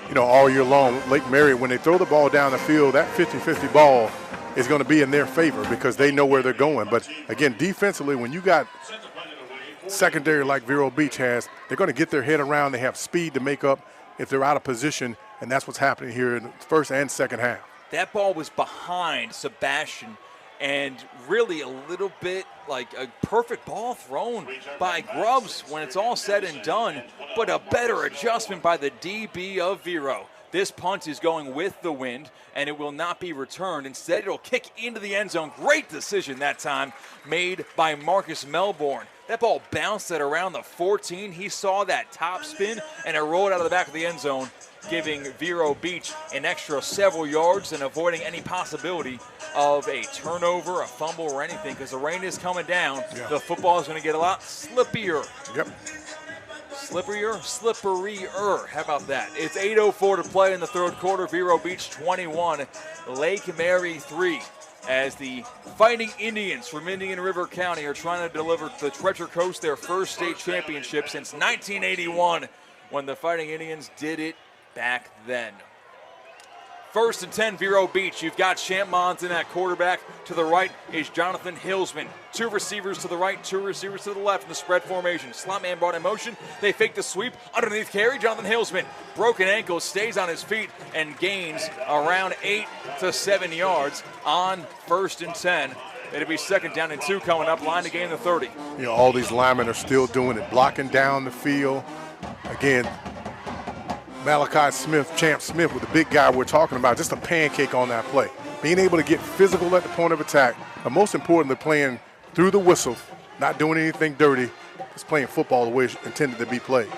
You know, all year long, Lake Mary, when they throw the ball down the field, that 50-50 ball is going to be in their favor because they know where they're going. But again, defensively, when you got secondary like Vero Beach has, they're going to get their head around. They have speed to make up if they're out of position, and that's what's happening here in the first and second half.
That ball was behind Sebastian, and really a little bit like a perfect ball thrown by Grubbs when it's all said and done, but a better adjustment by the DB of Vero. This punt is going with the wind, and it will not be returned. Instead, it'll kick into the end zone. Great decision that time made by Marcus Melbourne. That ball bounced at around the 14. He saw that top spin, and it rolled out of the back of the end zone, giving Vero Beach an extra several yards and avoiding any possibility of a turnover, a fumble, or anything, because the rain is coming down. The football is going to get a lot slippier. Slipperier. How about that? It's 8:04 to play in the third quarter. Vero Beach 21, Lake Mary 3. As the Fighting Indians from Indian River County are trying to deliver the Treasure Coast their first state championship since 1981, when the Fighting Indians did it back then. First and 10, Vero Beach. You've got Champ Mons in at quarterback. To the right is Jonathan Hillsman. 2 receivers to the right, 2 receivers to the left in the spread formation. Slot man brought in motion. They fake the sweep. Underneath carry, Jonathan Hillsman. Broken ankle, stays on his feet, and gains around 8 to 7 yards on first and 10. It'll be second down and 2 coming up. Line to gain the 30.
You know, all these linemen are still doing it, blocking down the field. Again, Malachi Smith, Champ Smith, with the big guy we're talking about, just a pancake on that play. Being able to get physical at the point of attack, but most importantly, playing through the whistle, not doing anything dirty, just playing football the way it's intended to be played.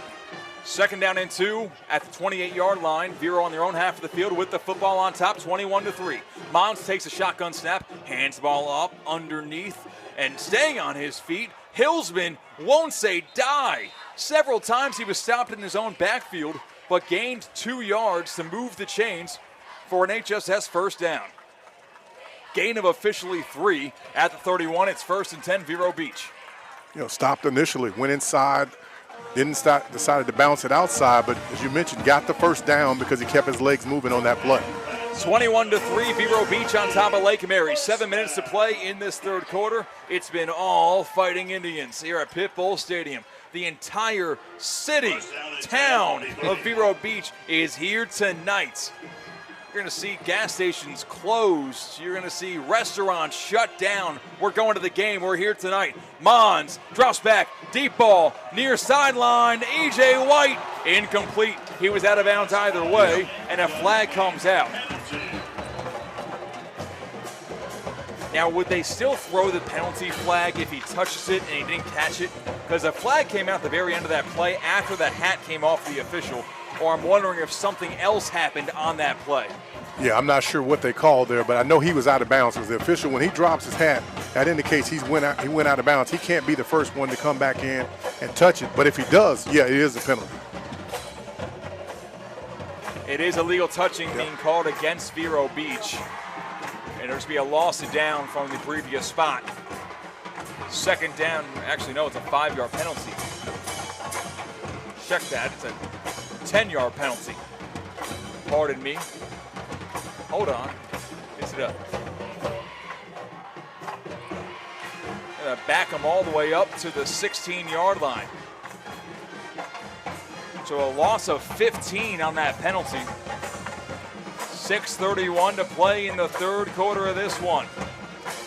Second down and 2 at the 28-yard line. Vero on their own half of the field with the football on top, 21-3. Mons takes a shotgun snap, hands the ball up underneath, and staying on his feet, Hillsman won't say die. Several times he was stopped in his own backfield, but gained 2 yards to move the chains for an HSS first down. Gain of officially 3 at the 31. It's first and 10, Vero Beach.
You know, stopped initially, went inside, didn't stop, decided to bounce it outside, but as you mentioned, got the first down because he kept his legs moving on that play.
21-3, Vero Beach on top of Lake Mary. 7 minutes to play in this third quarter. It's been all Fighting Indians here at Pitbull Stadium. The entire city, town of Vero Beach is here tonight. You're going to see gas stations closed. You're going to see restaurants shut down. We're going to the game. We're here tonight. Mons drops back, deep ball, near sideline. E.J. White, incomplete. He was out of bounds either way, and a flag comes out. Now, would they still throw the penalty flag if he touches it and he didn't catch it? Because a flag came out at the very end of that play after the hat came off the official. Or I'm wondering if something else happened on that play.
Yeah, I'm not sure what they called there, but I know he was out of bounds. Because the official, when he drops his hat, that indicates he went out of bounds. He can't be the first one to come back in and touch it. But if he does, yeah, it is a penalty.
It is illegal touching being called against Vero Beach. And there's be a loss of down from the previous spot. Second down, actually no, it's a 5-yard penalty. Check that, it's a 10-yard penalty. Pardon me. Hold on. Is it gonna back them all the way up to the 16-yard line. So a loss of 15 on that penalty. 6:31 to play in the third quarter of this one.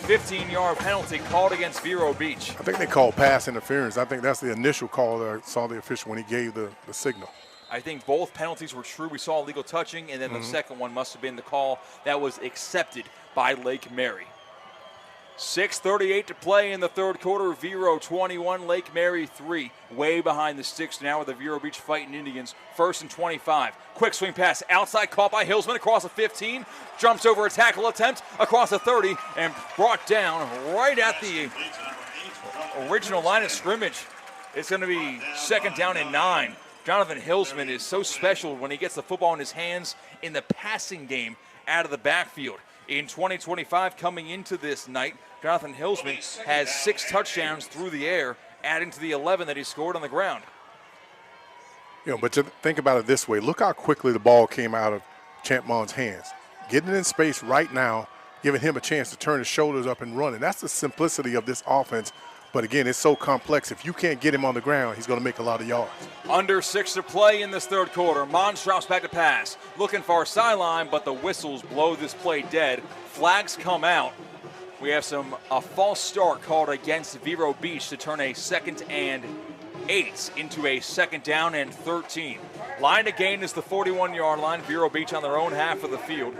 15-yard penalty called against Vero Beach.
I think they called pass interference. I think that's the initial call that I saw the official when he gave the signal.
I think both penalties were true. We saw illegal touching, and then the second one must have been the call that was accepted by Lake Mary. 6:38 to play in the third quarter. Vero 21, Lake Mary 3. Way behind the sticks now with the Vero Beach Fighting Indians. First and 25. Quick swing pass outside, caught by Hillsman across the 15. Jumps over a tackle attempt across the 30 and brought down right at the original line of scrimmage. It's going to be second down and 9. Jonathan Hillsman is so special when he gets the football in his hands in the passing game out of the backfield. In 2025, coming into this night, Jonathan Hillsman has 6 touchdowns through the air, adding to the 11 that he scored on the ground.
You know, but to think about it this way, look how quickly the ball came out of Champ Mons' hands. Getting it in space right now, giving him a chance to turn his shoulders up and run. And that's the simplicity of this offense. But again, it's so complex. If you can't get him on the ground, he's going to make a lot of yards.
Under 6 to play in this third quarter. Mons drops back to pass. Looking for a sideline, but the whistles blow this play dead. Flags come out. We have a false start called against Vero Beach to turn a 2nd and 8 into a 2nd down and 13. Line to gain is the 41-yard line. Vero Beach on their own half of the field.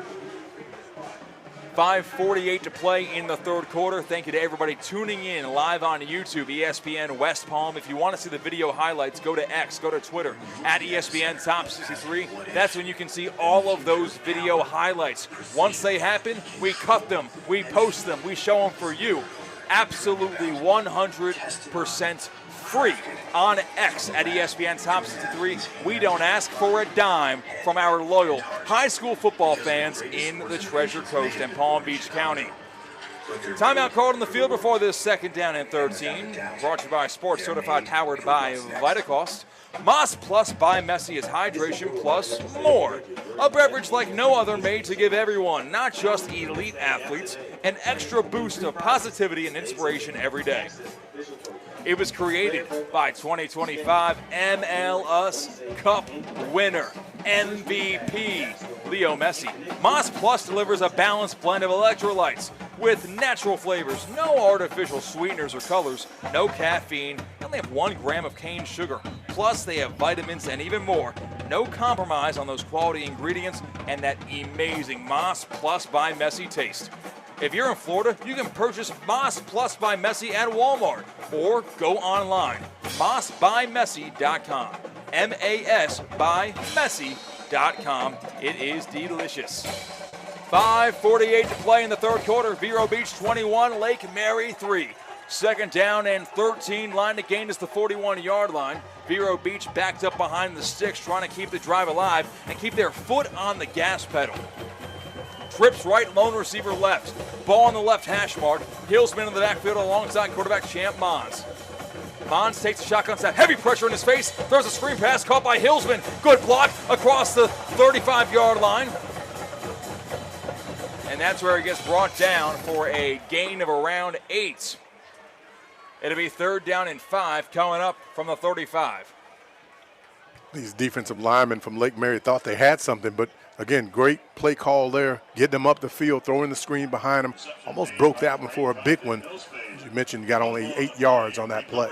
5:48 to play in the third quarter. Thank you to everybody tuning in live on YouTube, ESPN West Palm. If you want to see the video highlights, go to X, go to Twitter, at ESPN Top 63. That's when you can see all of those video highlights. Once they happen, we cut them, we post them, we show them for you. Absolutely 100% free on X at ESPN Top 63. We don't ask for a dime from our loyal high school football fans in the Treasure Coast and Palm Beach County. Timeout called on the field before this 2nd down and 13. Brought to you by Sports Certified, powered by Vitacost. Moss Plus by Messi is hydration plus more. A beverage like no other, made to give everyone, not just elite athletes, an extra boost of positivity and inspiration every day. It was created by 2025 MLS Cup winner, MVP, Leo Messi. Moss Plus delivers a balanced blend of electrolytes with natural flavors, no artificial sweeteners or colors, no caffeine, they only have 1 gram of cane sugar. Plus, they have vitamins and even more. No compromise on those quality ingredients and that amazing Moss Plus by Messi taste. If you're in Florida, you can purchase Moss Plus by Messi at Walmart or go online, mossbymessi.com, M-A-S by Messi.com. It is delicious. 5:48 to play in the 3rd quarter. Vero Beach 21, Lake Mary 3. 2nd down and 13. Line to gain is the 41-yard line. Vero Beach backed up behind the sticks, trying to keep the drive alive and keep their foot on the gas pedal. Trips right, lone receiver left. Ball on the left hash mark. Hillsman in the backfield alongside quarterback Champ Mons. Mons takes a shotgun snap. Heavy pressure in his face. Throws a screen pass caught by Hillsman. Good block across the 35-yard line. And that's where he gets brought down for a gain of around 8. It'll be 3rd down and 5 coming up from the 35.
These defensive linemen from Lake Mary thought they had something, but again, great play call there. Getting them up the field, throwing the screen behind them. Almost broke that one for a big one. As you mentioned, got only 8 yards on that play.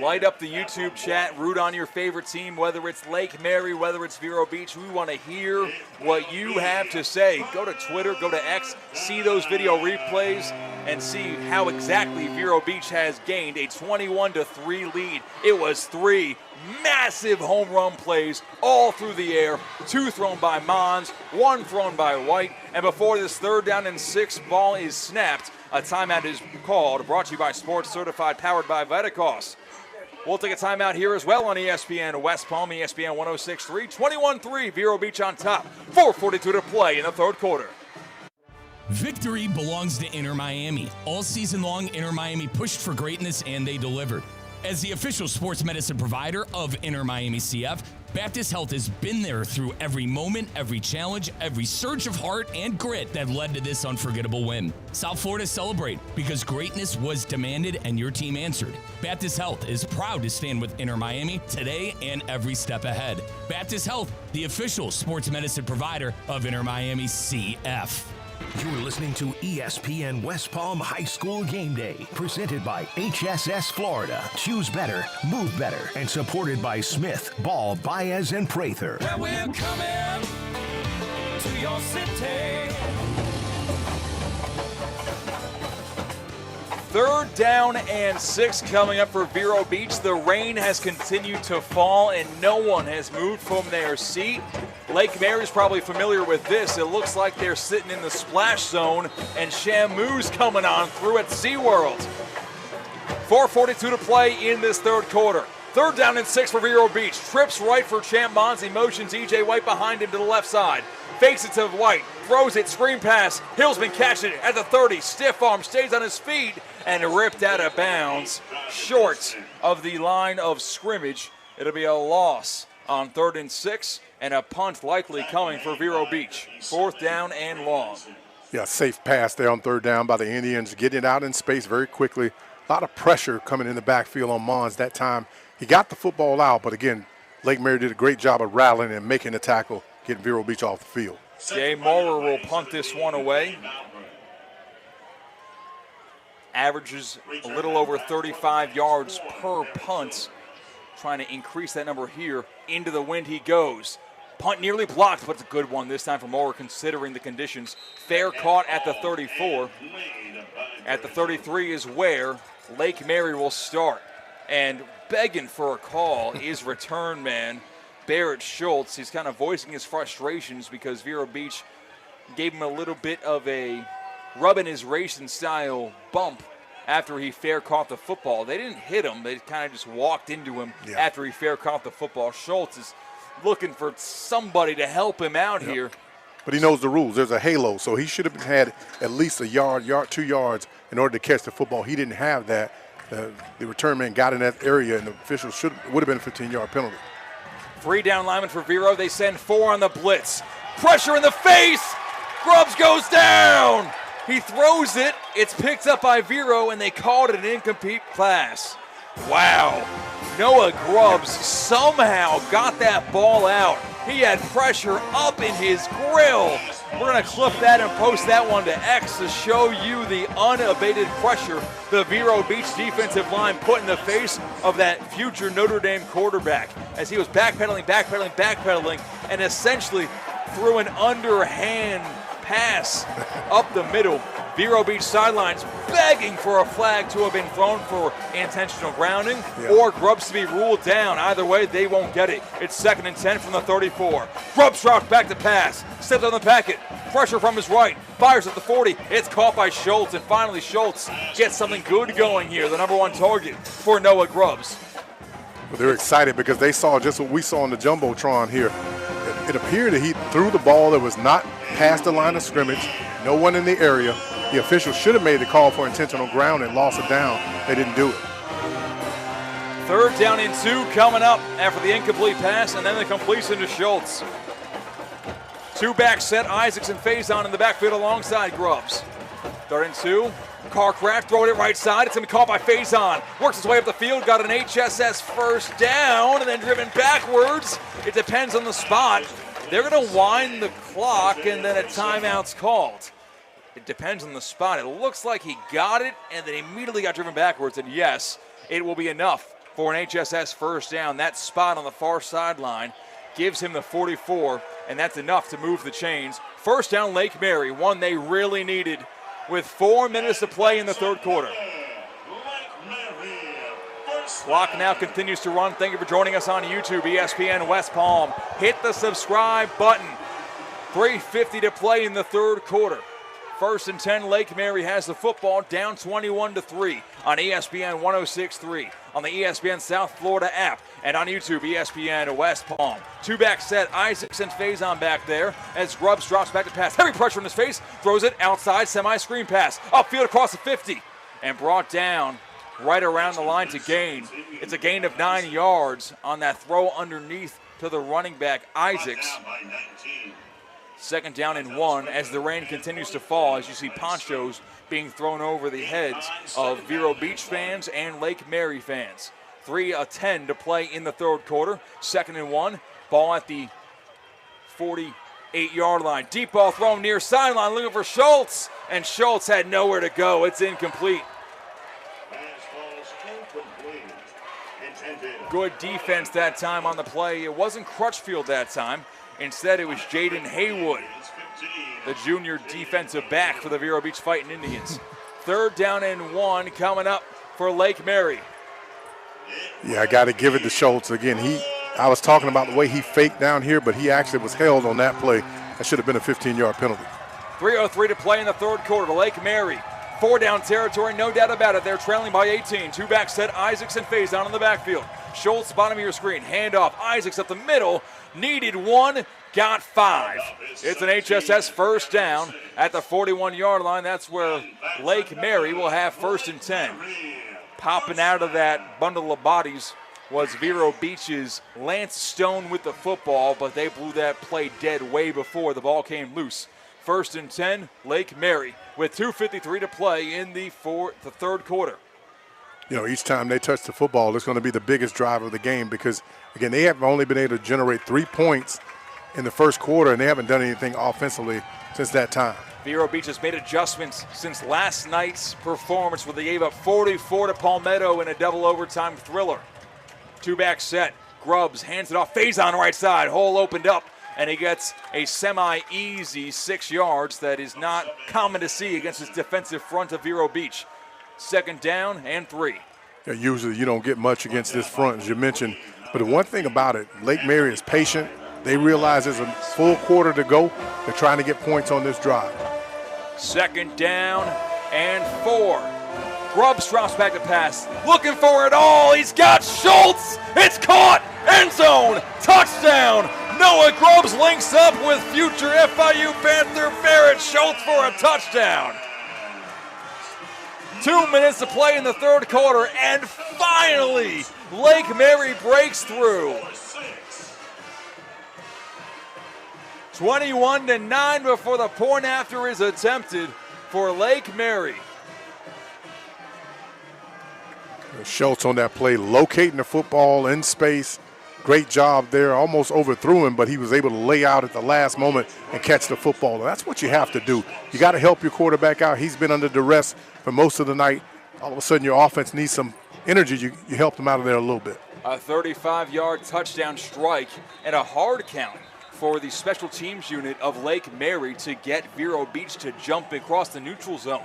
Light up the YouTube chat. Root on your favorite team, whether it's Lake Mary, whether it's Vero Beach. We want to hear what you have to say. Go to Twitter, go to X, see those video replays, and see how exactly Vero Beach has gained a 21-3 lead. It was 3 massive home run plays all through the air. 2 thrown by Mons, 1 thrown by White. And before this 3rd down and 6 ball is snapped, a timeout is called. Brought to you by Sports Certified, powered by Vitacost. We'll take a timeout here as well on ESPN West Palm, ESPN 106.3. 21-3, Vero Beach on top. 4:42 to play in the 3rd quarter.
Victory belongs to Inter Miami. All season long, Inter Miami pushed for greatness, and they delivered. As the official sports medicine provider of Inter Miami CF, Baptist Health has been there through every moment, every challenge, every surge of heart and grit that led to this unforgettable win. South Florida celebrate because greatness was demanded and your team answered. Baptist Health is proud to stand with Inter Miami today and every step ahead. Baptist Health, the official sports medicine provider of Inter Miami CF.
You're listening to ESPN West Palm High School Game Day, presented by HSS Florida. Choose better, move better, and supported by Smith, Ball, Baez, and Prather.
Well, we're coming to your city.
3rd down and 6 coming up for Vero Beach. The rain has continued to fall, and no one has moved from their seat. Lake Mary's probably familiar with this. It looks like they're sitting in the splash zone, and Shamu's coming on through at SeaWorld. 4:42 to play in this 3rd quarter. 3rd down and 6 for Vero Beach. Trips right for Champ Mons. Motions EJ White behind him to the left side. Fakes it to White. Throws it. Screen pass. Hillsman catches it at the 30. Stiff arm. Stays on his feet and ripped out of bounds. Short of the line of scrimmage. It'll be a loss on 3rd and 6. And a punt likely coming for Vero Beach. 4th down and long.
Yeah, safe pass there on 3rd down by the Indians. Getting it out in space very quickly. A lot of pressure coming in the backfield on Mons that time. He got the football out, but again, Lake Mary did a great job of rallying and making the tackle, getting Vero Beach off the field.
Jay Maurer will punt this one away. Averages a little over 35 yards per punt. Trying to increase that number here. Into the wind he goes. Punt nearly blocked, but it's a good one this time for Maurer considering the conditions. Fair caught at the 34. At the 33 is where Lake Mary will start. And begging for a call is return man Barrett Schultz. He's kind of voicing his frustrations because Vero Beach gave him a little bit of a rubbing his racing style bump after he fair caught the football. They didn't hit him. They kind of just walked into him after he fair caught the football. Schultz is looking for somebody to help him out here.
But he knows the rules. There's a halo, so he should have had at least a yard, 2 yards in order to catch the football. He didn't have that. The return man got in that area, and the officials would have been a 15-yard penalty.
3 down linemen for Vero. They send 4 on the blitz. Pressure in the face. Grubbs goes down. He throws it. It's picked up by Vero, and they called it an incomplete pass. Wow. Noah Grubbs somehow got that ball out. He had pressure up in his grill. We're going to clip that and post that one to X to show you the unabated pressure the Vero Beach defensive line put in the face of that future Notre Dame quarterback as he was backpedaling, and essentially threw an underhand pass up the middle. Vero Beach sidelines begging for a flag to have been thrown for intentional grounding or Grubbs to be ruled down. Either way, they won't get it. It's 2nd and 10 from the 34. Grubbs drops back to pass, steps on the packet, pressure from his right, fires at the 40. It's caught by Schultz, and finally Schultz gets something good going here, the number 1 target for Noah Grubbs.
Well, they're excited because they saw just what we saw on the Jumbotron here. It appeared that he threw the ball that was not past the line of scrimmage, no one in the area. The officials should have made the call for intentional ground and lost it down. They didn't do it.
3rd down and 2 coming up after the incomplete pass and then the completion to Schultz. 2-back set, Isaacs and Faison in the backfield alongside Grubbs. 3rd and 2, Carcraft throwing it right side. It's going to be caught by Faison. Works his way up the field, got an HSS first down and then driven backwards. It depends on the spot. They're going to wind the clock and then a timeout's called. It depends on the spot. It looks like he got it and then immediately got driven backwards. And yes, it will be enough for an HSS first down. That spot on the far sideline gives him the 44, and that's enough to move the chains. First down, Lake Mary, one they really needed with 4 minutes to play in the 3rd quarter. Clock now continues to run. Thank you for joining us on YouTube, ESPN West Palm. Hit the subscribe button. 3:50 to play in the 3rd quarter. 1st and 10, Lake Mary has the football, down 21-3 on ESPN 106.3, on the ESPN South Florida app, and on YouTube, ESPN West Palm. 2-back set, Isaacs and Faison back there as Grubbs drops back to pass. Heavy pressure in his face, throws it outside, semi-screen pass, upfield across the 50, and brought down right around the line to gain. It's a gain of 9 yards on that throw underneath to the running back, Isaacs. 2nd down and 1 as the rain continues to fall, as you see ponchos being thrown over the heads of Vero Beach fans and Lake Mary fans. 3:10 to play in the 3rd quarter. 2nd and 1, ball at the 48-yard line. Deep ball thrown near sideline, looking for Schultz, and Schultz had nowhere to go. It's incomplete. Good defense that time on the play. It wasn't Crutchfield that time. Instead, it was Jaden Haywood, the junior defensive back for the Vero Beach Fighting Indians. 3rd down and 1 coming up for Lake Mary.
Yeah, I got to give it to Schultz again. I was talking about the way he faked down here, but he actually was held on that play. That should have been a 15-yard penalty.
3:03 to play in the 3rd quarter. Lake Mary, 4-down territory, no doubt about it. They're trailing by 18. 2-back set, Isaacs and Faison in the backfield. Schultz, bottom of your screen. Handoff, Isaacs up the middle. Needed 1, got 5. It's an HSS first down at the 41-yard line. That's where Lake Mary will have 1st and 10. Popping out of that bundle of bodies was Vero Beach's Lance Stone with the football, but they blew that play dead way before the ball came loose. 1st and 10, Lake Mary, with 2:53 to play in the 3rd quarter.
You know, each time they touch the football, it's going to be the biggest drive of the game because, again, they have only been able to generate 3 points in the 1st quarter, and they haven't done anything offensively since that time.
Vero Beach has made adjustments since last night's performance where they gave up 44 to Palmetto in a double overtime thriller. 2-back set, Grubbs hands it off, Faison right side, hole opened up, and he gets a semi-easy 6 yards that is not common to see against this defensive front of Vero Beach. 2nd down and 3.
Yeah, usually you don't get much against this front, as you mentioned. But the one thing about it, Lake Mary is patient. They realize there's a full quarter to go. They're trying to get points on this drive.
2nd down and 4. Grubbs drops back to pass, looking for it all. He's got Schultz. It's caught. End zone. Touchdown. Noah Grubbs links up with future FIU Panther Barrett Schultz for a touchdown. 2 minutes to play in the third quarter, and finally, Lake Mary breaks through. 21-9 before the point after is attempted for Lake Mary.
Schultz on that play, locating the football in space. Great job there. Almost overthrew him, but he was able to lay out at the last moment and catch the football. And that's what you have to do. You got to help your quarterback out. He's been under duress for most of the night. All of a sudden, your offense needs some energy. You helped him out of there a little bit.
A 35-yard touchdown strike and a hard count for the special teams unit of Lake Mary to get Vero Beach to jump across the neutral zone.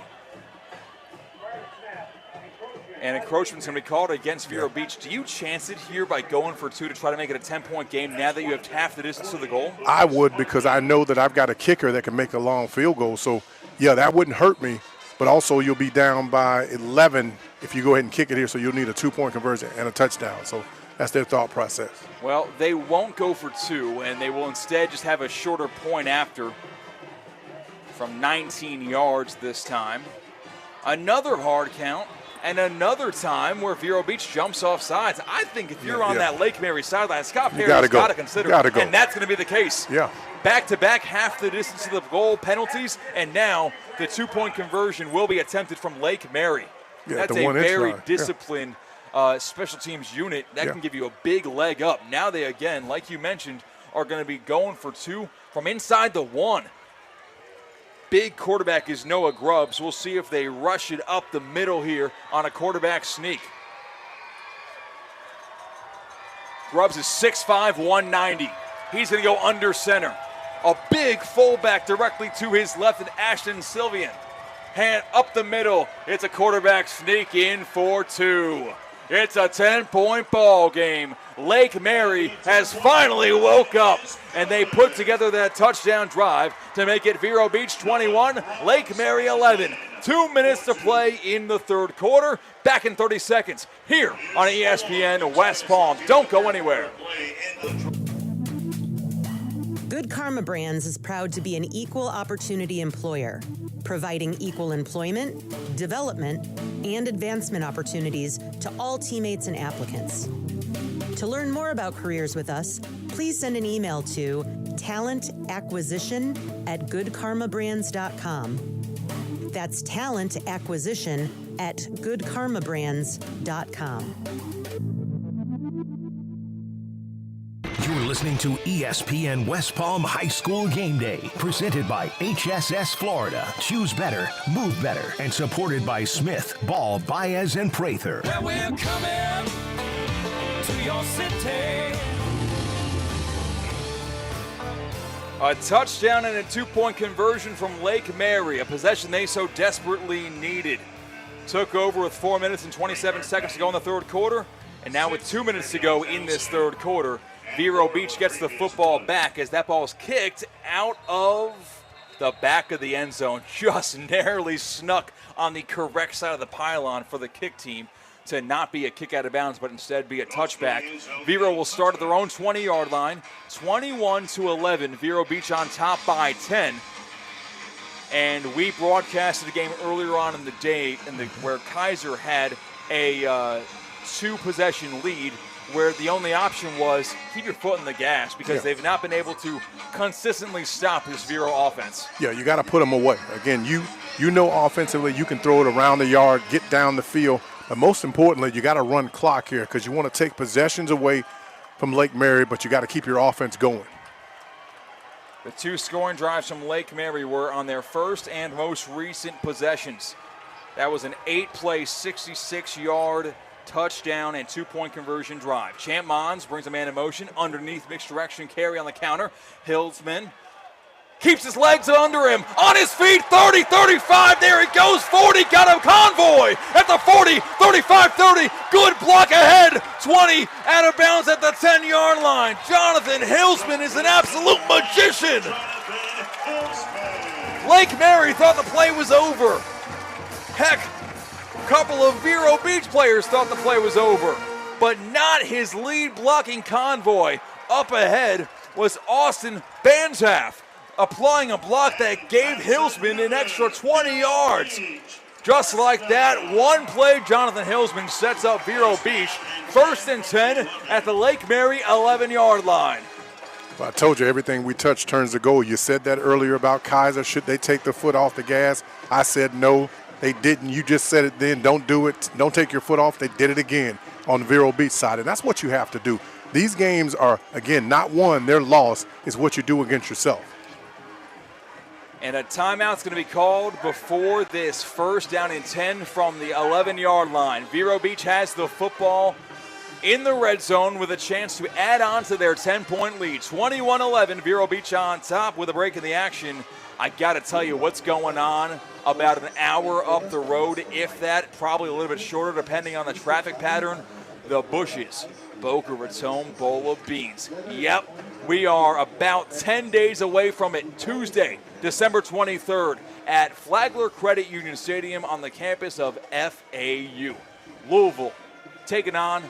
And encroachment's going to be called against Vero Beach. Do you chance it here by going for two to try to make it a 10-point game now that you have half the distance to the goal?
I would, because I know that I've got a kicker that can make a long field goal. So, yeah, that wouldn't hurt me. But also you'll be down by 11 if you go ahead and kick it here, so you'll need a 2-point conversion and a touchdown. So that's their thought process.
Well, they won't go for two, and they will instead just have a shorter point after from 19 yards this time. Another hard count. And another time where Vero Beach jumps off sides. I think if you're on that Lake Mary sideline, Scott Perry's got to consider it. And that's going to be the case.
Yeah.
Back-to-back, half the distance to the goal, penalties, and now the 2-point conversion will be attempted from Lake Mary.
Yeah,
that's a very disciplined special teams unit. That can give you a big leg up. Now they, again, like you mentioned, are going to be going for two from inside the one. Big quarterback is Noah Grubbs. We'll see if they rush it up the middle here on a quarterback sneak. Grubbs is 6'5", 190. He's going to go under center. A big fullback directly to his left, and Ashton Sylvian. Hand up the middle. It's a quarterback sneak in for two. It's a 10-point ball game. Lake Mary has finally woke up, and they put together that touchdown drive to make it Vero Beach 21, Lake Mary 11. 2 minutes to play in the third quarter. Back in 30 seconds here on ESPN West Palm. Don't go anywhere.
Good Karma Brands is proud to be an equal opportunity employer, providing equal employment, development, and advancement opportunities to all teammates and applicants. To learn more about careers with us, please send an email to talentacquisition@goodkarmabrands.com. That's talentacquisition@goodkarmabrands.com.
You're listening to ESPN West Palm High School Game Day, presented by HSS Florida. Choose better, move better, and supported by Smith, Ball, Baez, and Prather.
Where we're coming to your city.
A touchdown and a 2-point conversion from Lake Mary, a possession they so desperately needed. Took over with 4 minutes and 27 seconds to go in the third quarter, and now with 2 minutes to go in this third quarter, Vero Beach gets the football back as that ball is kicked out of the back of the end zone. Just narrowly snuck on the correct side of the pylon for the kick team to not be a kick out of bounds, but instead be a touchback. Vero will start at their own 20-yard line. 21-11, Vero Beach on top by 10. And we broadcasted the game earlier on in the day where Kaiser had a two-possession lead, where the only option was keep your foot in the gas because they've not been able to consistently stop this Vero offense.
Yeah, you got to put them away. Again, you know offensively you can throw it around the yard, get down the field, but most importantly, you got to run clock here because you want to take possessions away from Lake Mary, but you got to keep your offense going.
The two scoring drives from Lake Mary were on their first and most recent possessions. That was an 8-play, 66-yard touchdown and 2-point conversion drive. Champ Mons brings a man in motion underneath mixed direction carry on the counter. Hillsman keeps his legs under him, on his feet, 30, 35, there he goes, 40, got him, Convoy at the 40, 35, 30, good block ahead, 20, out of bounds at the 10-yard line. Jonathan Hillsman is an absolute magician. Lake Mary thought the play was over. Heck, a couple of Vero Beach players thought the play was over, but not his lead blocking Convoy. Up ahead was Austin Banzhaf, applying a block that gave Hillsman an extra 20 yards. Just like that, one play, Jonathan Hillsman sets up Vero Beach, 1st and 10 at the Lake Mary 11-yard line.
Well, I told you everything we touch turns to gold. You said that earlier about Kaiser. Should they take the foot off the gas? I said no, they didn't. You just said it then. Don't do it. Don't take your foot off. They did it again on the Vero Beach side, and that's what you have to do. These games are, again, not won. They're lost. It's what you do against yourself.
And a timeout's going to be called before this 1st down and 10 from the 11-yard line. Vero Beach has the football in the red zone with a chance to add on to their 10-point lead. 21-11, Vero Beach on top with a break in the action. I got to tell you what's going on about an hour up the road, if that, probably a little bit shorter depending on the traffic pattern. The Bushes, Boca Raton Bowl of Beans. Yep, we are about 10 days away from it. Tuesday, December 23rd at Flagler Credit Union Stadium on the campus of FAU. Louisville taking on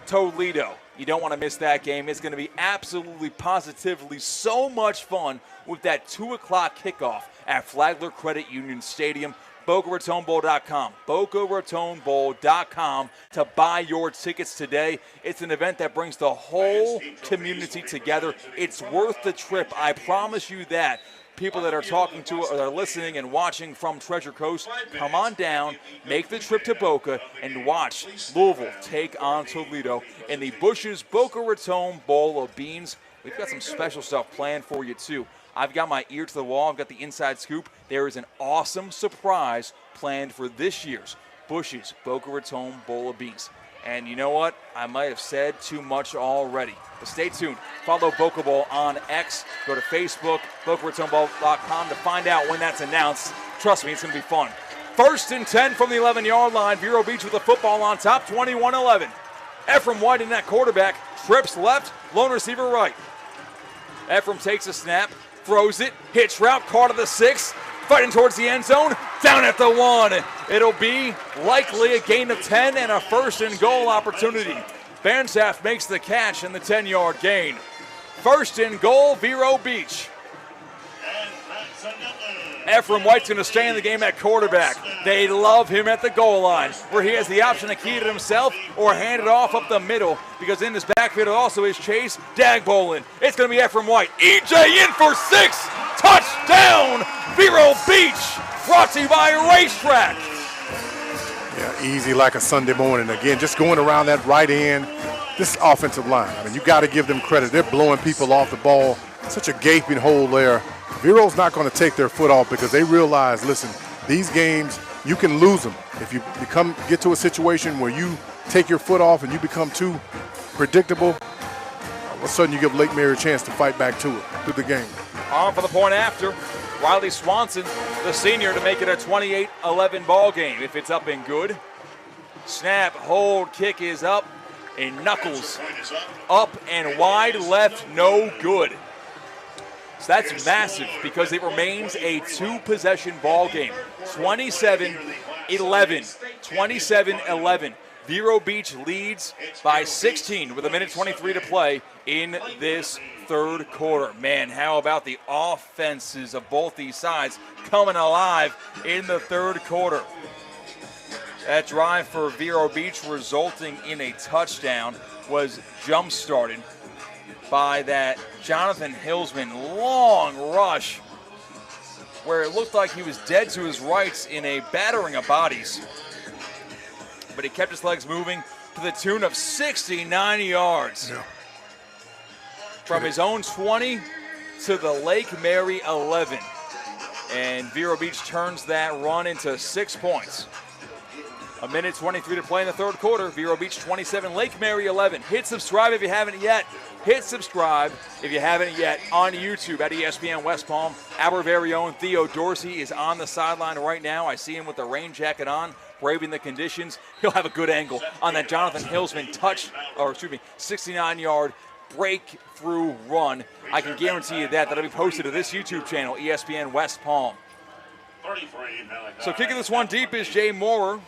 Toledo. You don't want to miss that game. It's going to be absolutely, positively so much fun with that 2 o'clock kickoff at Flagler Credit Union Stadium. BocaRatonBowl.com. BocaRatonBowl.com to buy your tickets today. It's an event that brings the whole community together. It's worth the trip. I promise you that. People that are talking to or are listening and watching from Treasure Coast, come on down, make the trip to Boca, and watch Louisville take on Toledo in the Bushes Boca Raton Bowl of Beans. We've got some special stuff planned for you, too. I've got my ear to the wall. I've got the inside scoop. There is an awesome surprise planned for this year's Bushes Boca Raton Bowl of Beans. And you know what? I might have said too much already. But stay tuned. Follow Boca Bowl on X. Go to Facebook, BocaRatonBowl.com to find out when that's announced. Trust me, it's going to be fun. 1st and 10 from the 11-yard line. Vero Beach with the football on top, 21-11. Ephraim White in that quarterback. Trips left, lone receiver right. Ephraim takes a snap, throws it, hitch route, caught at the 6. Fighting towards the end zone, down at the 1. It'll be likely a gain of 10 and a 1st and goal opportunity. Banzhaf makes the catch and the 10-yard gain. 1st and goal, Vero Beach. Ephraim White's going to stay in the game at quarterback. They love him at the goal line, where he has the option to key it himself or hand it off up the middle, because in his backfield also is Chase Dagbolin. It's going to be Ephraim White. EJ in for 6. Touchdown, Vero Beach. Brought to you by Racetrack.
Yeah, easy like a Sunday morning. Again, just going around that right end. This offensive line, I mean, you got to give them credit. They're blowing people off the ball. Such a gaping hole there. Vero's not going to take their foot off because they realize, listen, these games, you can lose them. If you get to a situation where you take your foot off and you become too predictable, all of a sudden you give Lake Mary a chance to fight back to it through the game.
On for the point after. Riley Swanson, the senior, to make it a 28-11 ball game if it's up and good. Snap, hold, kick is up, and Knuckles up and wide left, no good. So that's massive because it remains a 2-possession ball game. 27-11. 27-11. Vero Beach leads by 16 with 1:23 to play in this third quarter. Man, how about the offenses of both these sides coming alive in the third quarter? That drive for Vero Beach resulting in a touchdown was jump-started by that Jonathan Hillsman long rush where it looked like he was dead to his rights in a battering of bodies. But he kept his legs moving to the tune of 69 yards. Yeah. From his own 20 to the Lake Mary 11. And Vero Beach turns that run into 6 points. 1:23 to play in the third quarter. Vero Beach 27, Lake Mary 11. Hit subscribe if you haven't yet. Hit subscribe if you haven't yet on YouTube at ESPN West Palm. Our very own Theo Dorsey is on the sideline right now. I see him with the rain jacket on, braving the conditions. He'll have a good angle on that Jonathan Hillsman 69-yard breakthrough run. I can guarantee you that. That'll be posted to this YouTube channel, ESPN West Palm. So kicking this one deep is Jay Moorer.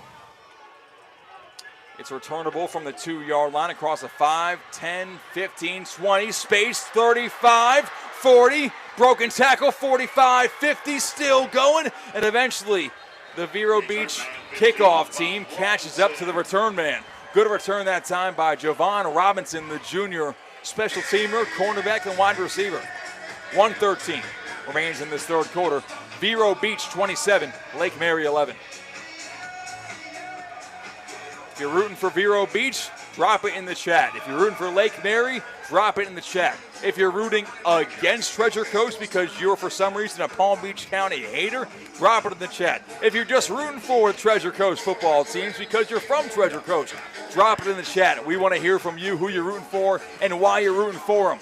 It's returnable from the 2-yard line across the 5, 10, 15, 20, space 35, 40, broken tackle 45, 50, still going, and eventually the Vero Beach kickoff team catches up to the return man. Good return that time by Javon Robinson, the junior special teamer, cornerback, and wide receiver. 1:13 remains in this third quarter. Vero Beach 27, Lake Mary 11. If you're rooting for Vero Beach, drop it in the chat. If you're rooting for Lake Mary, drop it in the chat. If you're rooting against Treasure Coast because you're for some reason a Palm Beach County hater, drop it in the chat. If you're just rooting for Treasure Coast football teams because you're from Treasure Coast, drop it in the chat. We want to hear from you who you're rooting for and why you're rooting for them.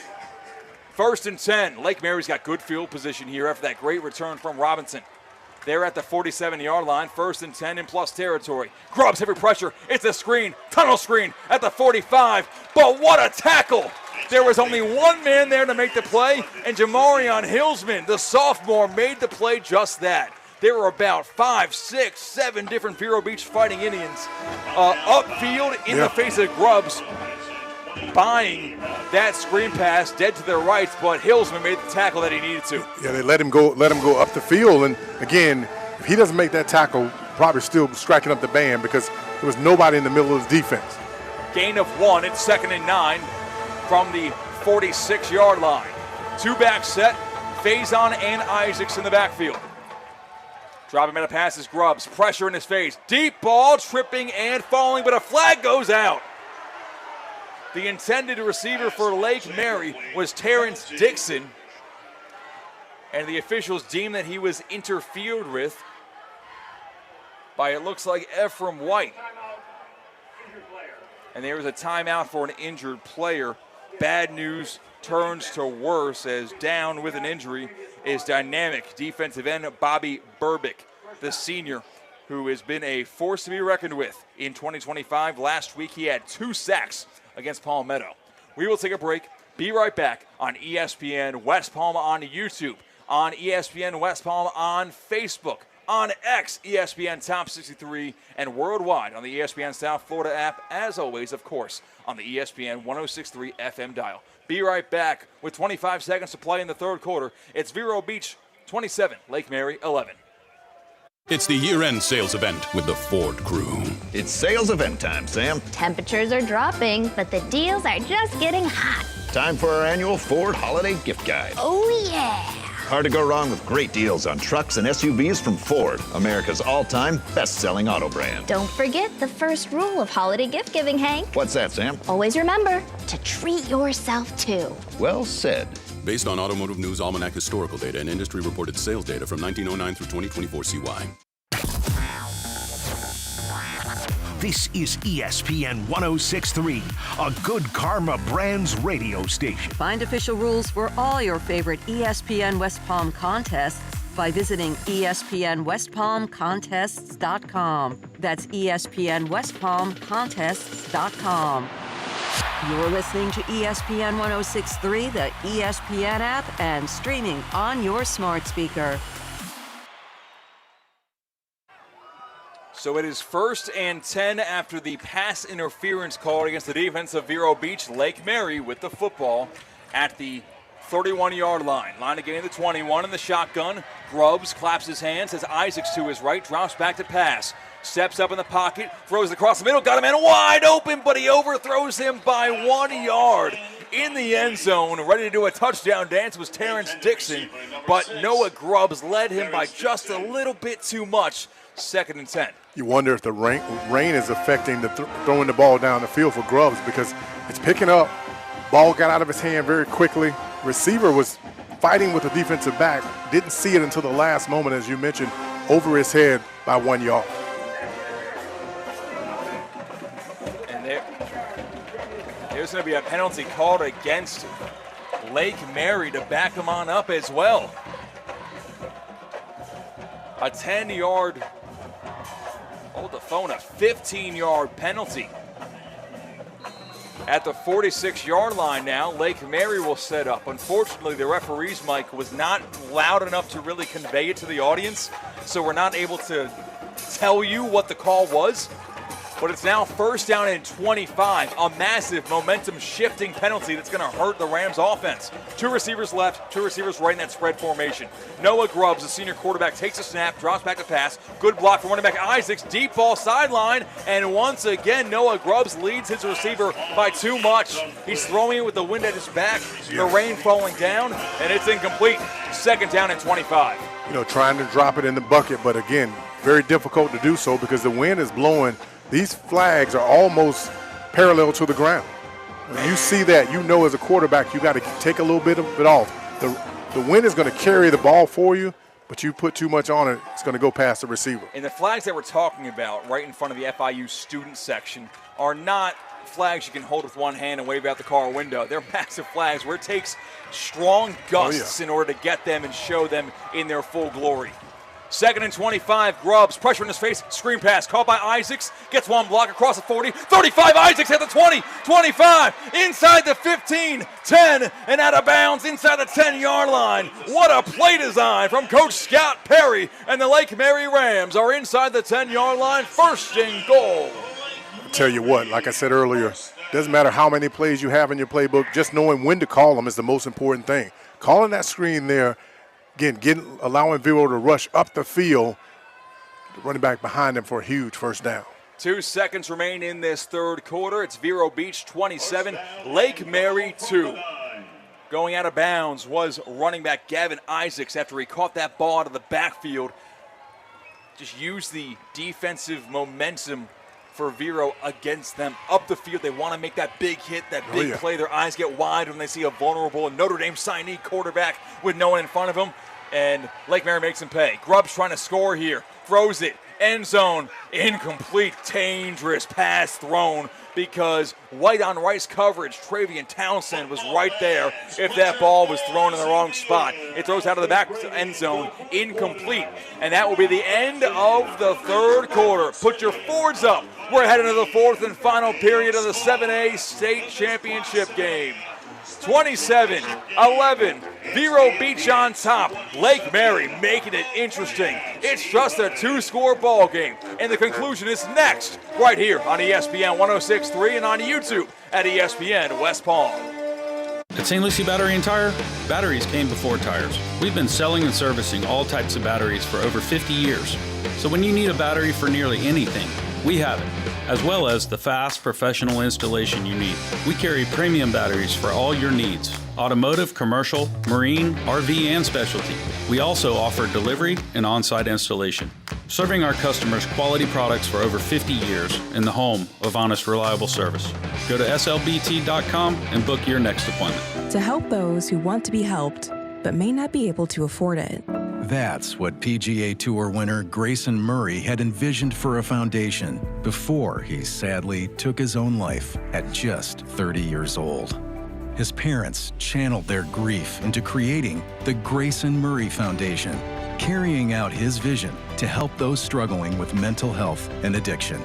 1st and 10. Lake Mary's got good field position here after that great return from Robinson. They're at the 47-yard line, 1st and 10 in plus territory. Grubbs, heavy pressure. It's a screen, tunnel screen at the 45. But what a tackle! There was only one man there to make the play, and Jamarion Hillsman, the sophomore, made the play just that. There were about 5, 6, 7 different Vero Beach Fighting Indians upfield in the face of Grubbs, buying that screen pass dead to their rights, but Hillsman made the tackle that he needed to.
Yeah, they let him go up the field, and again, if he doesn't make that tackle, probably still striking up the band because there was nobody in the middle of his defense.
Gain of 1, it's 2nd and 9 from the 46-yard line. 2-back set, Faison and Isaacs in the backfield. Dropping out of passes, Grubbs, pressure in his face, deep ball, tripping and falling, but a flag goes out. The intended receiver for Lake Mary was Terrence Dixon, and the officials deemed that he was interfered with by, it looks like, Ephraim White. And there was a timeout for an injured player. Bad news turns to worse as down with an injury is dynamic defensive end Bobby Burbick, the senior, who has been a force to be reckoned with in 2025. Last week he had 2 sacks against Palmetto. We will take a break. Be right back on ESPN West Palm on YouTube, on ESPN West Palm on Facebook, on X, ESPN Top 63, and worldwide on the ESPN South Florida app, as always, of course, on the ESPN 106.3 FM dial. Be right back with 25 seconds to play in the third quarter. It's Vero Beach 27, Lake Mary 11.
It's the year-end sales event with the Ford crew.
It's sales event time, Sam.
Temperatures are dropping, but the deals are just getting hot.
Time for our annual Ford Holiday Gift Guide.
Oh, yeah.
Hard to go wrong with great deals on trucks and SUVs from Ford, America's all-time best-selling auto brand.
Don't forget the first rule of holiday gift giving, Hank.
What's that, Sam?
Always remember to treat yourself, too.
Well said.
Based on Automotive News Almanac historical data and industry-reported sales data from 1909 through 2024 CY.
This is ESPN 106.3, a Good Karma Brands radio station.
Find official rules for all your favorite ESPN West Palm contests by visiting ESPNWestPalmContests.com. That's ESPNWestPalmContests.com. You're listening to ESPN 106.3, the ESPN app, and streaming on your smart speaker.
So it is 1st and 10 after the pass interference called against the defense of Vero Beach. Lake Mary with the football at the 31-yard line. Line to gain the 21 in the shotgun. Grubbs claps his hands as Isaacs to his right, drops back to pass. Steps up in the pocket, throws it across the middle, got him in wide open, but he overthrows him by 1 yard. In the end zone, ready to do a touchdown dance was Terrence Dixon, but Noah Grubbs led him by just a little bit too much. 2nd and 10.
You wonder if the rain is affecting the throwing the ball down the field for Grubbs because it's picking up. Ball got out of his hand very quickly. Receiver was fighting with the defensive back. Didn't see it until the last moment, as you mentioned, over his head by 1 yard.
And there's going to be a penalty called against Lake Mary to back him on up as well. A 10-yard, hold the phone, a 15-yard penalty. At the 46-yard line now, Lake Mary will set up. Unfortunately, the referee's mic was not loud enough to really convey it to the audience, so we're not able to tell you what the call was. but it's now first down and 25. A massive momentum-shifting penalty that's going to hurt the Rams offense. 2 receivers left, 2 receivers right in that spread formation. Noah Grubbs, the senior quarterback, takes a snap, drops back to pass. Good block from running back Isaacs. Deep ball sideline, and once again, Noah Grubbs leads his receiver by too much. He's throwing it with the wind at his back, the rain falling down, and it's incomplete. Second down and 25.
Trying to drop it in the bucket, but again, very difficult to do so because the wind is blowing. These flags are almost parallel to the ground. When you see that, as a quarterback, you got to take a little bit of it off. The wind is going to carry the ball for you, but you put too much on it, it's going to go past the receiver.
And the flags that we're talking about right in front of the FIU student section are not flags you can hold with one hand and wave out the car window. They're massive flags where it takes strong gusts in order to get them and show them in their full glory. Second and 25, Grubbs, pressure in his face, screen pass, caught by Isaacs, gets one block across the 40, 35, Isaacs at the 20, 25, inside the 15, 10, and out of bounds inside the 10-yard line. What a play design from Coach Scott Perry, and the Lake Mary Rams are inside the 10-yard line, first and goal.
I'll tell you what, like I said earlier, doesn't matter how many plays you have in your playbook, just knowing when to call them is the most important thing. Calling that screen there, again, allowing Vero to rush up the field, running back behind him for a huge first down.
2 seconds remain in this third quarter. It's Vero Beach 27, Lake Mary 2. Going out of bounds was running back Gavin Isaacs after he caught that ball out of the backfield. Just used the defensive momentum for Vero against them up the field. They want to make that big hit, that big play. Their eyes get wide when they see a vulnerable Notre Dame signee quarterback with no one in front of him. And Lake Mary makes him pay. Grubbs trying to score here. Throws it. End zone. Incomplete. Dangerous pass thrown because white on rice coverage. Travian Townsend was right there if that ball was thrown in the wrong spot. It throws out of the back end zone. Incomplete. And that will be the end of the third quarter. Put your Fords up. We're heading to the fourth and final period of the 7A state championship game. 27-11, Vero Beach on top. Lake Mary making it interesting. It's just a 2-score ball game, and the conclusion is next, right here on ESPN 106.3 and on YouTube at ESPN West Palm.
At St. Lucie Battery and Tire, batteries came before tires. We've been selling and servicing all types of batteries for over 50 years. So when you need a battery for nearly anything, we have it, as well as the fast professional installation you need. We carry premium batteries for all your needs: automotive, commercial, marine, RV, and specialty. We also offer delivery and on-site installation, serving our customers quality products for over 50 years in the home of honest, reliable service. Go to slbt.com and book your next appointment.
To help those who want to be helped but may not be able to afford it.
That's what PGA Tour winner Grayson Murray had envisioned for a foundation before he sadly took his own life at just 30 years old. His parents channeled their grief into creating the Grayson Murray Foundation, carrying out his vision to help those struggling with mental health and addiction.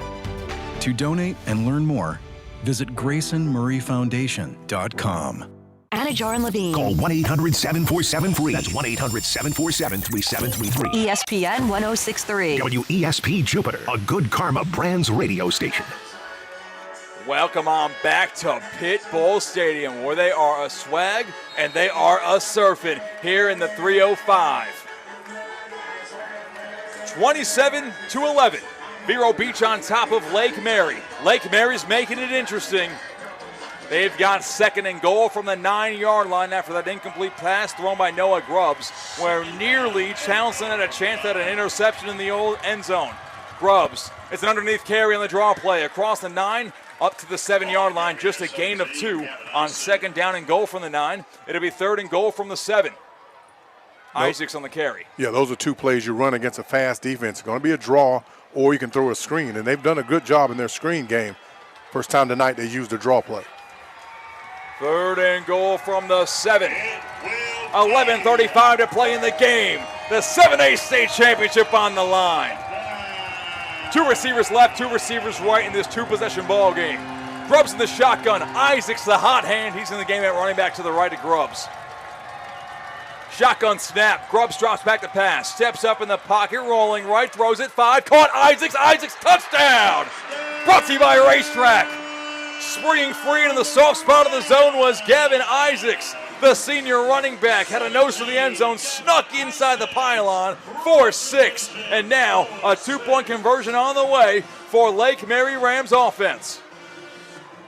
To donate and learn more, visit GraysonMurrayFoundation.com.
Anajar and Levine.
Call 1-800-747-FREE. That's 1-800-747-3733.
ESPN 106.3.
WESP Jupiter, a Good Karma Brands radio station.
Welcome on back to Pitbull Stadium, where they are a swag and they are a surfing here in the 305. 27-11. Vero Beach on top of Lake Mary. Lake Mary's making it interesting. They've got second and goal from the 9-yard line after that incomplete pass thrown by Noah Grubbs, where nearly Townsend had a chance at an interception in the old end zone. Grubbs, it's an underneath carry on the draw play across the 9, up to the 7-yard line, just a gain of 2 on second down and goal from the 9. It'll be third and goal from the 7. Isaacs on the carry.
Yeah, those are two plays you run against a fast defense. It's going to be a draw, or you can throw a screen, and they've done a good job in their screen game. First time tonight they used a draw play.
Third and goal from the 7. 11:35 to play in the game. The 7A state championship on the line. 2 receivers left, 2 receivers right in this 2-possession ball game. Grubbs in the shotgun. Isaacs the hot hand. He's in the game at running back to the right of Grubbs. Shotgun snap. Grubbs drops back to pass. Steps up in the pocket, rolling right, throws it 5. Caught Isaacs. Isaacs touchdown. brought to you by Racetrack. Springing free into the soft spot of the zone was Gavin Isaacs. The senior running back had a nose to the end zone, snuck inside the pylon for 6. And now a 2-point conversion on the way for Lake Mary Rams offense.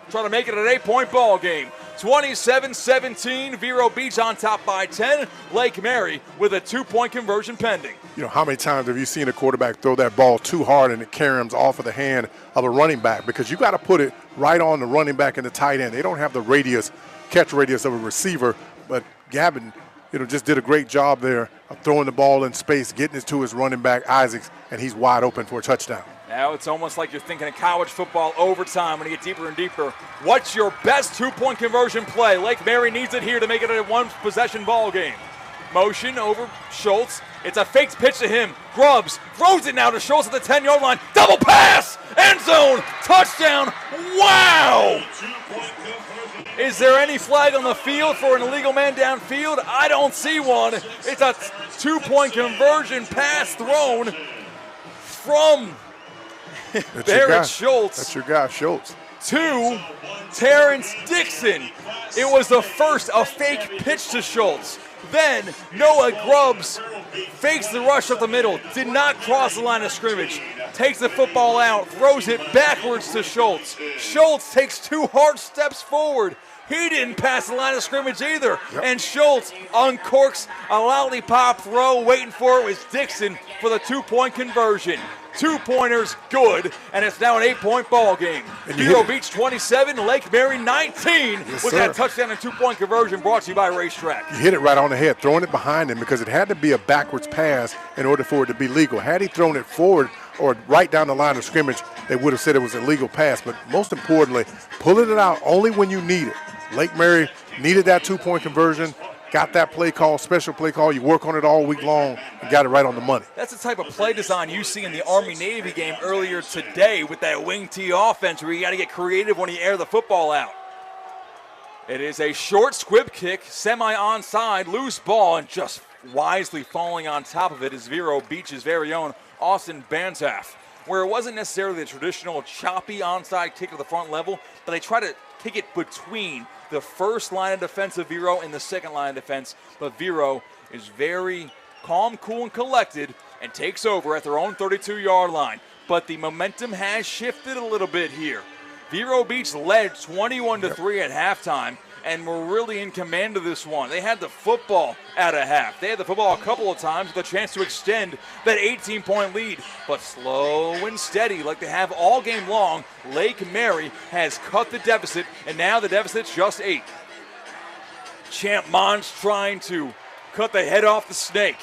Trying to make it an 8-point ball game. 27-17, Vero Beach on top by 10. Lake Mary with a 2-point conversion pending.
You know, how many times have you seen a quarterback throw that ball too hard and it caroms off of the hand of a running back? Because you got to put it right on the running back and the tight end. They don't have the catch radius of a receiver, but Gavin, just did a great job there of throwing the ball in space, getting it to his running back, Isaacs, and he's wide open for a touchdown.
Now it's almost like you're thinking of college football overtime when you get deeper and deeper. What's your best 2-point conversion play? Lake Mary needs it here to make it a 1-possession ball game. Motion over Schultz. It's a faked pitch to him. Grubbs throws it now to Schultz at the 10-yard line. Double pass! End zone! Touchdown! Wow! Is there any flag on the field for an illegal man downfield? I don't see one. It's a 2-point conversion pass thrown from Barrett Schultz.
That's your guy, Schultz.
To Terrence Dixon. It was the first, a fake pitch to Schultz. Then Noah Grubbs fakes the rush up the middle, did not cross the line of scrimmage, takes the football out, throws it backwards to Schultz. Schultz takes 2 hard steps forward. He didn't pass the line of scrimmage either. Yep. And Schultz uncorks a lollipop throw. Waiting for it was Dixon for the 2-point conversion. 2-pointers, good, and it's now an 8-point ball game. Vero Beach 27, Lake Mary 19 with that touchdown and 2-point conversion brought to you by Racetrack.
You hit it right on the head, throwing it behind him because it had to be a backwards pass in order for it to be legal. Had he thrown it forward or right down the line of scrimmage, they would have said it was a legal pass. But most importantly, pulling it out only when you need it. Lake Mary needed that 2-point conversion. Got that play call, special play call. You work on it all week long and got it right on the money.
That's the type of play design you see in the Army-Navy game earlier today with that wing T offense where you got to get creative when you air the football out. It is a short squib kick, semi-onside, loose ball, and just wisely falling on top of it is Vero Beach's very own Austin Bantaff, where it wasn't necessarily the traditional choppy onside kick to the front level, but they try to kick it between the first line of defense of Vero and the second line of defense. But Vero is very calm, cool, and collected and takes over at their own 32-yard line. But the momentum has shifted a little bit here. Vero Beach led 21-3 at halftime and were really in command of this one. They had the football at a half. They had the football a couple of times with a chance to extend that 18-point lead. But slow and steady, like they have all game long, Lake Mary has cut the deficit, and now the deficit's just 8. Champ Mons trying to cut the head off the snake.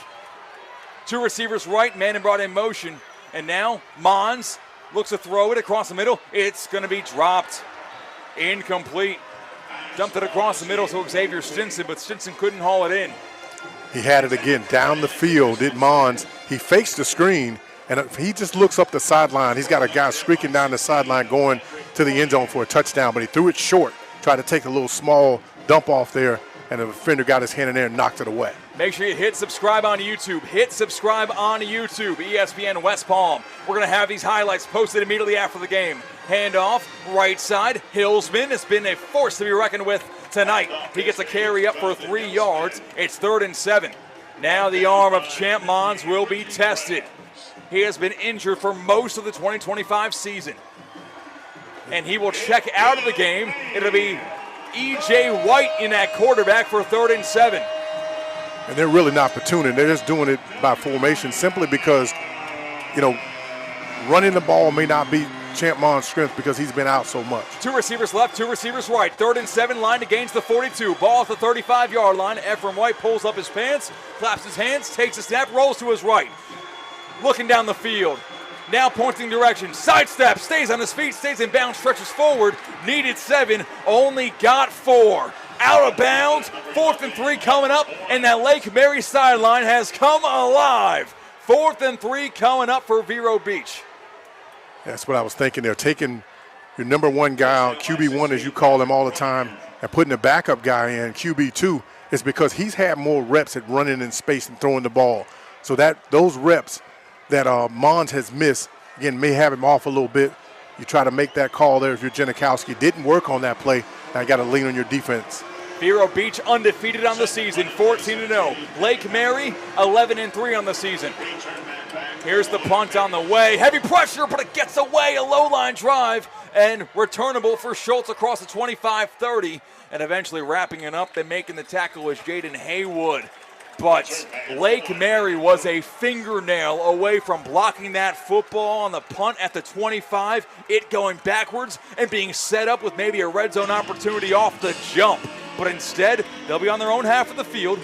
2 receivers right, man and brought in motion. And now Mons looks to throw it across the middle. It's going to be dropped. Incomplete. Dumped it across the middle to Xavier Stinson, but Stinson couldn't haul it in.
He had it again down the field, did Mons. He fakes the screen, and he just looks up the sideline. He's got a guy streaking down the sideline going to the end zone for a touchdown, but he threw it short, tried to take a little small dump off there, and the defender got his hand in there and knocked it away.
Make sure you hit subscribe on YouTube. Hit subscribe on YouTube, ESPN West Palm. We're going to have these highlights posted immediately after the game. Handoff, right side, Hillsman has been a force to be reckoned with tonight. He gets a carry up for 3 yards. It's 3rd and 7. Now the arm of Champ Mons will be tested. He has been injured for most of the 2025 season. And he will check out of the game. It'll be E.J. White in that quarterback for 3rd and 7.
And they're really not platooning. They're just doing it by formation simply because, running the ball may not be Champ Mons' strength because he's been out so much. 2
receivers left, 2 receivers right. 3rd and 7, line to gains the 42. Ball at the 35-yard line. Ephraim White pulls up his pants, claps his hands, takes a snap, rolls to his right. Looking down the field. Now pointing direction. Sidestep, stays on his feet, stays in bounds, stretches forward. Needed 7, only got 4. Out of bounds, 4th and 3 coming up, and that Lake Mary sideline has come alive. 4th and 3 coming up for Vero Beach.
That's what I was thinking. They're taking your number 1 guy out, QB1 as you call him all the time, and putting a backup guy in, QB2, is because he's had more reps at running in space and throwing the ball. So that those reps that Mons has missed, again, may have him off a little bit. you try to make that call there if you're Janikowski. Didn't work on that play. Now you got to lean on your defense.
Vero Beach undefeated on the season, 14-0. Lake Mary, 11-3 on the season. Here's the punt on the way. Heavy pressure, but it gets away. A low-line drive and returnable for Schultz across the 25-30. And eventually wrapping it up and making the tackle was Jaden Haywood. But Lake Mary was a fingernail away from blocking that football on the punt at the 25, it going backwards and being set up with maybe a red zone opportunity off the jump. But instead, they'll be on their own half of the field.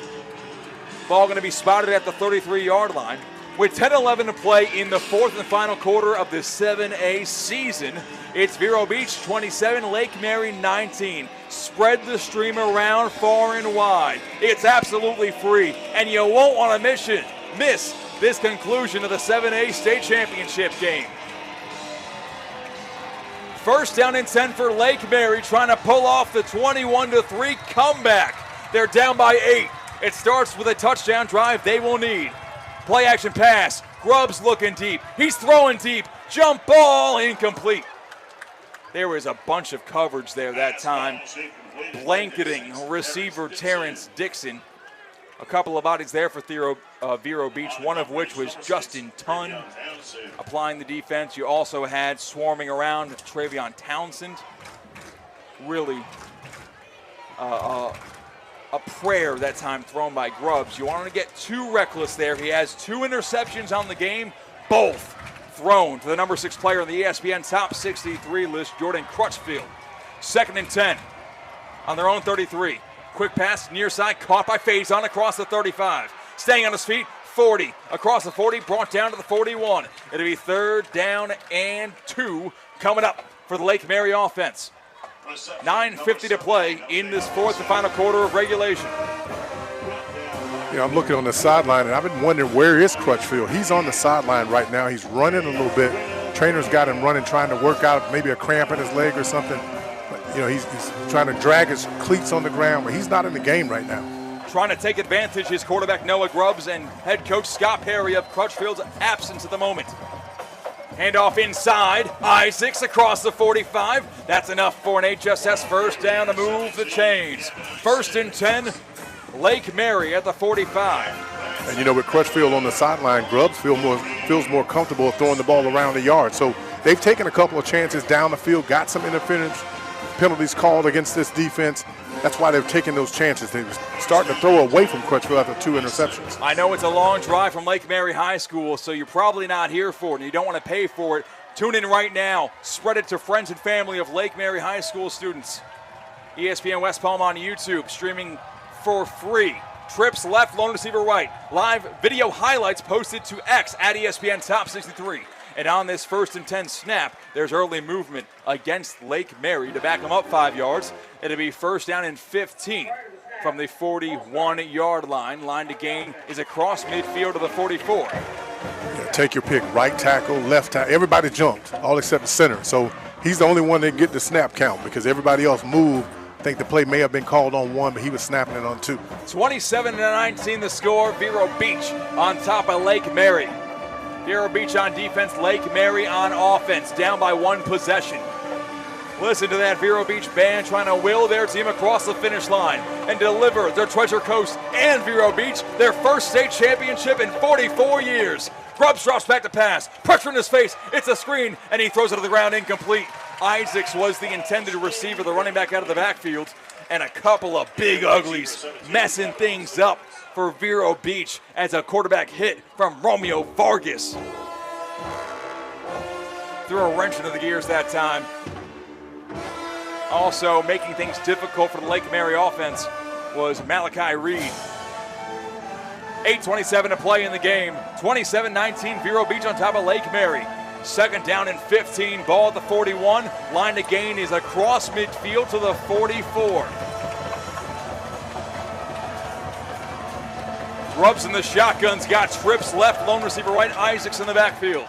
Ball going to be spotted at the 33-yard line. With 10-11 to play in the fourth and final quarter of the 7A season, it's Vero Beach 27, Lake Mary 19. Spread the stream around far and wide. It's absolutely free, and you won't want to miss this conclusion of the 7A state championship game. First down and 10 for Lake Mary, trying to pull off the 21-3 comeback. They're down by 8. It starts with a touchdown drive they will need. Play action pass. Grubbs looking deep. He's throwing deep. Jump ball incomplete. There was a bunch of coverage there that time, blanketing receiver Terrence Dixon. A couple of bodies there for Vero Beach, one of which was Justin Tunn applying the defense. You also had swarming around Travion Townsend. Really a prayer that time thrown by Grubbs. You want him to get too reckless there. He has 2 interceptions on the game, both thrown to the number 6 player on the ESPN Top 63 list, Jordan Crutchfield. 2nd and 10 on their own 33. Quick pass near side, caught by Faison across the 35. Staying on his feet, 40. Across the 40, brought down to the 41. It'll be 3rd down and 2 coming up for the Lake Mary offense. 9:50 to play in this fourth and final quarter of regulation.
I'm looking on the sideline, and I've been wondering where is Crutchfield. He's on the sideline right now. He's running a little bit. Trainer's got him running, trying to work out maybe a cramp in his leg or something. But, he's trying to drag his cleats on the ground, but he's not in the game right now.
Trying to take advantage, his quarterback Noah Grubbs and head coach Scott Perry of Crutchfield's absence at the moment. Handoff inside, Isaacs across the 45. That's enough for an HSS first down to move the chains. 1st and 10, Lake Mary at the 45.
And with Crutchfield on the sideline, Grubbs feels more comfortable throwing the ball around the yard. So they've taken a couple of chances down the field, got some interference penalties called against this defense. That's why they've taken those chances. They're starting to throw away from Crutchfield after 2 interceptions.
I know it's a long drive from Lake Mary High School, so you're probably not here for it, and you don't want to pay for it. Tune in right now. Spread it to friends and family of Lake Mary High School students. ESPN West Palm on YouTube, streaming for free. Trips left, lone receiver right. Live video highlights posted to X at ESPN Top 63. And on this 1st and 10 snap, there's early movement against Lake Mary to back them up 5 yards. It'll be 1st down and 15 from the 41-yard line. Line to gain is across midfield to the 44.
Take your pick, right tackle, left tackle. Everybody jumped, all except the center. So he's the only one that get the snap count because everybody else moved. I think the play may have been called on 1, but he was snapping it on 2.
27-19 the score. Vero Beach on top of Lake Mary. Vero Beach on defense, Lake Mary on offense, down by 1 possession. Listen to that Vero Beach band trying to will their team across the finish line and deliver their Treasure Coast and Vero Beach their first state championship in 44 years. Grubbs drops back to pass, pressure in his face, it's a screen, and he throws it to the ground incomplete. Isaacs was the intended receiver, the running back out of the backfield, and a couple of big uglies messing things up for Vero Beach as a quarterback hit from Romeo Vargas. Threw a wrench into the gears that time. Also making things difficult for the Lake Mary offense was Malachi Reed. 8:27 to play in the game. 27-19, Vero Beach on top of Lake Mary. 2nd down and 15, ball at the 41. Line to gain is across midfield to the 44. Grubbs in the shotgun's got trips left, lone receiver right, Isaacs in the backfield.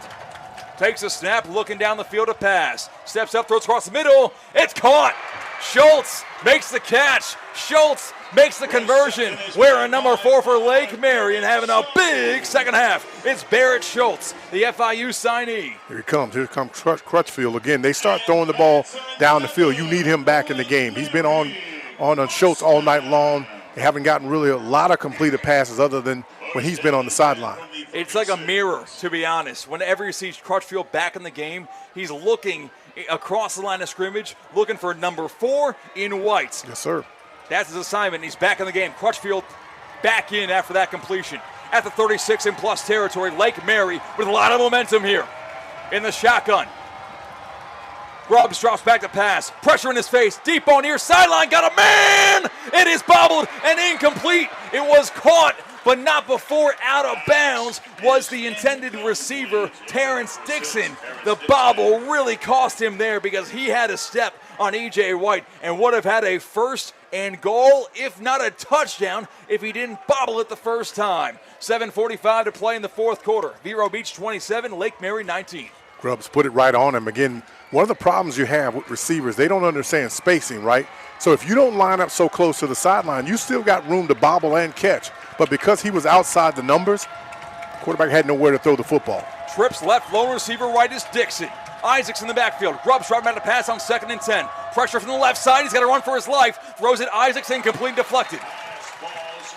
Takes a snap, looking down the field to pass. Steps up, throws across the middle. It's caught. Schultz makes the catch. Schultz makes the conversion. Wearing number 4 for Lake Mary and having a big second half. It's Barrett Schultz, the FIU signee.
Here he comes. Here comes Crutchfield again. They start throwing the ball down the field. You need him back in the game. He's been on Schultz all night long. They haven't gotten really a lot of completed passes other than when he's been on the sideline.
It's like a mirror, to be honest. Whenever you see Crutchfield back in the game, he's looking across the line of scrimmage, looking for number 4 in white.
Yes, sir.
That's his assignment. He's back in the game. Crutchfield back in after that completion. At the 36 in plus territory, Lake Mary with a lot of momentum here in the shotgun. Grubbs drops back to pass. Pressure in his face. Deep on near sideline. Got a man! It is bobbled and incomplete. It was caught, but not before out of bounds was the intended receiver, Terrence Dixon. The bobble really cost him there because he had a step on E.J. White and would have had a first and goal, if not a touchdown, if he didn't bobble it the first time. 7:45 to play in the fourth quarter. Vero Beach 27, Lake Mary 19.
Grubbs put it right on him. Again, one of the problems you have with receivers, they don't understand spacing, right? So if you don't line up so close to the sideline, you still got room to bobble and catch. But because he was outside the numbers, quarterback had nowhere to throw the football.
Trips left, lone receiver right is Dixon. Isaacs in the backfield. Grubbs driving out to pass on 2nd and 10. Pressure from the left side. He's got to run for his life. Throws it. Isaacs incomplete, deflected.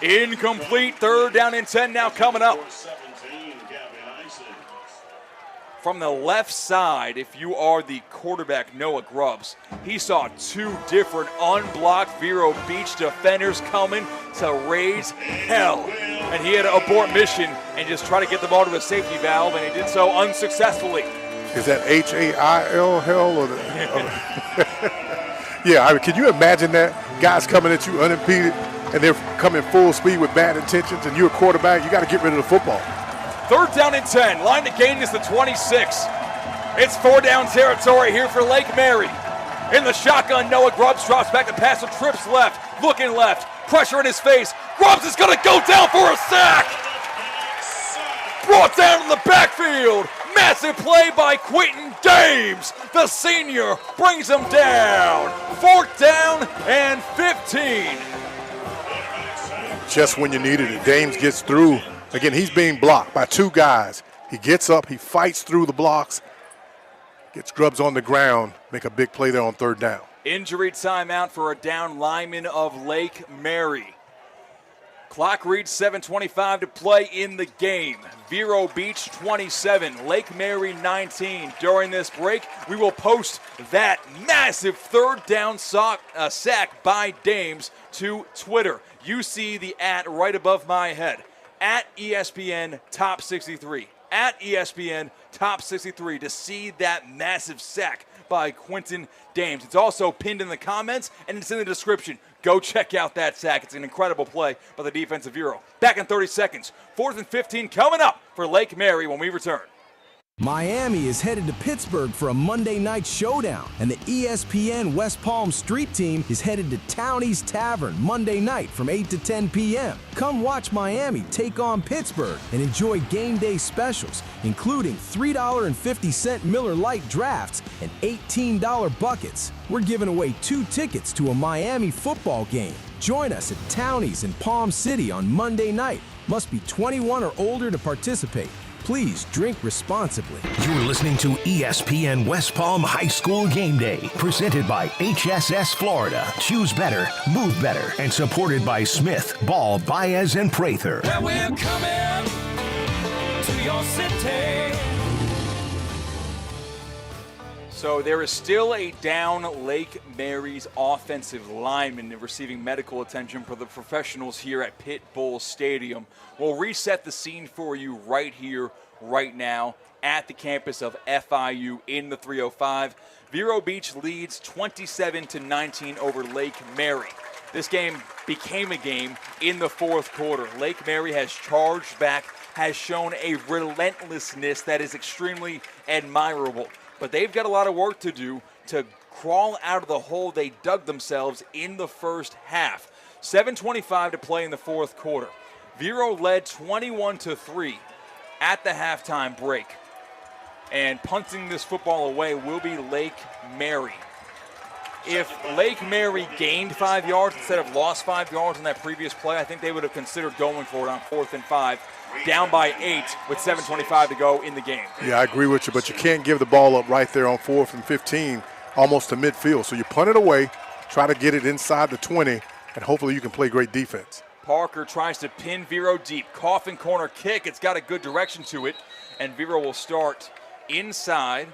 Incomplete. 3rd down and 10 now coming up. From the left side, if you are the quarterback, Noah Grubbs, he saw 2 different unblocked Vero Beach defenders coming to raise hell. And he had to abort mission and just try to get the ball to a safety valve, and he did so unsuccessfully.
Is that H-A-I-L hell? Or yeah, I mean, can you imagine that? Guys coming at you unimpeded, and they're coming full speed with bad intentions, and you're a quarterback, you got to get rid of the football.
3rd down and 10. Line to gain is the 26. It's 4-down territory here for Lake Mary. In the shotgun, Noah Grubbs drops back to pass with trips left, looking left. Pressure in his face. Grubbs is going to go down for a sack. Brought down in the backfield. Massive play by Quentin Dames. The senior brings him down. 4th down and 15.
Just when you needed it, Dames gets through. Again, he's being blocked by 2 guys. He gets up, he fights through the blocks, gets Grubbs on the ground, make a big play there on 3rd down.
Injury timeout for a down lineman of Lake Mary. Clock reads 7:25 to play in the game. Vero Beach 27, Lake Mary 19. During this break, we will post that massive 3rd down sack by Dames to Twitter. You see the @ right above my head. At ESPN Top 63. At ESPN Top 63 to see that massive sack by Quentin Dames. It's also pinned in the comments and it's in the description. Go check out that sack. It's an incredible play by the defensive Vero. Back in 30 seconds. 4th and 15 coming up for Lake Mary when we return.
Miami is headed to Pittsburgh for a Monday night showdown, and the ESPN West Palm Street team is headed to Townie's Tavern Monday night from 8 to 10 p.m. Come watch Miami take on Pittsburgh and enjoy game day specials, including $3.50 Miller Lite drafts and $18 buckets. We're giving away 2 tickets to a Miami football game. Join us at Townie's in Palm City on Monday night. Must be 21 or older to participate. Please drink responsibly.
You're listening to ESPN West Palm High School Game Day, presented by HSS Florida. Choose better, move better, and supported by Smith, Ball, Baez, and Prather.
Well, we're coming to your city.
So there is still a down Lake Mary's offensive lineman receiving medical attention for the professionals here at Pitbull Stadium. We'll reset the scene for you right here, right now, at the campus of FIU in the 305. Vero Beach leads 27-19 over Lake Mary. This game became a game in the 4th quarter. Lake Mary has charged back, has shown a relentlessness that is extremely admirable. But they've got a lot of work to do to crawl out of the hole they dug themselves in the first half. 7:25 to play in the 4th quarter. Vero led 21-3 at the halftime break. And punting this football away will be Lake Mary. If Lake Mary gained 5 yards instead of lost 5 yards in that previous play, I think they would have considered going for it on 4th and 5, down by 8 with 7:25 to go in the game.
Yeah, I agree with you, but you can't give the ball up right there on 4th and 15, almost to midfield. So you punt it away, try to get it inside the 20, and hopefully you can play great defense.
Parker tries to pin Vero deep. Coffin corner kick. It's got a good direction to it, and Vero will start inside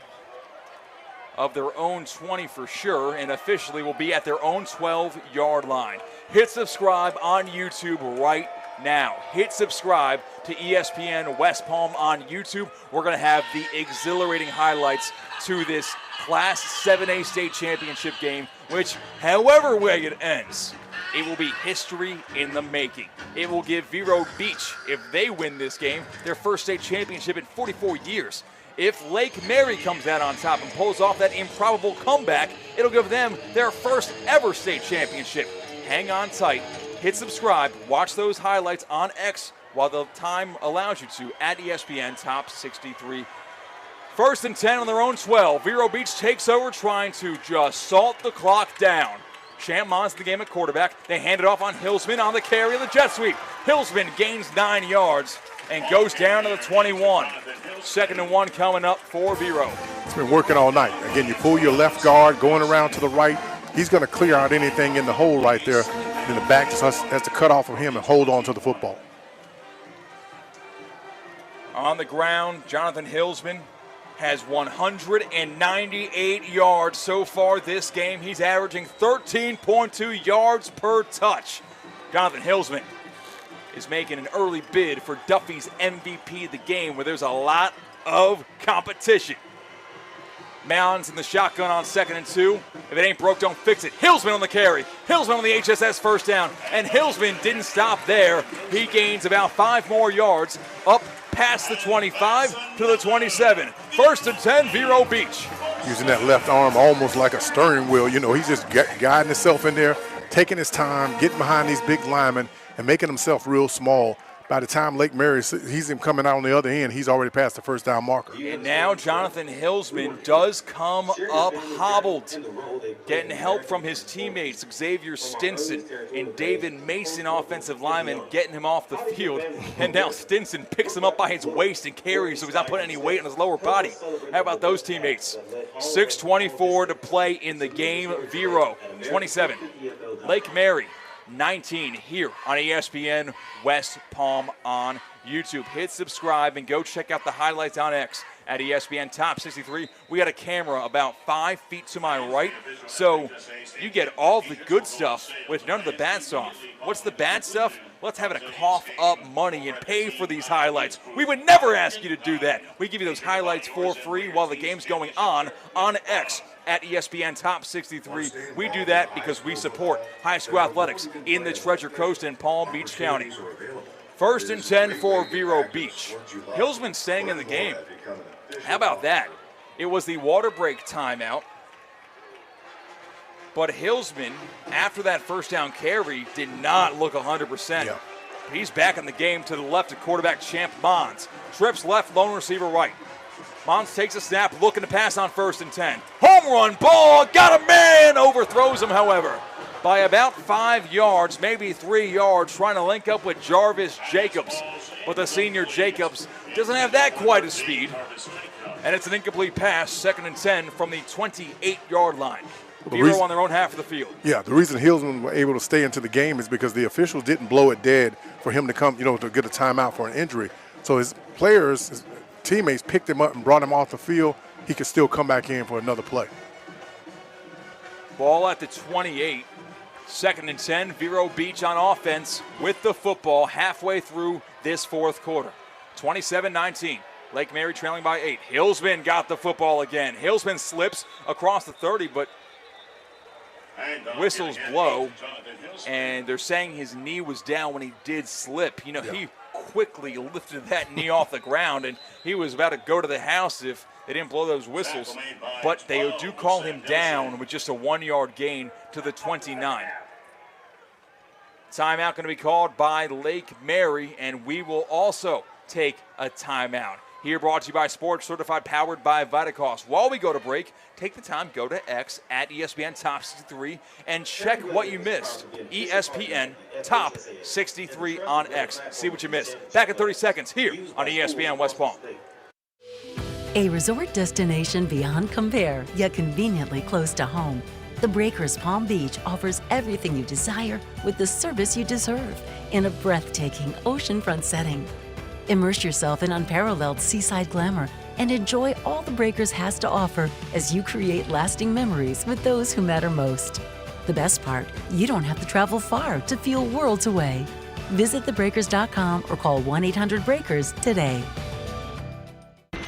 of their own 20 for sure, and officially will be at their own 12-yard line. Hit subscribe on YouTube right now. Hit subscribe to ESPN West Palm on YouTube. We're going to have the exhilarating highlights to this Class 7A state championship game, which, however way it ends, it will be history in the making. It will give Vero Beach, if they win this game, their first state championship in 44 years. If Lake Mary comes out on top and pulls off that improbable comeback, it'll give them their first ever state championship. Hang on tight, hit subscribe, watch those highlights on X while the time allows you to at ESPN Top 63. 1st and 10 on their own 12. Vero Beach takes over trying to just salt the clock down. Champmont's the game at quarterback. They hand it off on Hillsman on the carry of the jet sweep. Hillsman gains 9 yards and goes down to the 21. 2nd and 1 coming up for Vero.
It's been working all night. Again, you pull your left guard, going around to the right. He's going to clear out anything in the hole right there. Then the back just has to cut off of him and hold on to the football.
On the ground, Jonathan Hillsman has 198 yards so far this game. He's averaging 13.2 yards per touch. Jonathan Hillsman is making an early bid for Duffy's MVP of the game, where there's a lot of competition. Mounds in the shotgun on 2nd and 2. If it ain't broke, don't fix it. Hillsman on the carry. Hillsman on the HSS first down. And Hillsman didn't stop there. He gains about 5 more yards up past the 25 to the 27. 1st and 10, Vero Beach.
Using that left arm almost like a steering wheel. You know, he's just guiding himself in there, taking his time, getting behind these big linemen, and making himself real small. By the time Lake Mary sees him coming out on the other end, he's already past the first down marker.
And now Jonathan Hillsman does come up hobbled, getting help from his teammates, Xavier Stinson and David Mason, offensive lineman, getting him off the field. And now Stinson picks him up by his waist and carries, so he's not putting any weight on his lower body. How about those teammates? 6:24 to play in the game. Vero 27, Lake Mary 19 here on ESPN West Palm on YouTube. Hit subscribe and go check out the highlights on X at ESPN Top 63. We got a camera about 5 feet to my right, so you get all the good stuff with none of the bad stuff. What's the bad stuff? Let's have it cough up money and pay for these highlights. We would never ask you to do that. We give you those highlights for free while the game's going on X at ESPN Top 63. We do that because we support high school athletics in the Treasure Coast and Palm Beach County. 1st and 10 for Vero Beach. Hillsman staying in the game. How about that? It was the water break timeout. But Hillsman, after that first down carry, did not look 100%.
Yeah.
He's back in the game to the left of quarterback Champ Mons. Trips left, lone receiver right. Mons takes a snap, looking to pass on 1st and 10. Home run ball, got a man, overthrows him, however, by about 5 yards, maybe 3 yards, trying to link up with Jarvis Jacobs. But the senior Jacobs doesn't have that quite a speed. And it's an incomplete pass, 2nd and 10 from the 28-yard line. Vero on their own half of the field.
Yeah, the reason Hillsman were able to stay into the game is because the officials didn't blow it dead for him to come, to get a timeout for an injury. So his players, his teammates picked him up and brought him off the field. He could still come back in for another play.
Ball at the 28. 2nd and 10, Vero Beach on offense with the football halfway through this 4th quarter. 27-19. Lake Mary trailing by 8. Hillsman got the football again. Hillsman slips across the 30, but whistles blow, and they're saying his knee was down when he did slip. He quickly lifted that knee off the ground, and he was about to go to the house if they didn't blow those whistles. But they do call him down with just a 1-yard gain to the 29. Timeout going to be called by Lake Mary, and we will also take a timeout. Here brought to you by Sports Certified, powered by Vitacost. While we go to break, take the time, go to X at ESPN Top 63 and check what you missed. ESPN Top 63 on X. See what you missed. Back in 30 seconds here on ESPN West Palm.
A resort destination beyond compare, yet conveniently close to home. The Breakers Palm Beach offers everything you desire with the service you deserve in a breathtaking oceanfront setting. Immerse yourself in unparalleled seaside glamour and enjoy all the Breakers has to offer as you create lasting memories with those who matter most. The best part, you don't have to travel far to feel worlds away. Visit thebreakers.com or call 1-800-BREAKERS today.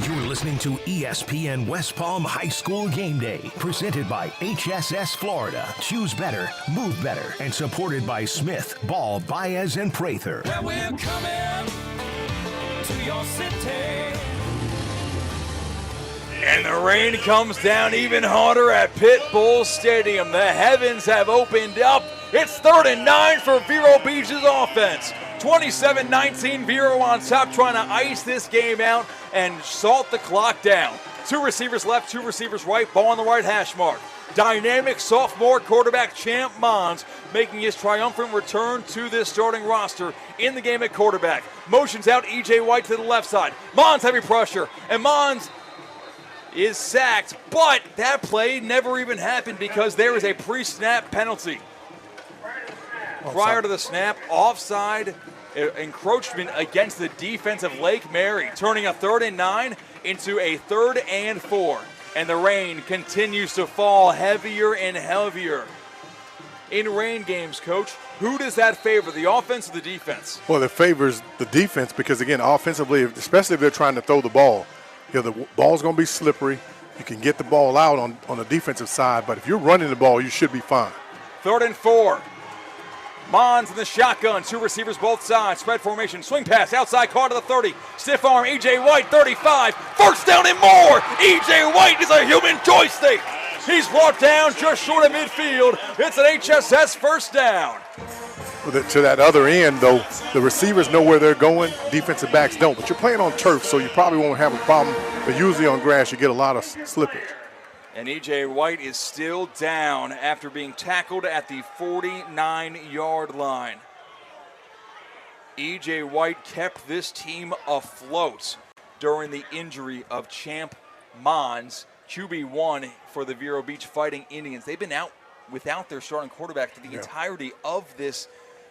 You're listening to ESPN West Palm High School Game Day, presented by HSS Florida. Choose better, move better, and supported by Smith, Ball, Baez, and Prather.
Well, we're coming to your city.
And the rain comes down even harder at Pitbull Stadium. The heavens have opened up. It's 3rd and 9 for Vero Beach's offense. 27-19, Vero on top, trying to ice this game out and salt the clock down. 2 receivers left, 2 receivers right, ball on the right hash mark. Dynamic sophomore quarterback Champ Mons making his triumphant return to this starting roster in the game at quarterback. Motions out E.J. White to the left side. Mons heavy pressure, and Mons is sacked, but that play never even happened because there is a pre-snap penalty. Prior to the snap, offside encroachment against the defense of Lake Mary, turning a 3rd and 9 into a 3rd and 4. And the rain continues to fall heavier and heavier. In rain games, Coach, who does that favor, the offense or the defense?
Well, it favors the defense because, again, offensively, especially if they're trying to throw the ball, the ball's going to be slippery. You can get the ball out on the defensive side, but if you're running the ball, you should be fine.
3rd and 4. Mons in the shotgun, 2 receivers both sides, spread formation, swing pass, outside car to the 30, stiff arm, E.J. White, 35, first down and more. E.J. White is a human joystick. He's brought down just short of midfield. It's an HSS first down.
To that other end, though, the receivers know where they're going, defensive backs don't. But you're playing on turf, so you probably won't have a problem. But usually on grass, you get a lot of slippage.
And E.J. White is still down after being tackled at the 49-yard line. E.J. White kept this team afloat during the injury of Champ Mons, QB1 for the Vero Beach Fighting Indians. They've been out without their starting quarterback for the entirety of this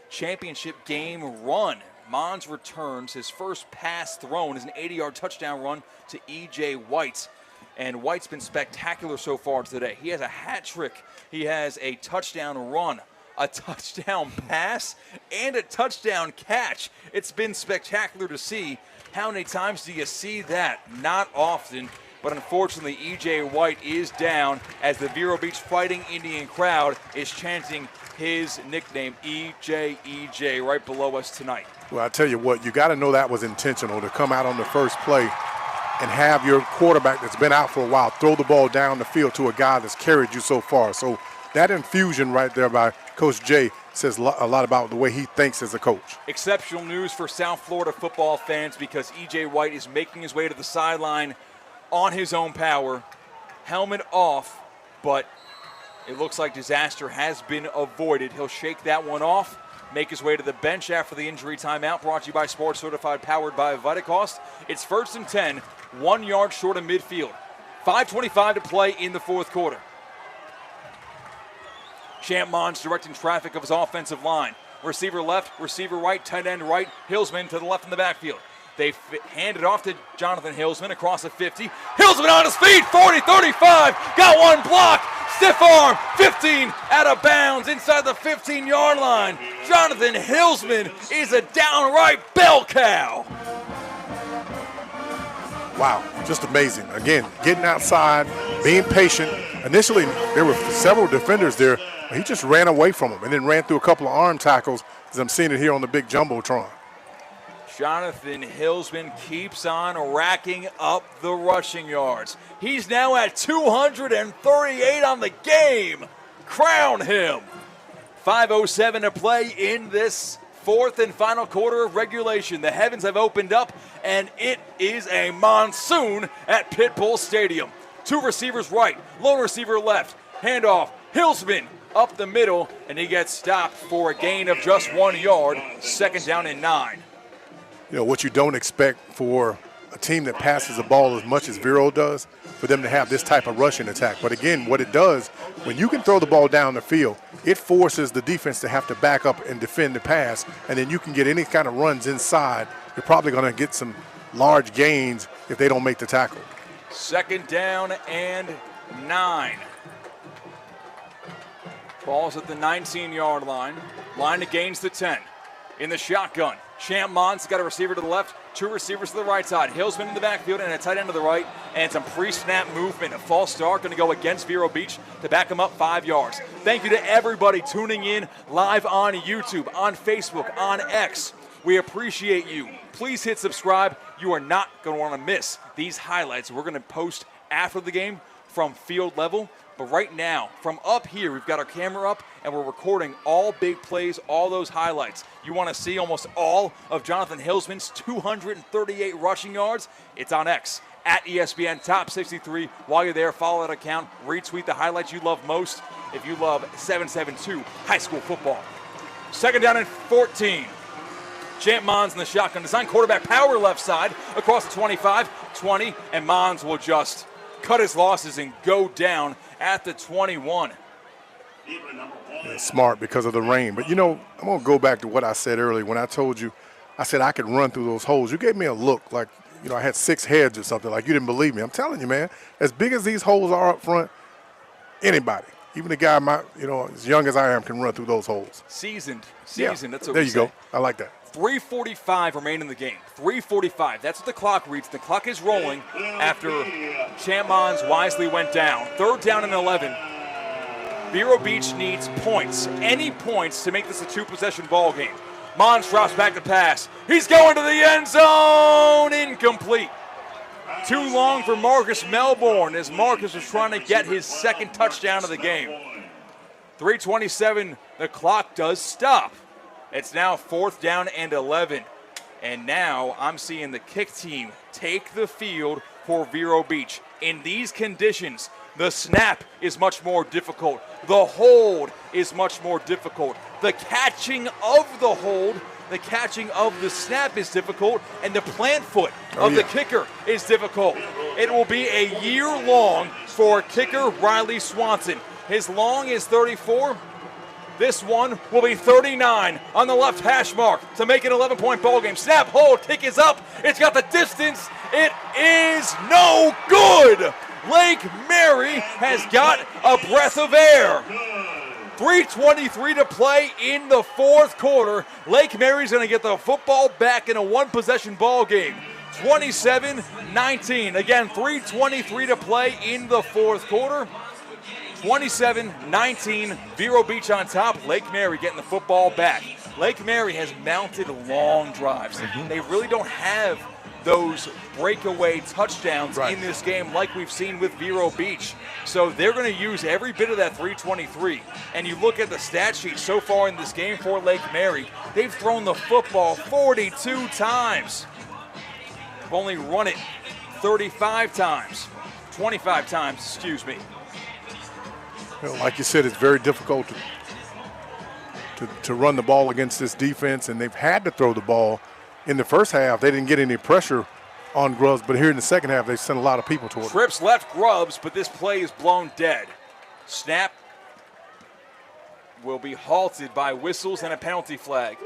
championship game run. Mons returns. His first pass thrown is an 80-yard touchdown run to E.J. White. And White's been spectacular so far today. He has a hat trick. He has a touchdown run, a touchdown pass, and a touchdown catch. It's been spectacular to see. How many times do you see that? Not often. But unfortunately, E.J. White is down as the Vero Beach Fighting Indian crowd is chanting his nickname, EJ, right below us tonight.
Well, I tell you what, you got to know that was intentional to come out on the first play and have your quarterback that's been out for a while throw the ball down the field to a guy that's carried you so far. So that infusion right there by Coach Jay says a lot about the way he thinks as a coach.
Exceptional news for South Florida football fans because E.J. White is making his way to the sideline on his own power, helmet off, but it looks like disaster has been avoided. He'll shake that one off, make his way to the bench after the injury timeout, brought to you by Sports Certified, powered by Vitacost. It's 1st and 10, 1 yard short of midfield. 5:25 to play in the 4th quarter. Champ Mons directing traffic of his offensive line. Receiver left, receiver right, tight end right, Hillsman to the left in the backfield. They hand it off to Jonathan Hillsman across the 50. Hillsman on his feet, 40, 35, got one block, stiff arm, 15, out of bounds inside the 15-yard line. Jonathan Hillsman is a downright bell cow.
Wow, just amazing. Again, getting outside, being patient. Initially, there were several defenders there, but he just ran away from them and then ran through a couple of arm tackles, as I'm seeing it here on the big Jumbotron.
Jonathan Hillsman keeps on racking up the rushing yards. He's now at 238 on the game. Crown him. 5:07 to play in this Fourth and final quarter of regulation. The heavens have opened up, and it is a monsoon at Pitbull Stadium. Two receivers right, lone receiver left. Handoff, Hillsman up the middle, and he gets stopped for a gain of just 1 yard. Second down and 9.
You know, what you don't expect for a team that passes the ball as much as Vero does, for them to have this type of rushing attack. But again, what it does, when you can throw the ball down the field, it forces the defense to have to back up and defend the pass, and then you can get any kind of runs inside. You're probably going to get some large gains if they don't make the tackle.
Second down and 9. Ball's at the 19-yard line. Line of gains to 10. In the shotgun, Champ Mons got a receiver to the left, two receivers to the right side. Hillsman in the backfield and a tight end to the right, and some pre-snap movement. A false start going to go against Vero Beach to back him up 5 yards. Thank you to everybody tuning in live on YouTube, on Facebook, on X. We appreciate you. Please hit subscribe. You are not going to want to miss these highlights we're going to post after the game from field level. But right now, from up here, we've got our camera up, and we're recording all big plays, all those highlights. You want to see almost all of Jonathan Hillsman's 238 rushing yards? It's on X, at ESPN Top 63. While you're there, follow that account. Retweet the highlights you love most if you love 772 high school football. Second down and 14. Champ Mons in the shotgun design. Quarterback power left side across the 25, 20, and Mons will just cut his losses and go down at the 21.
Yeah, smart because of the rain. But, you know, I'm going to go back to what I said earlier when I told you, I said I could run through those holes. You gave me a look like, you know, I had 6 heads or something, like you didn't believe me. I'm telling you, man, as big as these holes are up front, anybody, even a guy as young as I am, can run through those holes.
Seasoned.
Yeah.
That's what
there
we
you
say.
go. I like that.
3:45 remain in the game. 3:45. That's what the clock reads. The clock is rolling after Champ Mons wisely went down. Third down and 11. Vero Beach needs points. Any points to make this a 2-possession ball game. Mons drops back to pass. He's going to the end zone. Incomplete. Too long for Marcus Melbourne as Marcus was trying to get his second touchdown of the game. 3:27. The clock does stop. It's now 4th down and 11. And now I'm seeing the kick team take the field for Vero Beach. In these conditions, the snap is much more difficult. The hold is much more difficult. The catching of the hold, the catching of the snap is difficult, and the plant foot of the kicker is difficult. It will be a year long for kicker Riley Swanson. His long is 34. This one will be 39 on the left hash mark to make it an 11-point ball game. Snap, hold, kick is up. It's got the distance. It is no good. Lake Mary has got a breath of air. 3:23 to play in the fourth quarter. Lake Mary's going to get the football back in a 1-possession ball game. 27-19. Again, 3:23 to play in the fourth quarter. 27-19, Vero Beach on top. Lake Mary getting the football back. Lake Mary has mounted long drives. They really don't have those breakaway touchdowns in this game like we've seen with Vero Beach. So they're going to use every bit of that 3:23. And you look at the stat sheet so far in this game for Lake Mary, they've thrown the football 42 times. They've only run it 25 times. Excuse me.
Like you said, it's very difficult to run the ball against this defense, and they've had to throw the ball. In the first half, they didn't get any pressure on Grubbs, but here in the second half, they sent a lot of people toward it.
Trips left Grubbs, but this play is blown dead. Snap will be halted by whistles and a penalty flag.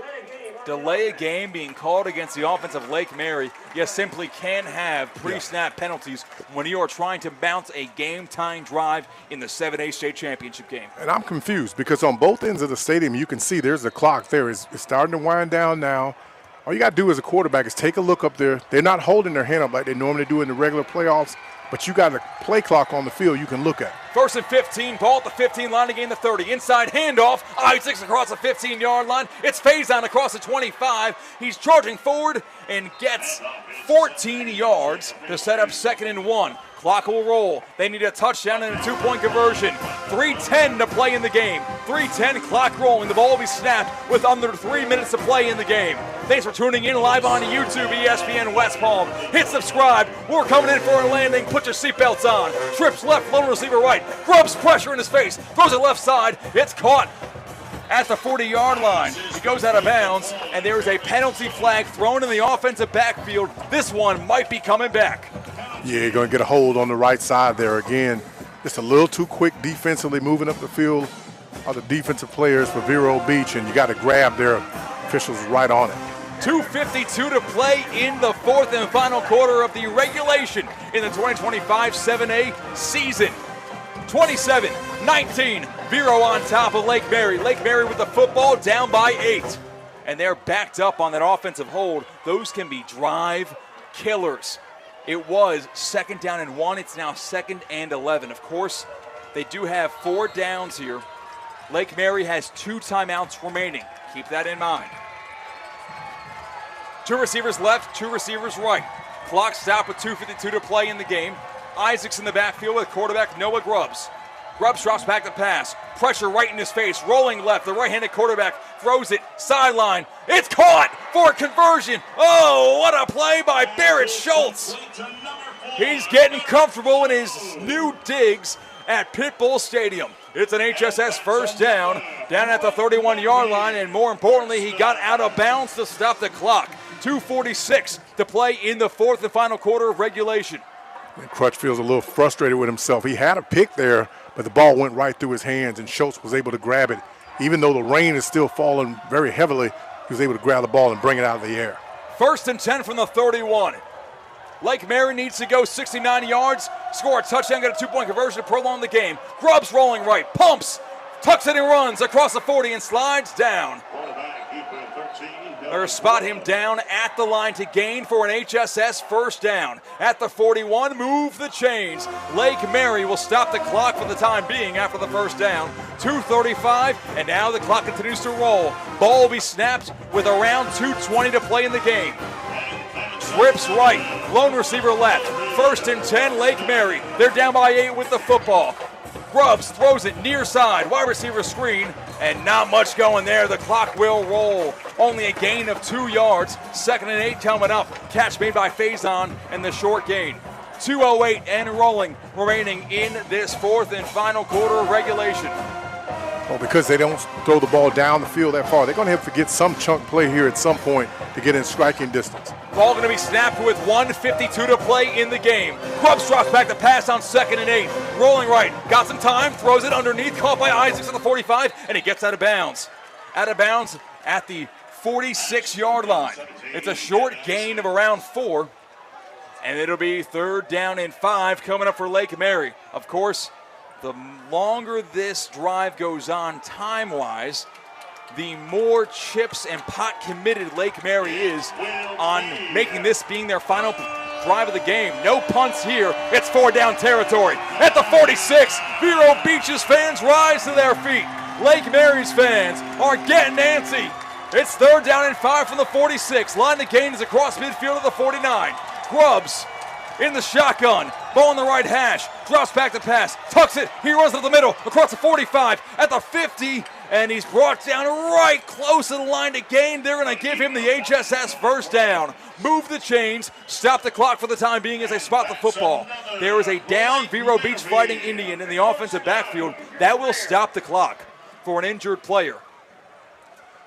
Delay a game being called against the offense of Lake Mary. You simply can't have pre-snap penalties when you are trying to bounce a game-tying drive in the 7A state championship game.
And I'm confused because on both ends of the stadium, you can see there's a clock there. It's starting to wind down now. All you got to do as a quarterback is take a look up there. They're not holding their hand up like they normally do in the regular playoffs, but you got a play clock on the field you can look at.
1st and 15, ball at the 15 line to gain the 30. Inside handoff, Isaacs across the 15-yard line. It's Faison across the 25. He's charging forward, and gets 14 yards to set up 2nd and 1. Clock will roll. They need a touchdown and a 2-point conversion. 3:10 to play in the game. 3:10, clock rolling. The ball will be snapped with under 3 minutes to play in the game. Thanks for tuning in live on YouTube, ESPN West Palm. Hit subscribe. We're coming in for a landing. Put your seatbelts on. Trips left, lone receiver right. Grubbs pressure in his face. Throws it left side. It's caught at the 40-yard line. He goes out of bounds, and there is a penalty flag thrown in the offensive backfield. This one might be coming back.
Yeah, you're going to get a hold on the right side there again. Just a little too quick defensively moving up the field are the defensive players for Vero Beach, and you got to grab their officials right on it.
2:52 to play in the 4th and final quarter of the regulation in the 2025 7A season. 27-19, Vero on top of Lake Mary. Lake Mary with the football, down by 8. And they're backed up on that offensive hold. Those can be drive killers. It was 2nd down and 1. It's now 2nd and 11. Of course, they do have 4 downs here. Lake Mary has 2 timeouts remaining. Keep that in mind. 2 receivers left, 2 receivers right. Clock stopped with 2:52 to play in the game. Isaac's in the backfield with quarterback Noah Grubbs. Grubbs drops back to pass. Pressure right in his face. Rolling left. The right-handed quarterback throws it. Sideline. It's caught for a conversion. Oh, what a play by Barrett Schultz. He's getting comfortable in his new digs at Pitbull Stadium. It's an HSS first down at the 31-yard line, and more importantly, he got out of bounds to stop the clock. 2:46 to play in the 4th and final quarter of regulation.
And Crutchfield's a little frustrated with himself. He had a pick there, but the ball went right through his hands, and Schultz was able to grab it. Even though the rain is still falling very heavily, he was able to grab the ball and bring it out of the air.
1st and 10 from the 31. Lake Mary needs to go 69 yards, score a touchdown, get a 2-point conversion to prolong the game. Grubbs rolling right, pumps, tucks it and runs across the 40 and slides down. Or spot him down at the line to gain for an HSS first down. At the 41, move the chains. Lake Mary will stop the clock for the time being after the first down. 2:35, and now the clock continues to roll. Ball will be snapped with around 2:20 to play in the game. Trips right, lone receiver left. 1st and 10, Lake Mary. They're down by 8 with the football. Grubbs throws it near side, wide receiver screen, and not much going there. The clock will roll. Only a gain of 2 yards. 2nd and 8 coming up. Catch made by Faison and the short gain. 2:08 and rolling remaining in this 4th and final quarter of regulation.
Well, because they don't throw the ball down the field that far, they're going to have to get some chunk play here at some point to get in striking distance.
Ball going to be snapped with 1:52 to play in the game. Grubbs drops back to pass on 2nd and 8. Rolling right, got some time, throws it underneath, caught by Isaacs at the 45, and he gets out of bounds. Out of bounds at the 46-yard line. It's a short gain of around 4, and it'll be 3rd down and 5 coming up for Lake Mary. Of course, the longer this drive goes on time-wise, the more chips and pot committed Lake Mary is on making this being their final drive of the game. No punts here. It's 4-down territory. At the 46, Vero Beach's fans rise to their feet. Lake Mary's fans are getting antsy. It's 3rd down and 5 from the 46. Line to gain is across midfield at the 49. Grubbs in the shotgun. Ball on the right hash. Drops back to pass. Tucks it. He runs to the middle. Across the 45. At the 50. And he's brought down right close to the line to gain. They're going to give him the HSS first down. Move the chains. Stop the clock for the time being as they spot the football. There is a down Vero Beach Fighting Indian in the offensive backfield. That will stop the clock for an injured player.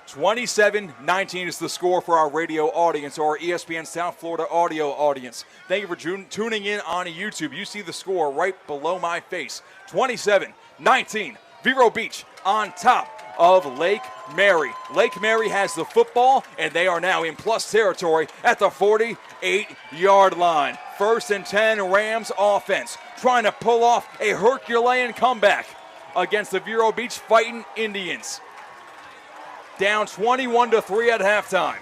27-19 is the score for our radio audience, or our ESPN South Florida audio audience. Thank you for tuning in on YouTube. You see the score right below my face. 27-19, Vero Beach on top of Lake Mary. Lake Mary has the football, and they are now in plus territory at the 48-yard line. 1st and 10, Rams offense trying to pull off a Herculean comeback against the Vero Beach Fighting Indians. Down 21-3 at halftime.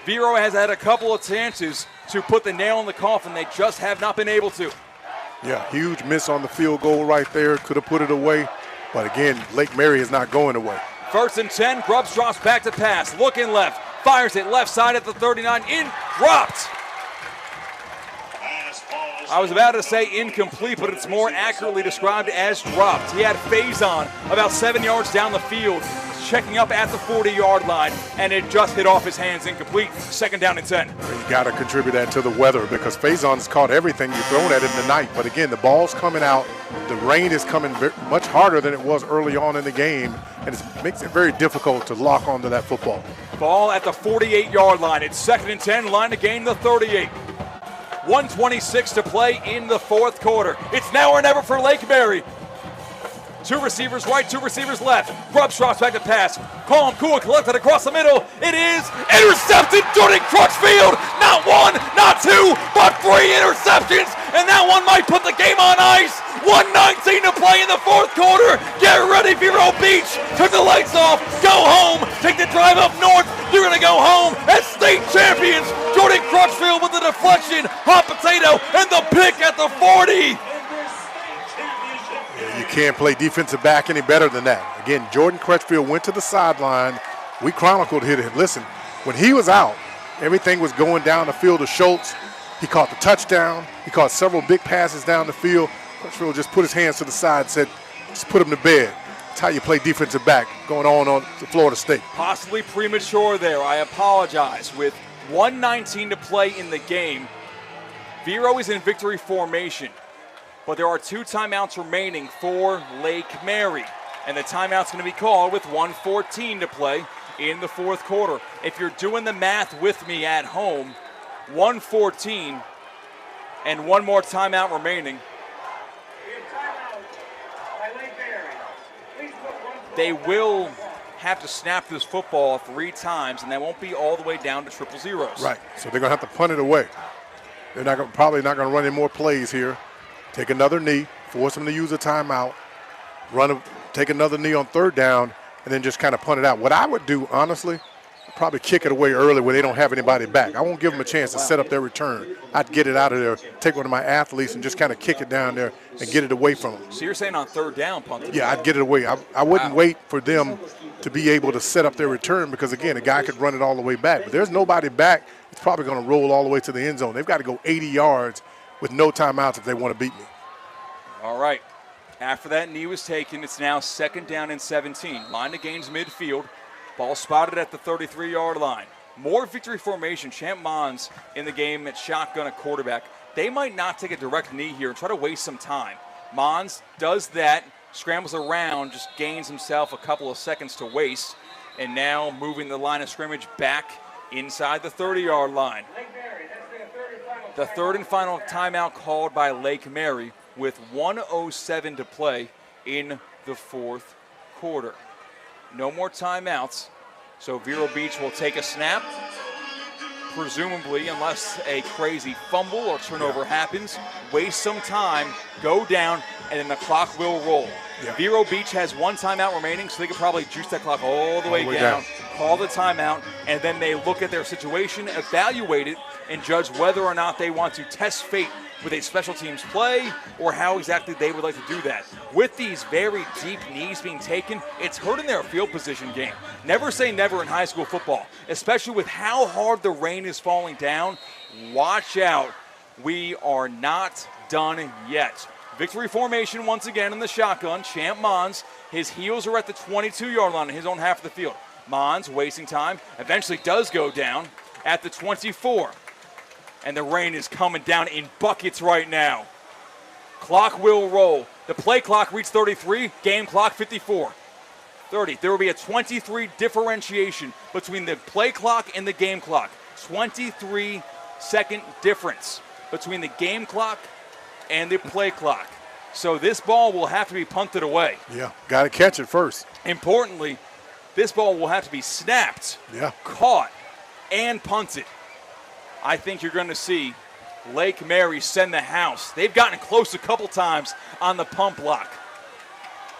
Vero has had a couple of chances to put the nail in the coffin. They just have not been able to.
Yeah, huge miss on the field goal right there. Could have put it away. But again, Lake Mary is not going away.
1st and 10, Grubbs drops back to pass. Looking left, Fires it left side at the 39. Dropped. I was about to say incomplete, but it's more accurately described as dropped. He had Faison about 7 yards down the field, checking up at the 40-yard line, and it just hit off his hands, incomplete. 2nd down and 10.
You got to contribute that to the weather because Faison's caught everything you've thrown at him tonight. But again, the ball's coming out. The rain is coming much harder than it was early on in the game, and it makes it very difficult to lock onto that football.
Ball at the 48-yard line. It's 2nd and 10, line to gain the 38. 1:26 to play in the 4th quarter. It's now or never for Lake Mary. 2 receivers right, 2 receivers left. Grubb drops back to pass. Calm, cool, collected across the middle. It is intercepted. Jordan Crutchfield. Not 1, not 2, but 3 interceptions. And that one might put the game on ice. 1:19 to play in the 4th quarter. Get ready, Vero Beach. Turn the lights off. Go home. Take the drive up north. You're going to go home as state champions. Jordan Crutchfield with the deflection. Hot potato and the pick at the 40.
You can't play defensive back any better than that. Again, Jordan Crutchfield went to the sideline. We chronicled it. Listen, when he was out, everything was going down the field to Schultz. He caught the touchdown. He caught several big passes down the field. Crutchfield just put his hands to the side and said, just put him to bed. That's how you play defensive back going on to Florida State.
Possibly premature there. I apologize. With 1:19 to play in the game, Vero is in victory formation. But there are 2 timeouts remaining for Lake Mary. And the timeout's going to be called with 1:14 to play in the 4th quarter. If you're doing the math with me at home, 1:14 and 1 more timeout remaining. They will have to snap this football 3 times, and that won't be all the way down to 0-0s.
Right, so they're going to have to punt it away. They're probably not going to run any more plays here. Take another knee, force them to use a timeout, take another knee on 3rd down, and then just kind of punt it out. What I would do, honestly, probably kick it away early where they don't have anybody back. I won't give them a chance to set up their return. I'd get it out of there, take one of my athletes, and just kind of kick it down there and get it away from them.
So you're saying on 3rd down, punt it?
Yeah, I'd get it away. I wouldn't wait for them to be able to set up their return because, again, a guy could run it all the way back. But there's nobody back. It's probably going to roll all the way to the end zone. They've got to go 80 yards with no timeouts if they want to beat me.
All right. After that knee was taken, it's now 2nd down and 17. Line to gains midfield. Ball spotted at the 33-yard line. More victory formation. Champ Mons in the game at shotgun at quarterback. They might not take a direct knee here and try to waste some time. Mons does that, scrambles around, just gains himself a couple of seconds to waste, and now moving the line of scrimmage back inside the 30-yard line. The 3rd and final timeout called by Lake Mary with 1:07 to play in the 4th quarter. No more timeouts, so Vero Beach will take a snap, presumably, unless a crazy fumble or turnover happens, waste some time, go down, and then the clock will roll. Yeah. Vero Beach has 1 timeout remaining, so they could probably juice that clock all the way down, call the timeout, and then they look at their situation, evaluate it, and judge whether or not they want to test fate with a special teams play or how exactly they would like to do that. With these very deep knees being taken, it's hurting their field position game. Never say never in high school football, especially with how hard the rain is falling down. Watch out. We are not done yet. Victory formation once again in the shotgun. Champ Mons, his heels are at the 22-yard line in his own half of the field. Mons wasting time, eventually does go down at the 24. And the rain is coming down in buckets right now. Clock will roll. The play clock reads 33, game clock 54. 30. There will be a 23 differentiation between the play clock and the game clock. 23-second difference between the game clock and the play clock. So this ball will have to be punted away.
Yeah, got to catch it first.
Importantly, this ball will have to be snapped, caught, and punted. I think you're going to see Lake Mary send the house. They've gotten close a couple times on the pump block.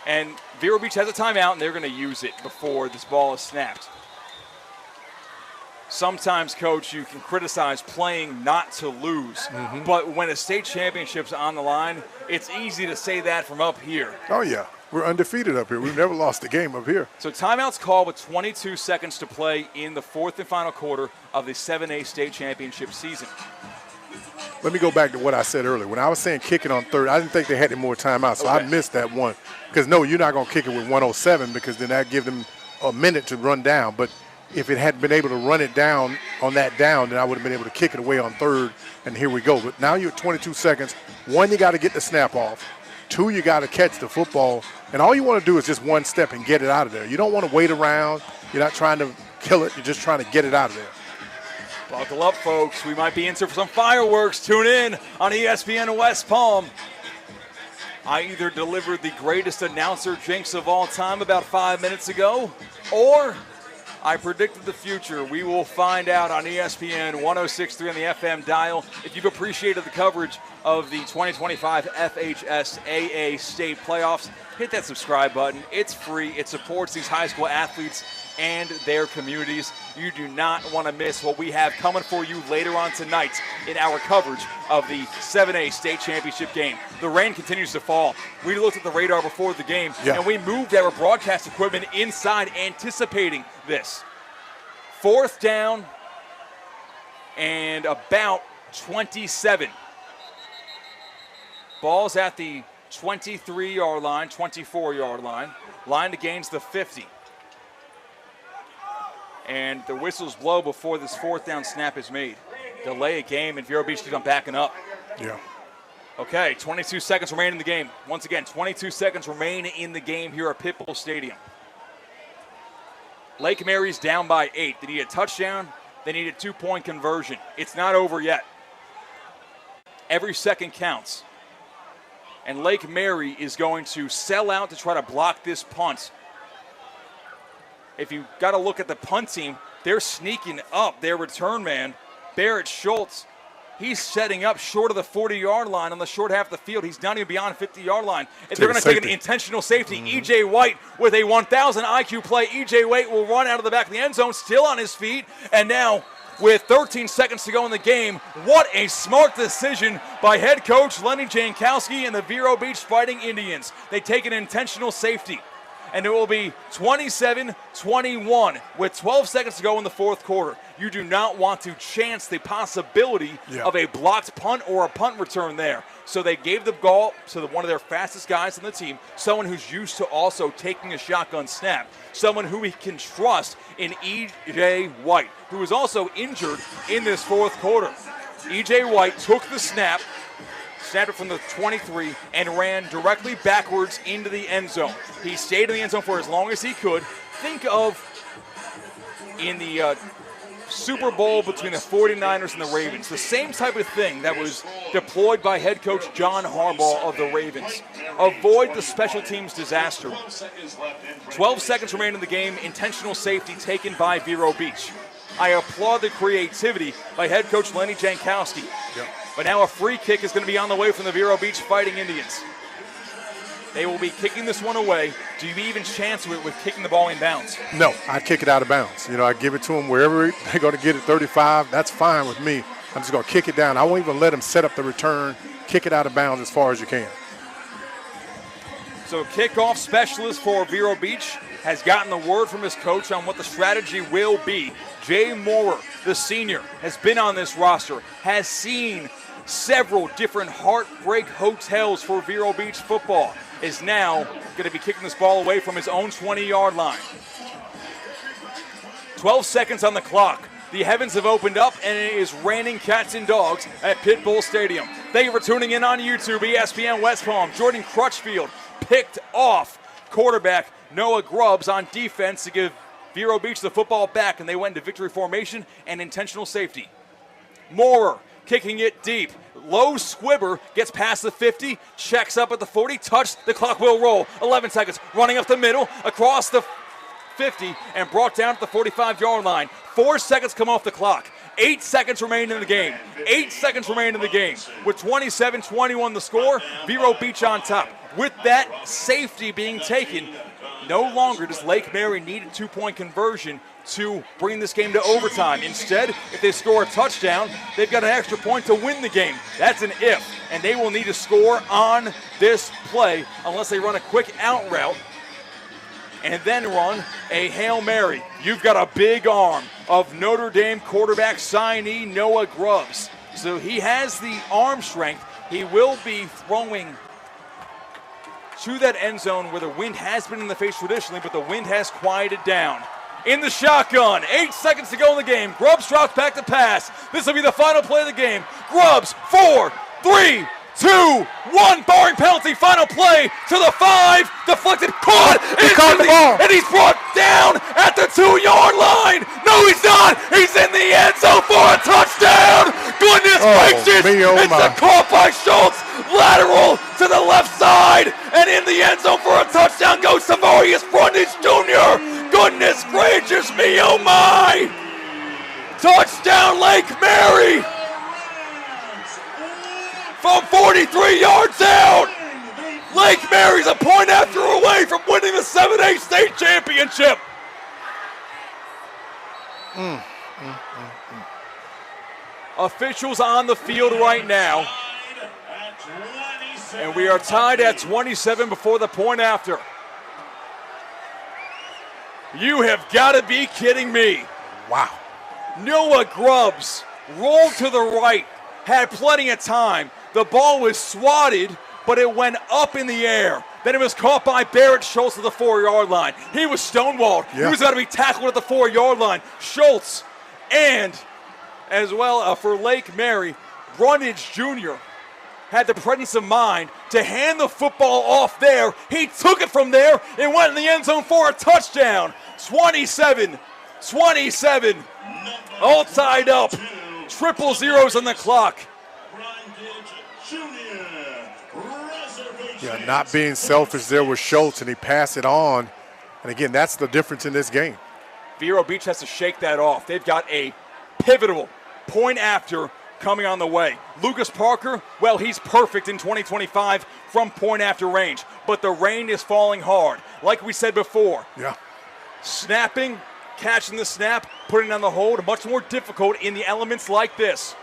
And Vero Beach has a timeout, and they're going to use it before this ball is snapped. Sometimes, Coach, you can criticize playing not to lose. But when a state championship's on the line, it's easy to say that from up here.
Oh, yeah. We're undefeated up here. We've never lost a game up here.
So timeout's called with 22 seconds to play in the fourth and final quarter of the 7A state championship season.
Let me go back to what I said earlier. When I was saying kick it on third, I didn't think they had any more timeouts, so I missed that one. Because, no, you're not going to kick it with 107 because then that give them a minute to run down. But if it had been able to run it down on that down, then I would have been able to kick it away on third, and here we go. But now you're at 22 seconds. One, you got to get the snap off. Two, you got to catch the football. And all you want to do is just one step and get it out of there. You don't want to wait around. You're not trying to kill it. You're just trying to get it out of there.
Buckle up, folks. We might be in for some fireworks. Tune in on ESPN West Palm. I either delivered the greatest announcer jinx of all time about 5 minutes ago, or I predicted the future. We will find out on ESPN 106.3 on the FM dial. If you've appreciated the coverage of the 2025 FHSAA state playoffs, hit that subscribe button. It's free. It supports these high school athletes and their communities. You do not want to miss what we have coming for you later on tonight in our coverage of the 7A state championship game. The rain continues to fall. We looked at the radar before the game, and we moved our broadcast equipment inside anticipating this. Fourth down and about 27. Ball's at the 23-yard line, 24-yard line. Line to gains the 50. And the whistles blow before this fourth down snap is made. Delay a game, and Vero Beach keeps on backing up.
Yeah.
Okay, 22 seconds remain in the game. Once again, 22 seconds remain in the game here at Pitbull Stadium. Lake Mary's down by 8. They need a touchdown. They need a 2-point conversion. It's not over yet. Every second counts. And Lake Mary is going to sell out to try to block this punt. If you got to look at the punt team, they're sneaking up their return man, Barrett Schultz. He's setting up short of the 40-yard line on the short half of the field. He's not even beyond 50-yard line. And they're going to take an intentional safety. E.J. White with a 1,000 IQ play. E.J. White will run out of the back of the end zone, still on his feet. And now, with 13 seconds to go in the game, what a smart decision by head coach Lenny Jankowski and the Vero Beach Fighting Indians. They take an intentional safety. And it will be 27-21 with 12 seconds to go in the fourth quarter. You do not want to chance the possibility of a blocked punt or a punt return there. So they gave the ball to one of their fastest guys on the team, someone who's used to also taking a shotgun snap, someone who he can trust in E.J. White, who was also injured in this fourth quarter. E.J. White took the snap, snapped it from the 23, and ran directly backwards into the end zone. He stayed in the end zone for as long as he could. Think of in the Super Bowl between the 49ers and the Ravens, the same type of thing that was deployed by head coach John Harbaugh of the Ravens. Avoid the special teams disaster. 12 seconds remain in the game, intentional safety taken by Vero Beach. I applaud the creativity by head coach Lenny Jankowski. But now a free kick is going to be on the way from the Vero Beach Fighting Indians. They will be kicking this one away. Do you even chance with kicking the ball in bounds?
No, I kick it out of bounds. I give it to them wherever they're going to get it, 35. That's fine with me. I'm just going to kick it down. I won't even let them set up the return. Kick it out of bounds as far as you can.
So kickoff specialist for Vero Beach has gotten the word from his coach on what the strategy will be. Jay Moorer, the senior, has been on this roster, has seen several different heartbreak hotels for Vero Beach football, is now going to be kicking this ball away from his own 20-yard line. 12 seconds on the clock. The heavens have opened up, and it is raining cats and dogs at Pitbull Stadium. Thank you for tuning in on YouTube, ESPN West Palm. Jordan Crutchfield picked off quarterback Noah Grubbs on defense to give Vero Beach the football back, and they went into victory formation and intentional safety. Moorer kicking it deep. Low squibber gets past the 50, checks up at the 40, touch, the clock will roll. 11 seconds, running up the middle, across the 50, and brought down at the 45-yard line. 4 seconds come off the clock. 8 seconds remain in the game. 8 seconds remain in the game. With 27-21 the score, Vero Beach on top. With that safety being taken, no longer does Lake Mary need a 2-point conversion to bring this game to overtime. Instead, if they score a touchdown, they've got an extra point to win the game. That's an if, and they will need to score on this play unless they run a quick out route and then run a Hail Mary. You've got a big arm of Notre Dame quarterback signee Noah Grubbs. So he has the arm strength. He will be throwing to that end zone where the wind has been in the face traditionally, but the wind has quieted down. In the shotgun, 8 seconds to go in the game. Grubbs drops back to pass. This will be the final play of the game. Grubbs, 4, 3, 2, 1, barring penalty, final play to the 5, deflected, caught,
caught the ball,
and he's brought down at the 2-yard line. No, he's not. He's in the end zone for a touchdown. Goodness gracious! It's a caught by Schultz, lateral to the left side, and in the end zone for a touchdown goes Savarius Brundage Jr. Goodness gracious me, oh my! Touchdown, Lake Mary! From 43 yards out, Lake Mary's a point after away from winning the 7A state championship. Officials on the field right now, and we are tied at 27 before the point after. You have got to be kidding me.
Wow.
Noah Grubbs rolled to the right, had plenty of time. The ball was swatted, but it went up in the air. Then it was caught by Barrett Schultz at the 4-yard line. He was stonewalled. Yeah. He was going to be tackled at the 4-yard line. Schultz, and as well for Lake Mary, Brundage Jr. had the presence of mind to hand the football off there. He took it from there and went in the end zone for a touchdown. 27, all tied up. Triple zeros on the clock.
Yeah, not being selfish there with Schultz, and he passed it on. And again, that's the difference in this game.
Vero Beach has to shake that off. They've got a pivotal point after coming on the way. Lucas Parker, well, he's perfect in 2025 from point after range, but the rain is falling hard. Like we said before, snapping, catching the snap, putting on the hold, much more difficult in the elements like this.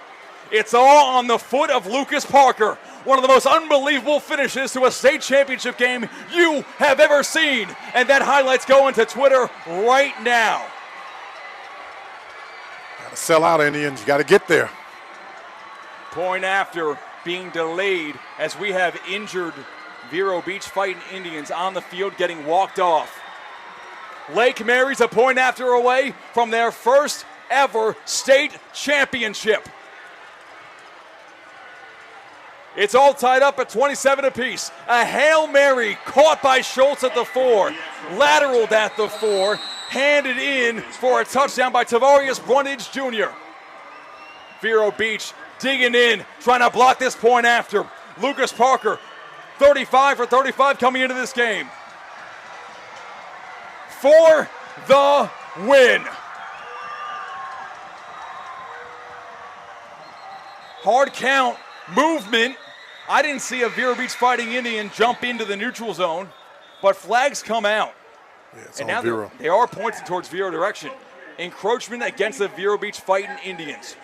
It's all on the foot of Lucas Parker, one of the most unbelievable finishes to a state championship game you have ever seen. And that highlight's going to Twitter right now.
Got to sell out, Indians. You got to get there.
Point after being delayed as we have injured Vero Beach Fighting Indians on the field getting walked off. Lake Mary's a point after away from their first ever state championship. It's all tied up at 27 apiece. A Hail Mary caught by Schultz at the 4, lateraled at the 4, handed in for a touchdown by Tavarius Brundage Jr. Vero Beach digging in, trying to block this point after. Lucas Parker, 35 for 35 coming into this game. For the win. Hard count, movement. I didn't see a Vero Beach Fighting Indian jump into the neutral zone, but flags come out.
Yeah,
and now they are pointing towards Vero direction. Encroachment against the Vero Beach Fighting Indians.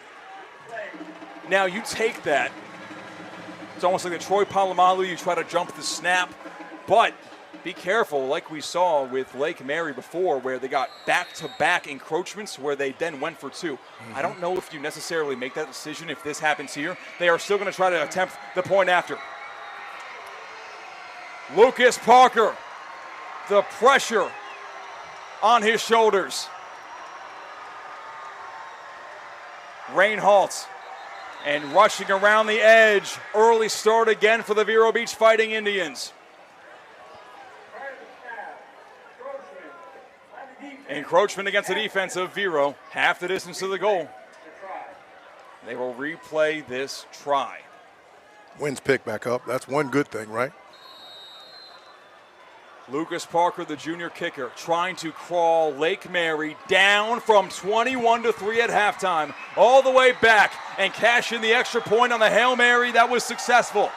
Now you take that. It's almost like the Troy Polamalu, you try to jump the snap, but be careful, like we saw with Lake Mary before, where they got back-to-back encroachments where they then went for 2. I don't know if you necessarily make that decision if this happens here. They are still going to try to attempt the point after. Lucas Parker, the pressure on his shoulders. Rain halts. And rushing around the edge. Early start again for the Vero Beach Fighting Indians. Encroachment against the defense of Vero. Half the distance to the goal. They will replay this try.
Wind's picked back up. That's one good thing, right?
Lucas Parker, the junior kicker, trying to crawl Lake Mary down from 21-3 at halftime, all the way back and cash in the extra point on the Hail Mary that was successful.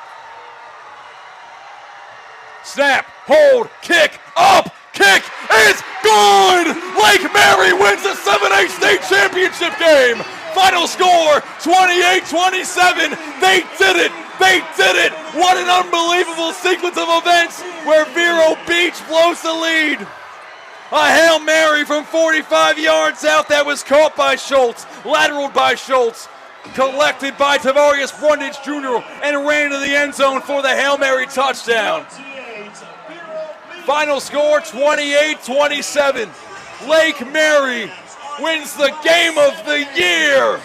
Snap, hold, kick, up, kick is good! Lake Mary wins the 7A state championship game. Final score, 28-27. They did it. They did it. What an unbelievable sequence of events where Vero Beach blows the lead. A Hail Mary from 45 yards out that was caught by Schultz, lateraled by Schultz, collected by Tavarius Brundage Jr. and ran to the end zone for the Hail Mary touchdown. Final score, 28-27. Lake Mary wins the game of the year.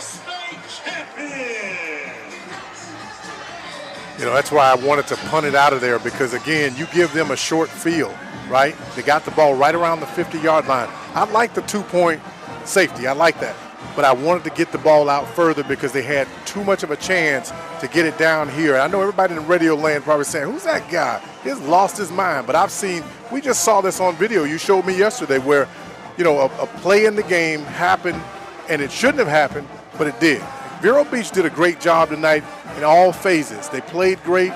You know, that's why I wanted to punt it out of there, because, again, you give them a short field, right? They got the ball right around the 50-yard line. I like the 2-point safety. I like that. But I wanted to get the ball out further because they had too much of a chance to get it down here. I know everybody in radio land probably saying, who's that guy? He's lost his mind. But I've seen, we just saw this on video. You showed me yesterday where, you know, a play in the game happened, and it shouldn't have happened, but it did. Vero Beach did a great job tonight in all phases. They played great,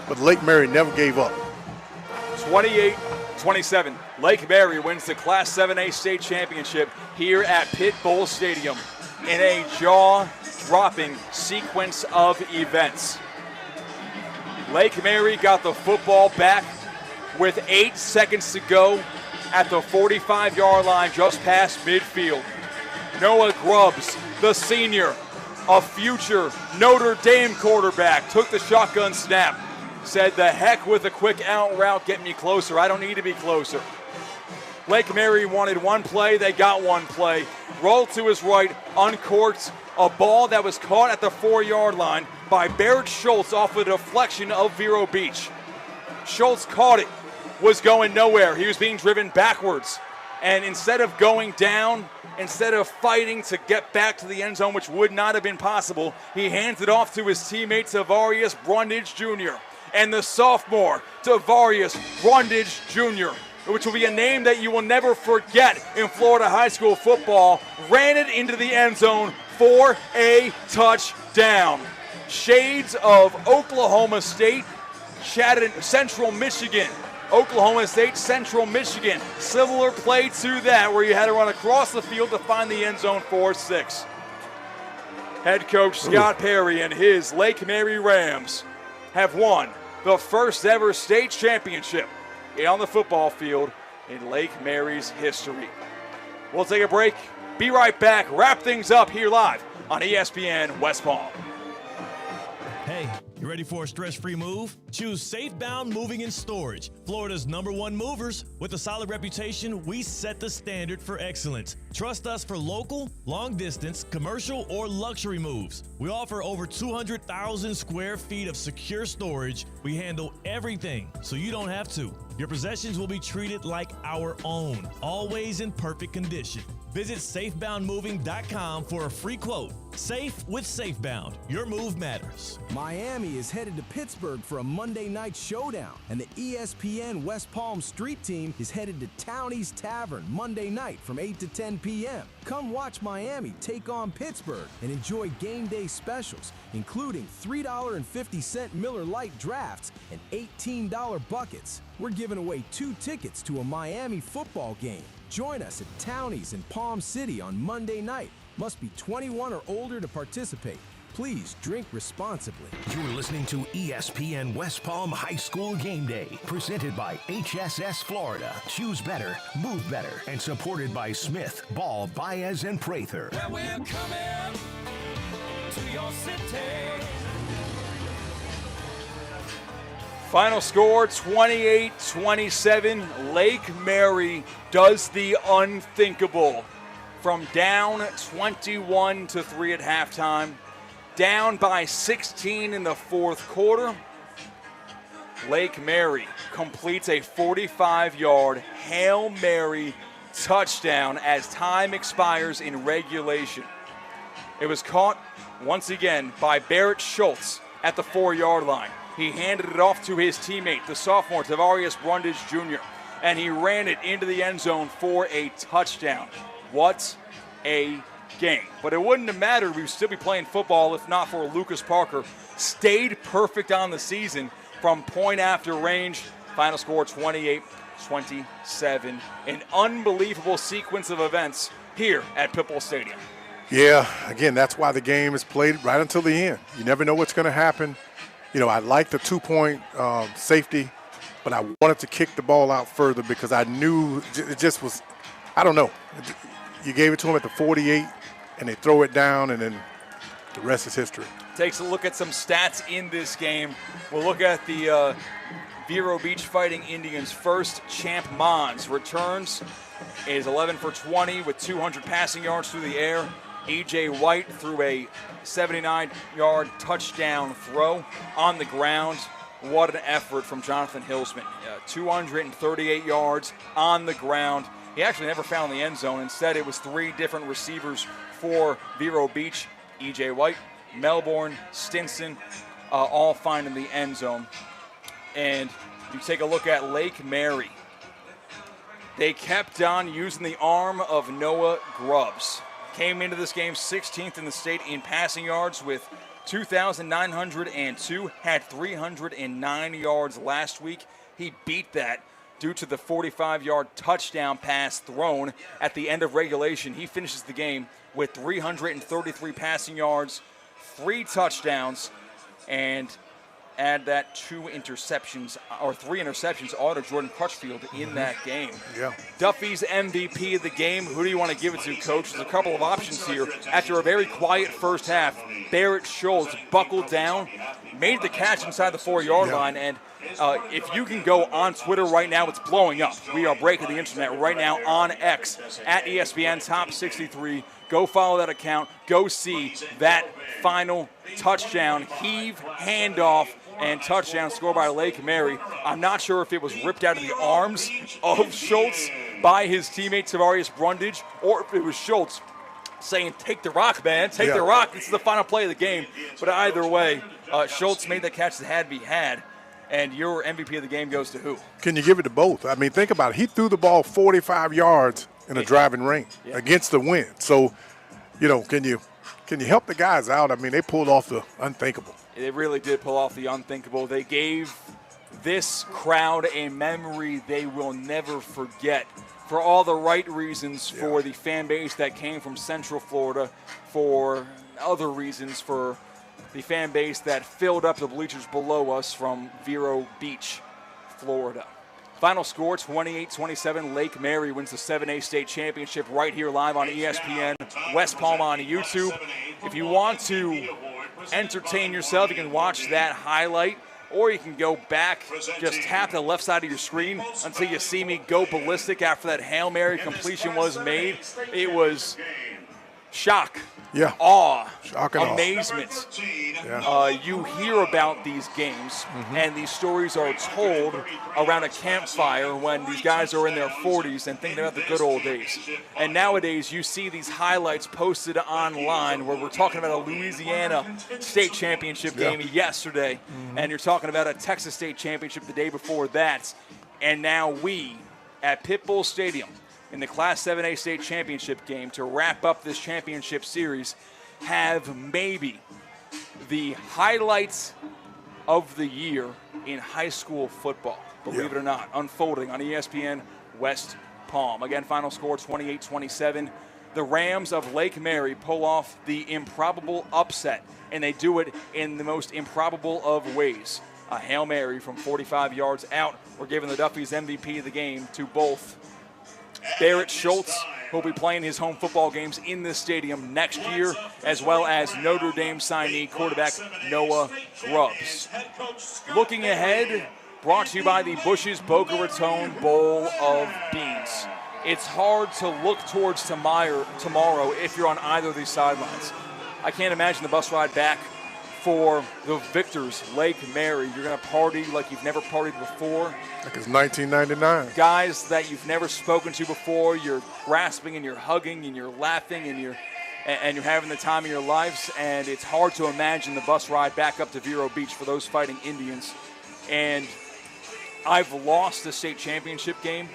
but Lake Mary never gave up.
28-27. Lake Mary wins the Class 7A state championship here at Pitbull Stadium in a jaw-dropping sequence of events. Lake Mary got the football back with 8 seconds to go at the 45-yard line just past midfield. Noah Grubbs, the senior, a future Notre Dame quarterback, took the shotgun snap, said, the heck with a quick out route, get me closer. I don't need to be closer. Lake Mary wanted one play, they got one play. Rolled to his right, uncorked a ball that was caught at the 4-yard line by Barrett Schultz off a deflection of Vero Beach. Schultz caught it, was going nowhere. He was being driven backwards. And instead of going down, instead of fighting to get back to the end zone, which would not have been possible, he hands it off to his teammate, Tavarius Brundage Jr. And the sophomore, Tavarius Brundage Jr., which will be a name that you will never forget in Florida high school football, ran it into the end zone for a touchdown. Shades of Oklahoma State, Central Michigan. Oklahoma State, Central Michigan. Similar play to that, where you had to run across the field to find the end zone for 6. Head coach Scott Perry and his Lake Mary Rams have won the first ever state championship on the football field in Lake Mary's history. We'll take a break, be right back, wrap things up here live on ESPN West Palm.
Hey, you ready for a stress-free move? Choose Safebound Moving and Storage, Florida's #1 movers. With a solid reputation, we set the standard for excellence. Trust us for local, long-distance, commercial, or luxury moves. We offer over 200,000 square feet of secure storage. We handle everything, so you don't have to. Your possessions will be treated like our own, always in perfect condition. Visit safeboundmoving.com for a free quote. Safe with Safebound. Your move matters.
Miami is headed to Pittsburgh for a Monday night showdown, and the ESPN West Palm street team is headed to Townie's Tavern Monday night from 8 to 10 p.m. Come watch Miami take on Pittsburgh and enjoy game day specials, including $3.50 Miller Lite drafts and $18 buckets. We're giving away 2 tickets to a Miami football game. Join us at Townie's in Palm City on Monday night. Must be 21 or older to participate. Please drink responsibly.
You're listening to ESPN West Palm High School Game Day, presented by HSS Florida. Choose better, move better, and supported by Smith, Ball, Baez, and Prather.
Well, we're coming to your city.
Final score, 28-27. Lake Mary does the unthinkable. From down 21-3 at halftime, down by 16 in the fourth quarter, Lake Mary completes a 45-yard Hail Mary touchdown as time expires in regulation. It was caught once again by Barrett Schultz at the 4-yard line. He handed it off to his teammate, the sophomore Tavarius Brundage Jr., and he ran it into the end zone for a touchdown. What a game. But it wouldn't have mattered. We'd still be playing football if not for Lucas Parker. Stayed perfect on the season from point after range. Final score 28-27. 27. An unbelievable sequence of events here at Pitbull Stadium.
Yeah, again, that's why the game is played right until the end. You never know what's going to happen. You know, I like the 2-point safety, but I wanted to kick the ball out further because I knew it just was, I don't know. You gave it to them at the 48, and they throw it down, and then the rest is history.
Takes a look at some stats in this game. We'll look at the Vero Beach Fighting Indians' first champ Mons. Returns is 11 for 20 with 200 passing yards through the air. E.J. White threw a 79-yard touchdown throw on the ground. What an effort from Jonathan Hillsman. 238 yards on the ground. He actually never found the end zone. Instead, it was 3 different receivers for Vero Beach. E.J. White, Melbourne, Stinson, all finding the end zone. And you take a look at Lake Mary. They kept on using the arm of Noah Grubbs. Came into this game 16th in the state in passing yards with 2,902, had 309 yards last week. He beat that due to the 45-yard touchdown pass thrown at the end of regulation. He finishes the game with 333 passing yards, 3 touchdowns, and add that 3 interceptions all to Jordan Crutchfield in that game.
Yeah.
Duffy's MVP of the game. Who do you want to give it to, Coach? There's a couple of options here. After a very quiet first half, Barrett Schultz buckled down, made the catch inside the 4-yard line, and if you can go on Twitter right now, it's blowing up. We are breaking the internet right now on X at ESPN Top 63. Go follow that account. Go see that final touchdown, heave, handoff, and touchdown scored by Lake Mary. I'm not sure if it was ripped out of the arms of Schultz by his teammate Tavarius Brundage, or if it was Schultz saying, take the rock, man, take the rock. This is the final play of the game. But either way, Schultz made the catch that had to be had. And your MVP of the game goes to who?
Can you give it to both? I mean, think about it. He threw the ball 45 yards in a driving rain against the wind. So, you know, can you help the guys out? I mean, they pulled off the unthinkable.
They really did pull off the unthinkable. They gave this crowd a memory they will never forget for all the right reasons, for the fan base that came from Central Florida, for other reasons, for the fan base that filled up the bleachers below us from Vero Beach, Florida. Final score, 28-27. Lake Mary wins the 7A state championship right here live on ESPN West Palm on YouTube. If you want to entertain yourself, you can watch that highlight, or you can go back, just tap the left side of your screen until you see me go ballistic after that Hail Mary completion was made. It was shock.
Yeah.
Awe.
Shock and
amazement.
Yeah.
You hear about these games, and these stories are told around a campfire when these guys are in their 40s and thinking about the good old days. And nowadays, you see these highlights posted online where we're talking about a Louisiana state championship game yesterday, and you're talking about a Texas state championship the day before that. And now we, at Pitbull Stadium, in the Class 7A state championship game to wrap up this championship series, have maybe the highlights of the year in high school football, believe it or not, unfolding on ESPN West Palm. Again, final score 28-27. The Rams of Lake Mary pull off the improbable upset, and they do it in the most improbable of ways. A Hail Mary from 45 yards out. We're giving the Duffy's MVP of the game to both Barrett Schultz, who will be playing his home football games in this stadium next year, as well as Notre Dame signee quarterback Noah Grubbs. Looking ahead, brought to you by the Bush's Boca Raton Bowl of Beans. It's hard to look towards tomorrow if you're on either of these sidelines. I can't imagine the bus ride back for the victors, Lake Mary. You're going to party like you've never partied before.
Like it's 1999.
Guys that you've never spoken to before. You're grasping and you're hugging and you're laughing and you're having the time of your lives. And it's hard to imagine the bus ride back up to Vero Beach for those Fighting Indians. And I've lost the state championship game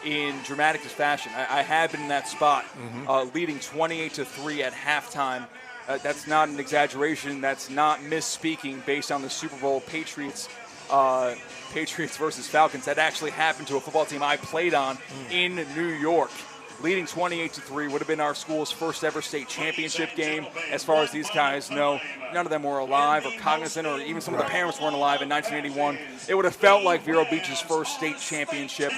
in dramatic fashion. I have been in that spot, leading 28-3 at halftime. That's not an exaggeration. That's not misspeaking based on the Super Bowl Patriots Patriots versus Falcons. That actually happened to a football team I played on in New York. Leading 28-3 would have been our school's first ever state championship game. As far as these guys know, none of them were alive or cognizant, or even some of the parents weren't alive in 1981. It would have felt like Vero Beach's first state championship,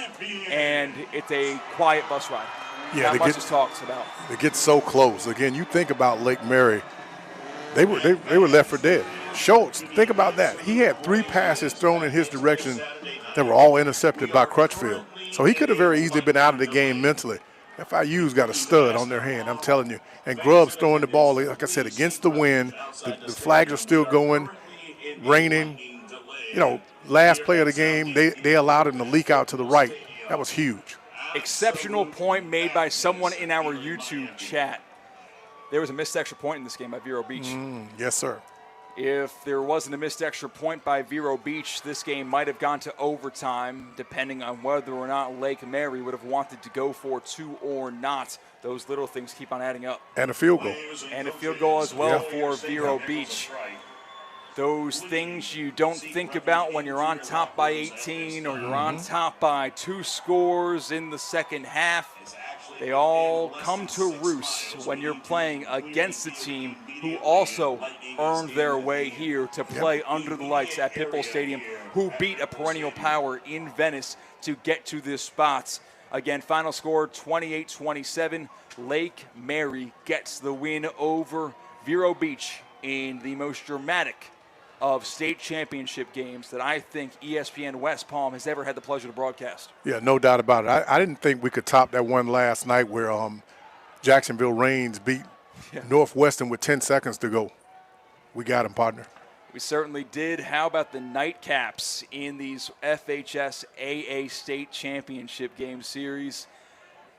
and it's a quiet bus ride.
Yeah,
Not much is talked about.
They get so close. Again, you think about Lake Mary, they were left for dead. Schultz, think about that. He had 3 passes thrown in his direction that were all intercepted by Crutchfield. So he could have very easily been out of the game mentally. FIU's got a stud on their hand, I'm telling you. And Grubb's throwing the ball, like I said, against the wind. The flags are still going, raining. You know, last play of the game, they allowed him to leak out to the right. That was huge.
Exceptional point made by someone in our YouTube chat. There was a missed extra point in this game by Vero Beach.
Yes, sir.
If there wasn't a missed extra point by Vero Beach, this game might have gone to overtime, depending on whether or not Lake Mary would have wanted to go for 2 or not. Those little things keep on adding up.
And a field goal.
And a field goal as well for Vero Beach. Those things you don't think about when you're on top by 18 or you're on top by 2 scores in the second half. They all come to roost when you're playing against a team who also earned their way here to play under the lights at Pitbull Stadium, who beat a perennial power in Venice to get to this spot. Again, final score 28-27. Lake Mary gets the win over Vero Beach in the most dramatic of state championship games that I think ESPN West Palm has ever had the pleasure to broadcast.
Yeah, no doubt about it. I didn't think we could top that one last night where Jacksonville Reigns beat Northwestern with 10 seconds to go. We got him, partner.
We certainly did. How about the nightcaps in these FHSAA state championship game series?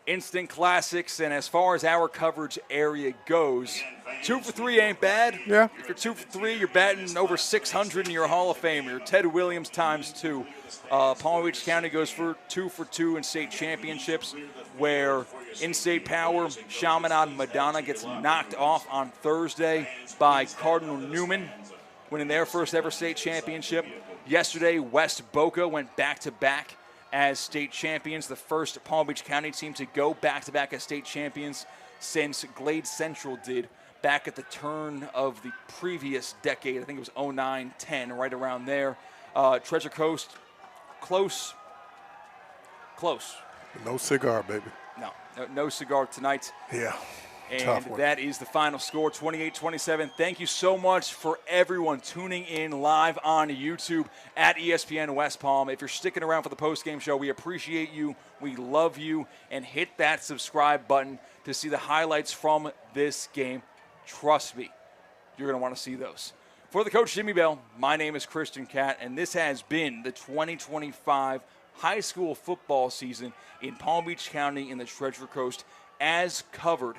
Instant classics, and as far as our coverage area goes, 2 for 3 ain't bad.
Yeah.
If you're 2 for 3, you're batting over 600 and you're a Hall of Famer. Ted Williams times 2. Palm Beach County goes for 2 for 2 in state championships, where in-state power, Chaminade Madonna gets knocked off on Thursday by Cardinal Newman, winning their first ever state championship. Yesterday, West Boca went back-to-back as state champions, the first Palm Beach County team to go back-to-back as state champions since Glade Central did back at the turn of the previous decade. I think it was 09-10, right around there. Treasure Coast, close.
No cigar, baby.
No cigar tonight.
Yeah.
And that is the final score, 28-27. Thank you so much for everyone tuning in live on YouTube at ESPN West Palm. If you're sticking around for the postgame show, we appreciate you. We love you. And hit that subscribe button to see the highlights from this game. Trust me, you're going to want to see those. For the coach, Jimmy Bell, my name is Christian Catt, and this has been the 2025 high school football season in Palm Beach County in the Treasure Coast, as covered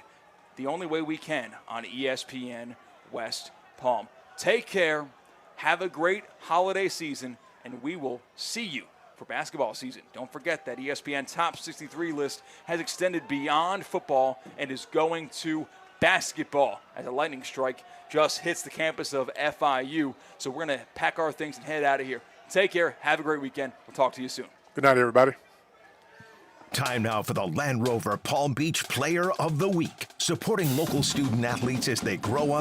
the only way we can on ESPN West Palm. Take care, have a great holiday season, and we will see you for basketball season. Don't forget that ESPN Top 63 list has extended beyond football and is going to basketball as a lightning strike just hits the campus of FIU. So we're going to pack our things and head out of here. Take care, have a great weekend. We'll talk to you soon.
Good night, everybody.
Time now for the Land Rover Palm Beach Player of the Week, supporting local student athletes as they grow on